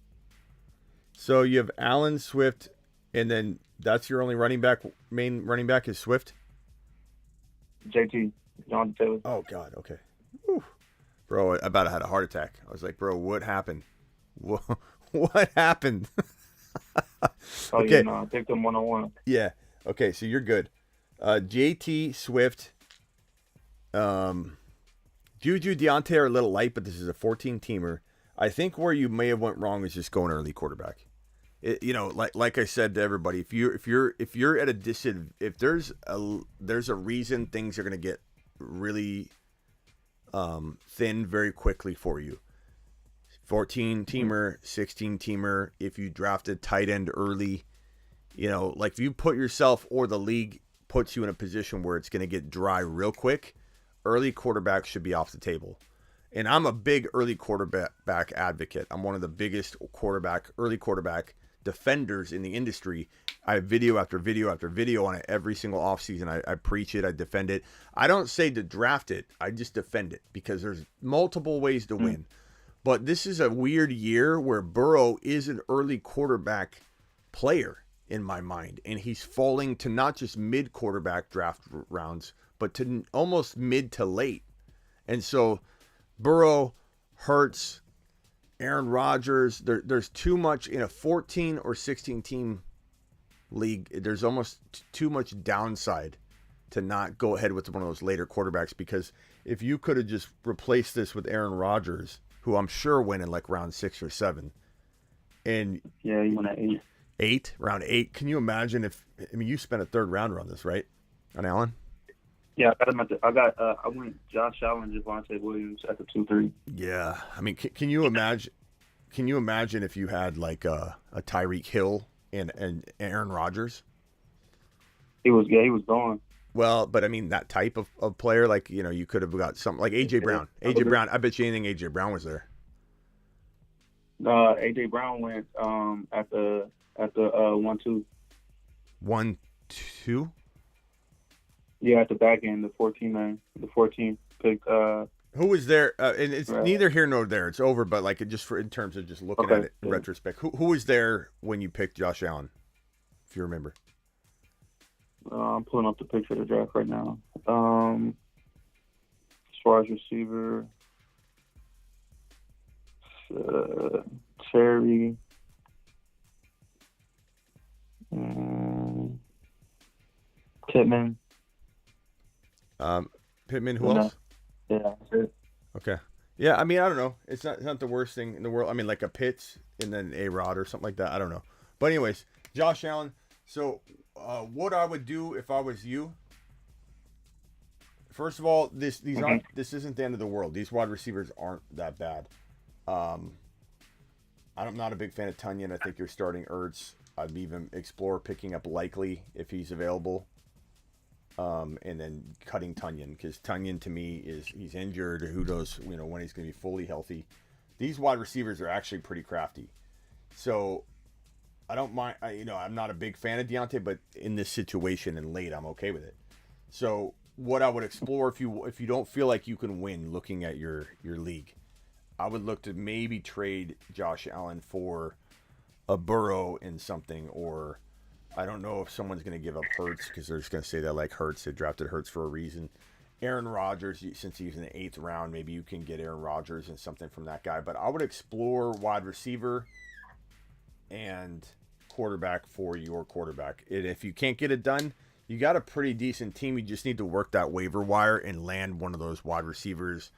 So you have Allen, Swift, and then that's your only main running back is Swift? JT, Jonathan Taylor. Oh, God, okay. Whew. Bro, I about had a heart attack. I was like, bro, what happened? What happened? Okay. Yeah, I picked him 101. Yeah, okay, so you're good. JT, Swift, Juju, Deontay are a little light, but this is a 14-teamer. I think where you may have went wrong is just going early quarterback. Like I said to everybody, if you're at a disadvantage, if there's a reason things are going to get really thin very quickly for you. 14-teamer, 16-teamer. If you drafted tight end early, like if you put yourself or the league puts you in a position where it's going to get dry real quick, early quarterback should be off the table. And I'm a big early quarterback advocate. I'm one of the biggest early quarterback defenders in the industry. I have video after video after video on it every single offseason. I preach it. I defend it. I don't say to draft it. I just defend it because there's multiple ways to win. But this is a weird year where Burrow is an early quarterback player in my mind. And he's falling to not just mid quarterback draft rounds, but to almost mid to late. And so Burrow, Hurts, Aaron Rodgers, there's too much in a 14 or 16 team league. There's almost too much downside to not go ahead with one of those later quarterbacks, because if you could have just replaced this with Aaron Rodgers, who I'm sure went in like round 6 or 7, and yeah, he went at round 8. Can you imagine you spent a 3rd rounder on this, right? On Allen? Yeah, I went Josh Allen, Javonte Williams at the 2-3. Yeah, I mean, can you imagine? Can you imagine if you had like a Tyreek Hill and Aaron Rodgers? He was gone. Well, but I mean that type of player, like, you know, you could have got something like AJ Brown. AJ Brown, I bet you anything AJ Brown was there. AJ Brown went at the 1-2. 1-2? Yeah, at the back end, the 14 man, the 14 pick. Who was there? And it's neither here nor there. It's over, but like just in terms of just looking at it in retrospect, who was there when you picked Josh Allen, if you remember? I'm pulling up the picture of the draft right now. As far as receiver, Terry, Pittman. Pittman. Who else? Yeah, that's it. Okay. Yeah, I mean, I don't know. It's not the worst thing in the world. I mean, like a Pitts and then A-Rod or something like that. I don't know. But anyways, Josh Allen. So, what I would do if I was you, first of all, this isn't the end of the world. These wide receivers aren't that bad. I'm not a big fan of Tunyon. I think you're starting Ertz. I'd even explore picking up Likely if he's available. And then cutting Tunyon, because Tunyon to me he's injured. Who knows, you know, when he's going to be fully healthy. These wide receivers are actually pretty crafty. So I don't mind. I'm not a big fan of Deontay, but in this situation and late, I'm okay with it. So what I would explore if you don't feel like you can win looking at your league, I would look to maybe trade Josh Allen for a Burrow in something, or I don't know if someone's going to give up Hurts because they're just going to say that like Hurts. They drafted Hurts for a reason. Aaron Rodgers, since he's in the 8th round, maybe you can get Aaron Rodgers and something from that guy. But I would explore wide receiver and quarterback for your quarterback. And if you can't get it done, you got a pretty decent team. You just need to work that waiver wire and land one of those wide receivers.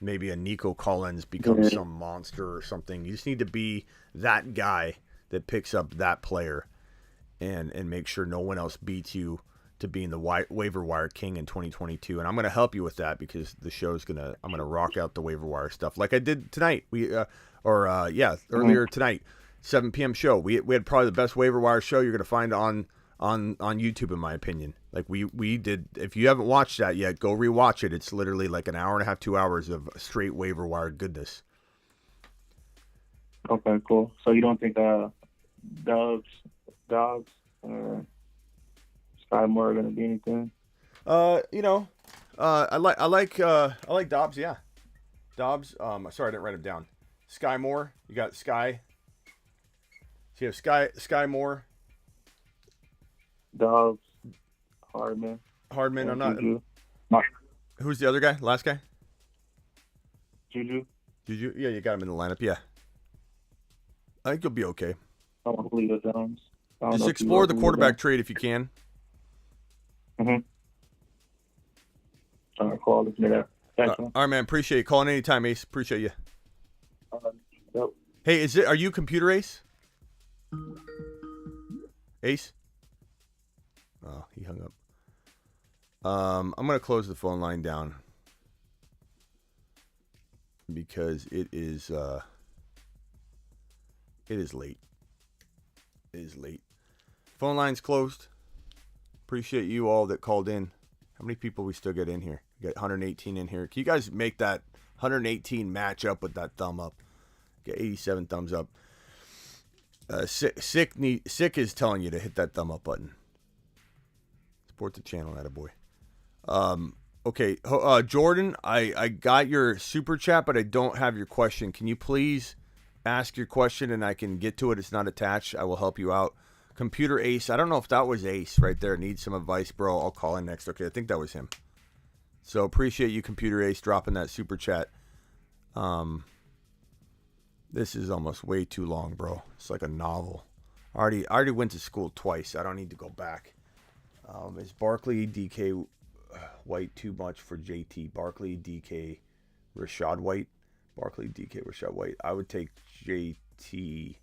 Maybe a Nico Collins becomes some monster or something. You just need to be that guy that picks up that player and make sure no one else beats you to being the waiver wire king in 2022. And I'm going to help you with that because the show's I'm going to rock out the waiver wire stuff like I did tonight. Earlier tonight, 7 p.m. show. We had probably the best waiver wire show you're going to find on YouTube, in my opinion. Like we did. If you haven't watched that yet, go rewatch it. It's literally like an hour and a half, 2 hours of straight waiver wire goodness. Okay, cool. So you don't think Dobbs or Sky Moore are going to be anything? I like Dobbs. Yeah, Dobbs. Sorry, I didn't write him down. Sky Moore. You got Sky. So you have Sky Moore. Dobbs. Hardman. I'm not. Juju. Who's the other guy? Last guy? Juju. Yeah, you got him in the lineup. Yeah. I think you'll be okay. I want Julio Jones. Just explore the quarterback trade if you can. Mm-hmm. All right, cool. I'll listen to that. Thanks, man. All right, man. Appreciate you calling anytime, Ace. Appreciate you. Yep. Hey, are you Computer Ace? Ace? Oh, he hung up. I'm going to close the phone line down because it is late. It is late. Phone line's closed. Appreciate you all that called in. How many people we still get in here? We got 118 in here. Can you guys make that 118 match up with that thumb up? Get 87 thumbs up. Sick is telling you to hit that thumb up button. Support the channel, attaboy. Okay, Jordan, I got your super chat, but I don't have your question. Can you please ask your question and I can get to it? It's not attached. I will help you out. Computer Ace, I don't know if that was Ace right there. Need some advice, bro. I'll call in next. Okay, I think that was him. So appreciate you, Computer Ace, dropping that super chat. This is almost way too long, bro. It's like a novel. I already went to school twice. I don't need to go back. Is Barkley, DK, White too much for JT? Barkley, DK, Rashad White. Barkley, DK, Rashad White. I would take JT.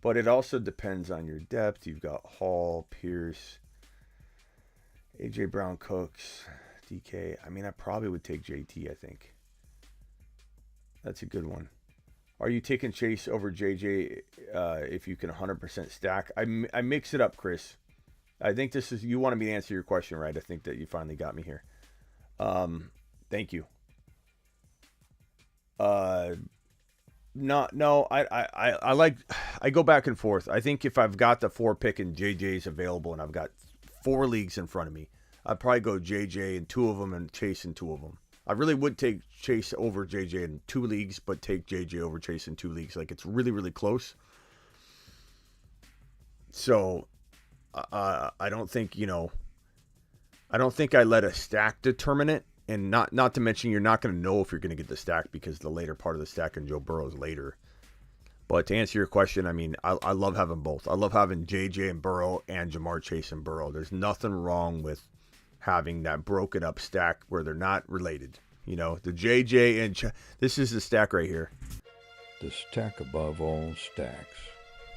But it also depends on your depth. You've got Hall, Pierce, A.J. Brown, Cooks, DK. I mean, I probably would take JT, I think. That's a good one. Are you taking Chase over JJ if you can 100% stack? I mix it up, Chris. I think this is, you wanted me to answer your question, right? I think that you finally got me here. Thank you. I go back and forth. I think if I've got the 4 pick and JJ's available and I've got 4 leagues in front of me, I'd probably go JJ in 2 of them and Chase in 2 of them. I really would take Chase over JJ in 2 leagues, but take JJ over Chase in 2 leagues. Like, it's really, really close. So, I don't think, I don't think I let a stack determine it. And not to mention, you're not going to know if you're going to get the stack because the later part of the stack and Joe Burrow's later. But to answer your question, I mean, I love having both. I love having JJ and Burrow and Jamar Chase and Burrow. There's nothing wrong with having that broken up stack where they're not related. The JJ and this is the stack right here. The stack above all stacks.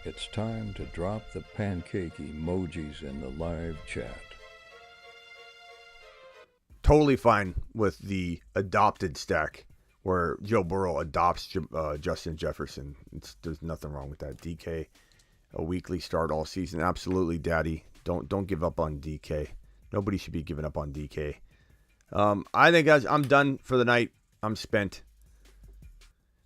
It's time to drop the pancake emojis in the live chat. Totally fine with the adopted stack where Joe Burrow adopts Justin Jefferson. There's nothing wrong with that. DK, a weekly start all season. Absolutely, Daddy. Don't give up on DK. Nobody should be giving up on DK. I think, guys, I'm done for the night. I'm spent.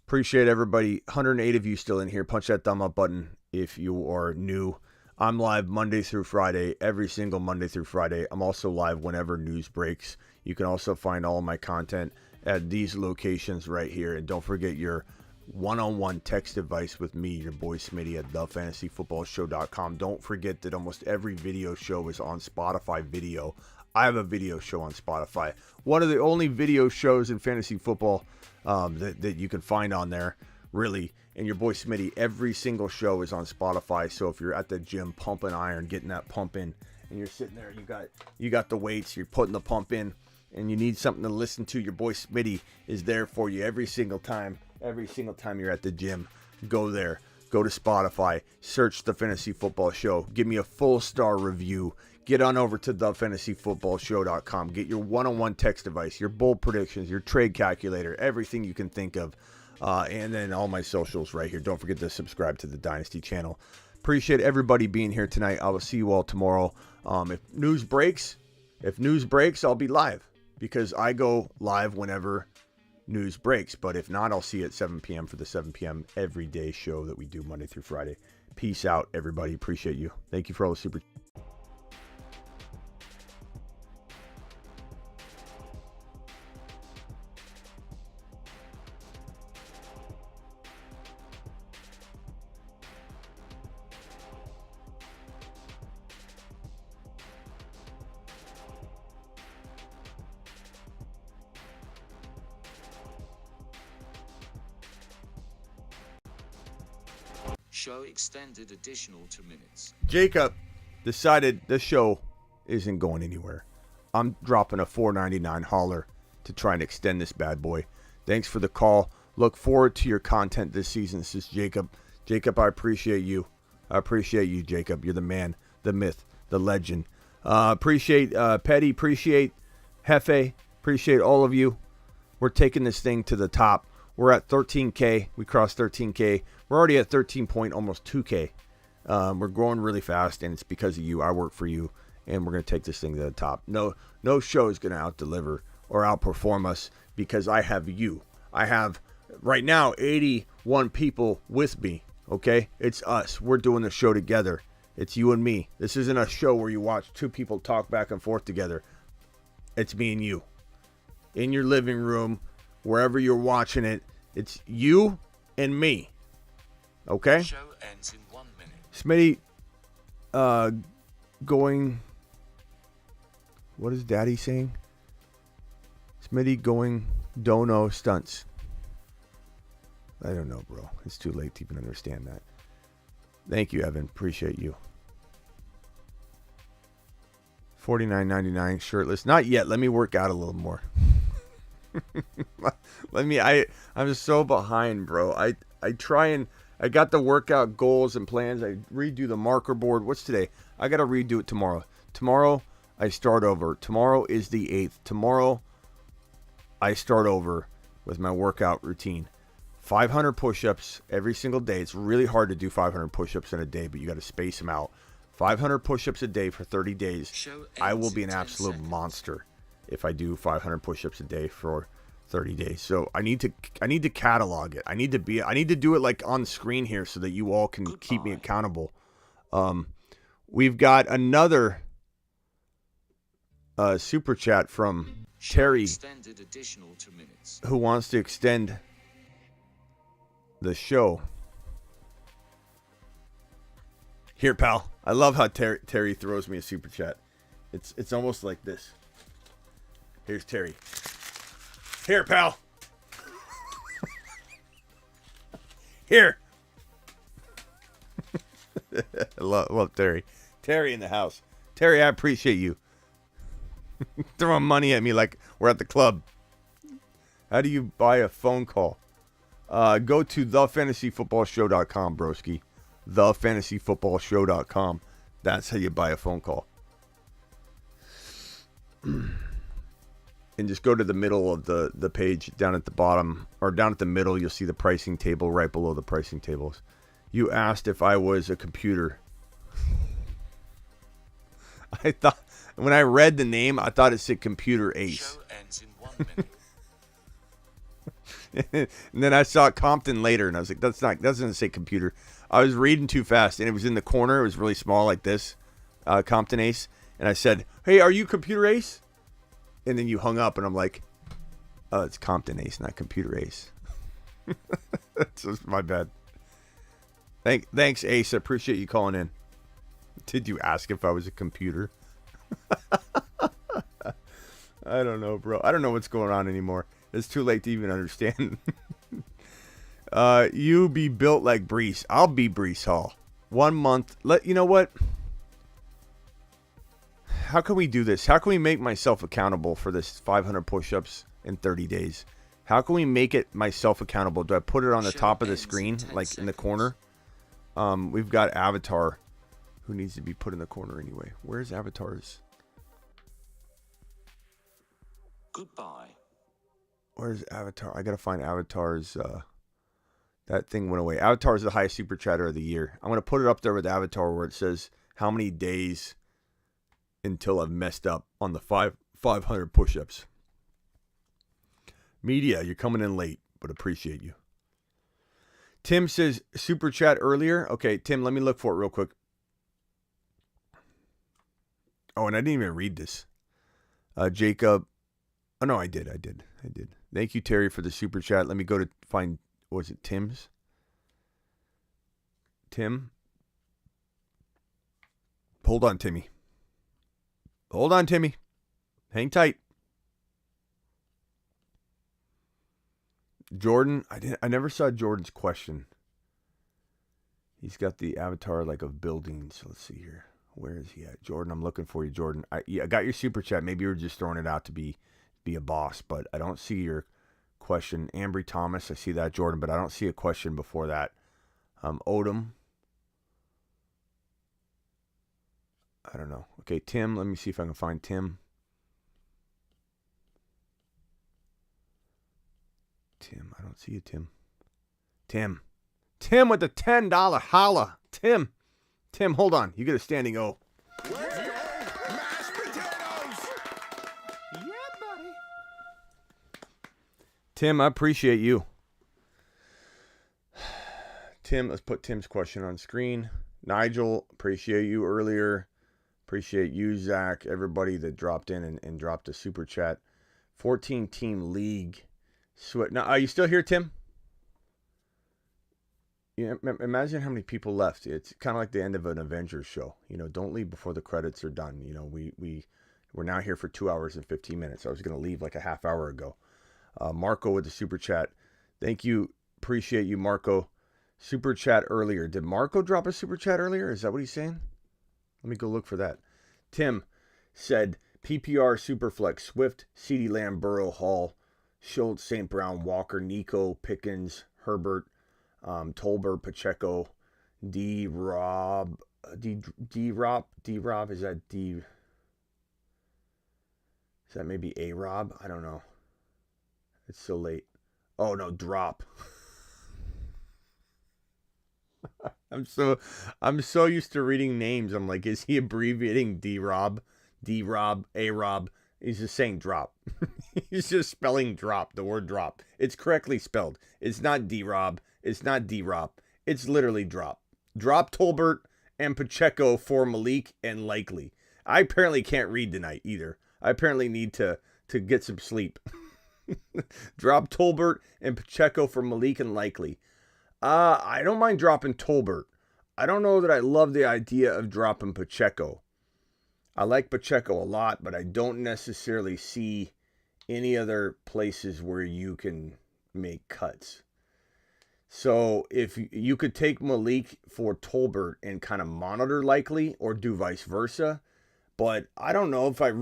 Appreciate everybody. 108 of you still in here. Punch that thumb up button if you are new. I'm live Monday through Friday, every single Monday through Friday. I'm also live whenever news breaks. You can also find all of my content at these locations right here. And don't forget your one-on-one text device with me, your boy Smitty at thefantasyfootballshow.com. Don't forget that almost every video show is on Spotify video. I have a video show on Spotify. One of the only video shows in fantasy football that you can find on there, really. And your boy Smitty, every single show is on Spotify. So if you're at the gym pumping iron, getting that pump in, and you're sitting there, you got the weights, you're putting the pump in, and you need something to listen to, your boy Smitty is there for you every single time. Every single time you're at the gym, go there. Go to Spotify, search The Fantasy Football Show. Give me a full star review. Get on over to thefantasyfootballshow.com. Get your one-on-one text device, your bold predictions, your trade calculator, everything you can think of. And then all my socials right here. Don't forget to subscribe to the Dynasty channel. Appreciate everybody being here tonight. I will see you all tomorrow. If news breaks, I'll be live because I go live whenever news breaks. But if not, I'll see you at 7 p.m. for the 7 p.m. everyday show that we do Monday through Friday. Peace out, everybody. Appreciate you. Thank you for all the super. Show extended additional 2 minutes. Jacob decided the show isn't going anywhere. I'm dropping a $4.99 hauler to try and extend this bad boy. Thanks for the call. Look forward to your content this season. This is Jacob. Jacob, I appreciate you. I appreciate you, Jacob. You're the man, the myth, the legend. Appreciate Petty. Appreciate Hefe. Appreciate all of you. We're taking this thing to the top. We're at 13K. We crossed 13K. We're already at 13 point, almost 2K. We're growing really fast, and it's because of you. I work for you, and we're going to take this thing to the top. No show is going to out-deliver or outperform us because I have you. I have, right now, 81 people with me, okay? It's us. We're doing the show together. It's you and me. This isn't a show where you watch 2 people talk back and forth together. It's me and you. In your living room, wherever you're watching it, it's you and me. Okay? Show ends in 1 minute. Smitty, going. What is Daddy saying? Smitty going dono stunts. I don't know, bro. It's too late to even understand that. Thank you, Evan. Appreciate you. $49.99 shirtless. Not yet. Let me work out a little more. I'm so behind, bro. I try and I got the workout goals and plans. I redo the marker board. What's today? I got to redo it tomorrow. Tomorrow I start over. Tomorrow is the 8th. Tomorrow I start over with my workout routine. 500 push-ups every single day. It's really hard to do 500 push-ups in a day, but you got to space them out. 500 push-ups a day for 30 days. I will be an absolute monster if I do 500 push-ups a day for 30 days. So I need to catalog it. I need to do it like on screen here so that you all can keep me accountable. We've got another super chat from Terry, who wants to extend the show. Here, pal. I love how Terry throws me a super chat. It's almost like this. Here's Terry. Here, pal. Here. I love Terry. Terry in the house. Terry, I appreciate you. Throwing money at me like we're at the club. How do you buy a phone call? Go to thefantasyfootballshow.com, broski. thefantasyfootballshow.com. That's how you buy a phone call. And just go to the middle of the page, down at the bottom, or down at the middle, you'll see the pricing table right below the pricing tables. You asked if I was a computer. I thought, when I read the name, I thought it said Computer Ace. Show ends in 1 minute. And then I saw Compton later, and I was like, that doesn't say computer. I was reading too fast, and it was in the corner. It was really small like this, Compton Ace. And I said, hey, are you Computer Ace? And then you hung up, and I'm like, oh, it's Compton Ace, not Computer Ace. That's just my bad. Thanks, Ace. I appreciate you calling in. Did you ask if I was a computer? I don't know, bro. I don't know what's going on anymore. It's too late to even understand. You be built like Brees. I'll be Brees Hall. 1 month. You know what? How can we do this? How can we make myself accountable for this 500 push-ups in 30 days? How can we make it myself accountable? Do I put it on the top of the screen, like in the corner? We've got Avatar, who needs to be put in the corner anyway. Where's Avatar's? Goodbye. Where's Avatar? I gotta find Avatar's. That thing went away. Avatar is the highest super chatter of the year. I'm gonna put it up there with Avatar, where it says how many days until I've messed up on the 500 push-ups. Media, you're coming in late, but appreciate you. Tim says super chat earlier. Okay, Tim, let me look for it real quick. Oh, and I didn't even read this. Jacob. Oh, no, I did. Thank you, Terry, for the super chat. Let me go to find, what was it, Tim's? Tim? Hold on, Timmy. Hang tight. Jordan, I never saw Jordan's question. He's got the avatar like of buildings. Let's see here. Where is he at? Jordan, I'm looking for you, Jordan. I got your super chat. Maybe you were just throwing it out to be a boss, but I don't see your question. Ambry Thomas, I see that, Jordan, but I don't see a question before that. Odom. I don't know. Okay, Tim, let me see if I can find Tim. I don't see you, Tim. Tim with the $10 holla. Tim, hold on. You get a standing O. Let's go, mashed potatoes. Yeah, buddy. Tim, I appreciate you. Tim, let's put Tim's question on screen. Nigel, appreciate you earlier. Appreciate you, Zach. Everybody that dropped in and dropped a super chat. 14-team league. Now, are you still here, Tim? Yeah, imagine how many people left. It's kind of like the end of an Avengers show. Don't leave before the credits are done. We're now here for 2 hours and 15 minutes. I was going to leave like a half hour ago. Marco with the super chat. Thank you. Appreciate you, Marco. Super chat earlier. Did Marco drop a super chat earlier? Is that what he's saying? Let me go look for that. Tim said, PPR Superflex, Swift, CeeDee Lamb, Burrow, Hall, Schultz, St. Brown, Walker, Nico, Pickens, Herbert, Tolbert, Pacheco, D-Rob, is that D? Is that maybe A-Rob? I don't know. It's so late. Oh, no, drop. I'm so used to reading names. I'm like, is he abbreviating D-Rob, D-Rob, A-Rob? He's just saying drop. He's just spelling drop, the word drop. It's correctly spelled. It's not D-Rob. It's not D-Rob. It's literally drop. Drop Tolbert and Pacheco for Malik and Likely. I apparently can't read tonight either. I apparently need to get some sleep. Drop Tolbert and Pacheco for Malik and Likely. I don't mind dropping Tolbert. I don't know that I love the idea of dropping Pacheco. I like Pacheco a lot, but I don't necessarily see any other places where you can make cuts. So if you could take Malik for Tolbert and kind of monitor Likely, or do vice versa, but I don't know if I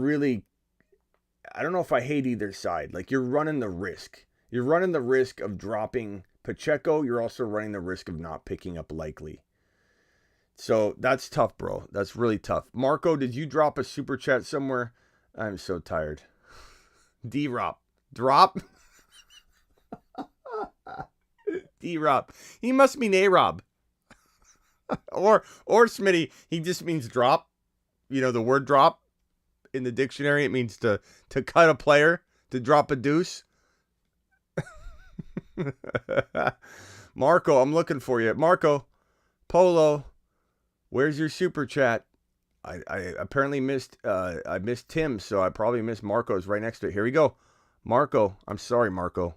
hate either side. Like, you're running the risk. You're running the risk of dropping Pacheco. You're also running the risk of not picking up Likely. So that's tough, bro. That's really tough. Marco, did you drop a super chat somewhere? I'm so tired. D-Rob. Drop? D-Rob. He must mean A-Rob. or Smitty, he just means drop. You know, the word drop in the dictionary, it means to cut a player, to drop a deuce. Marco, I'm looking for you. Marco, Polo, where's your super chat? I apparently missed I missed Tim, so I probably missed Marco's right next to it. Here we go. Marco, I'm sorry, Marco.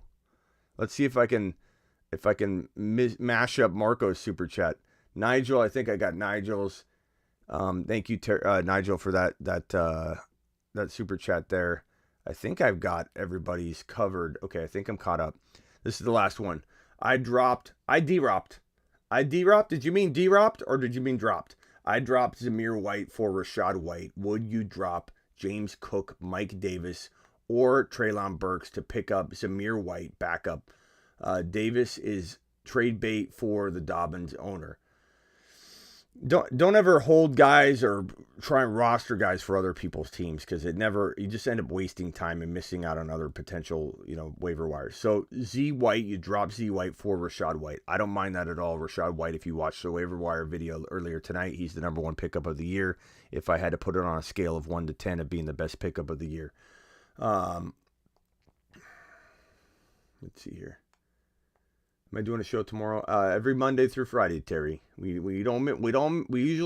Let's see if I can mash up Marco's super chat. Nigel, I think I got Nigel's. Thank you, Nigel, for that super chat there. I think I've got everybody's covered. Okay, I think I'm caught up. This is the last one. I D-ropped. Did you mean D-ropped or did you mean dropped? I dropped Zamir White for Rashad White. Would you drop James Cook, Mike Davis, or Treylon Burks to pick up Zamir White backup? Davis is trade bait for the Dobbins owner. Don't ever hold guys or try and roster guys for other people's teams, because you just end up wasting time and missing out on other potential, waiver wires. So Z White, you drop Z White for Rashad White. I don't mind that at all. Rashad White, if you watched the waiver wire video earlier tonight, he's the number one pickup of the year. If I had to put it on a scale of 1 to 10 of being the best pickup of the year. Let's see here. Am I doing a show tomorrow? Every Monday through Friday, Terry. We usually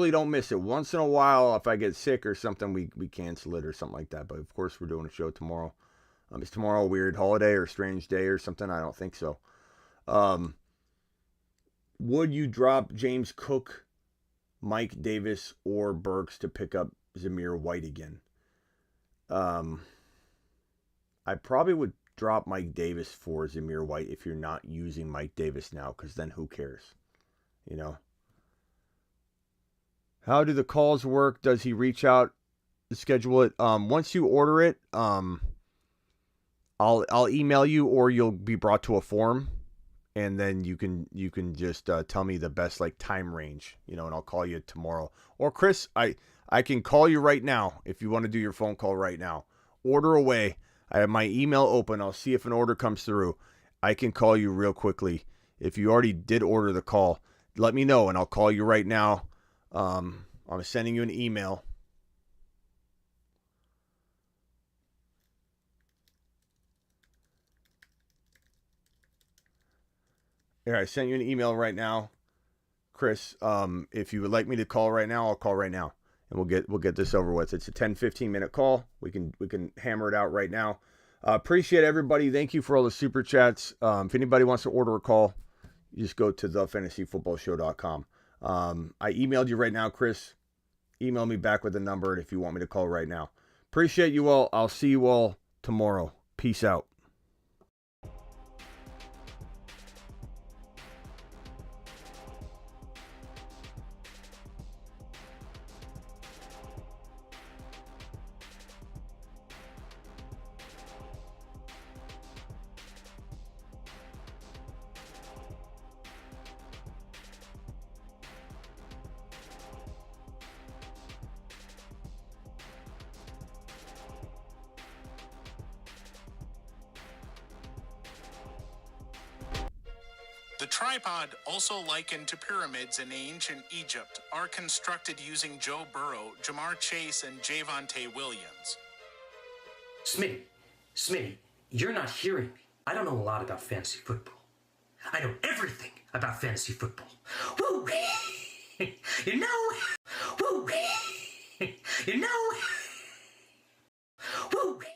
don't miss it. Once in a while, if I get sick or something, we cancel it or something like that. But of course, we're doing a show tomorrow. Is tomorrow a weird holiday or strange day or something? I don't think so. Would you drop James Cook, Mike Davis, or Burks to pick up Zamir White again? I probably would drop Mike Davis for Zamir White if you're not using Mike Davis now, because then who cares? How do the calls work? Does he reach out to schedule it? Once you order it, I'll email you, or you'll be brought to a form, and then you can just tell me the best time range, and I'll call you tomorrow. Or Chris, I can call you right now if you want to do your phone call right now. Order away. I have my email open. I'll see if an order comes through. I can call you real quickly. If you already did order the call, let me know, and I'll call you right now. I'm sending you an email. Here, I sent you an email right now, Chris. If you would like me to call right now, I'll call right now. And we'll get this over with. It's a 10-15 minute call. We can hammer it out right now. Appreciate everybody. Thank you for all the super chats. If anybody wants to order a call, you just go to thefantasyfootballshow.com. I emailed you right now, Chris. Email me back with the number if you want me to call right now. Appreciate you all. I'll see you all tomorrow. Peace out. The tripod, also likened to pyramids in ancient Egypt, are constructed using Joe Burrow, Jamar Chase, and Javonte Williams. Smitty, you're not hearing me. I don't know a lot about fantasy football. I know everything about fantasy football. Woo! You know,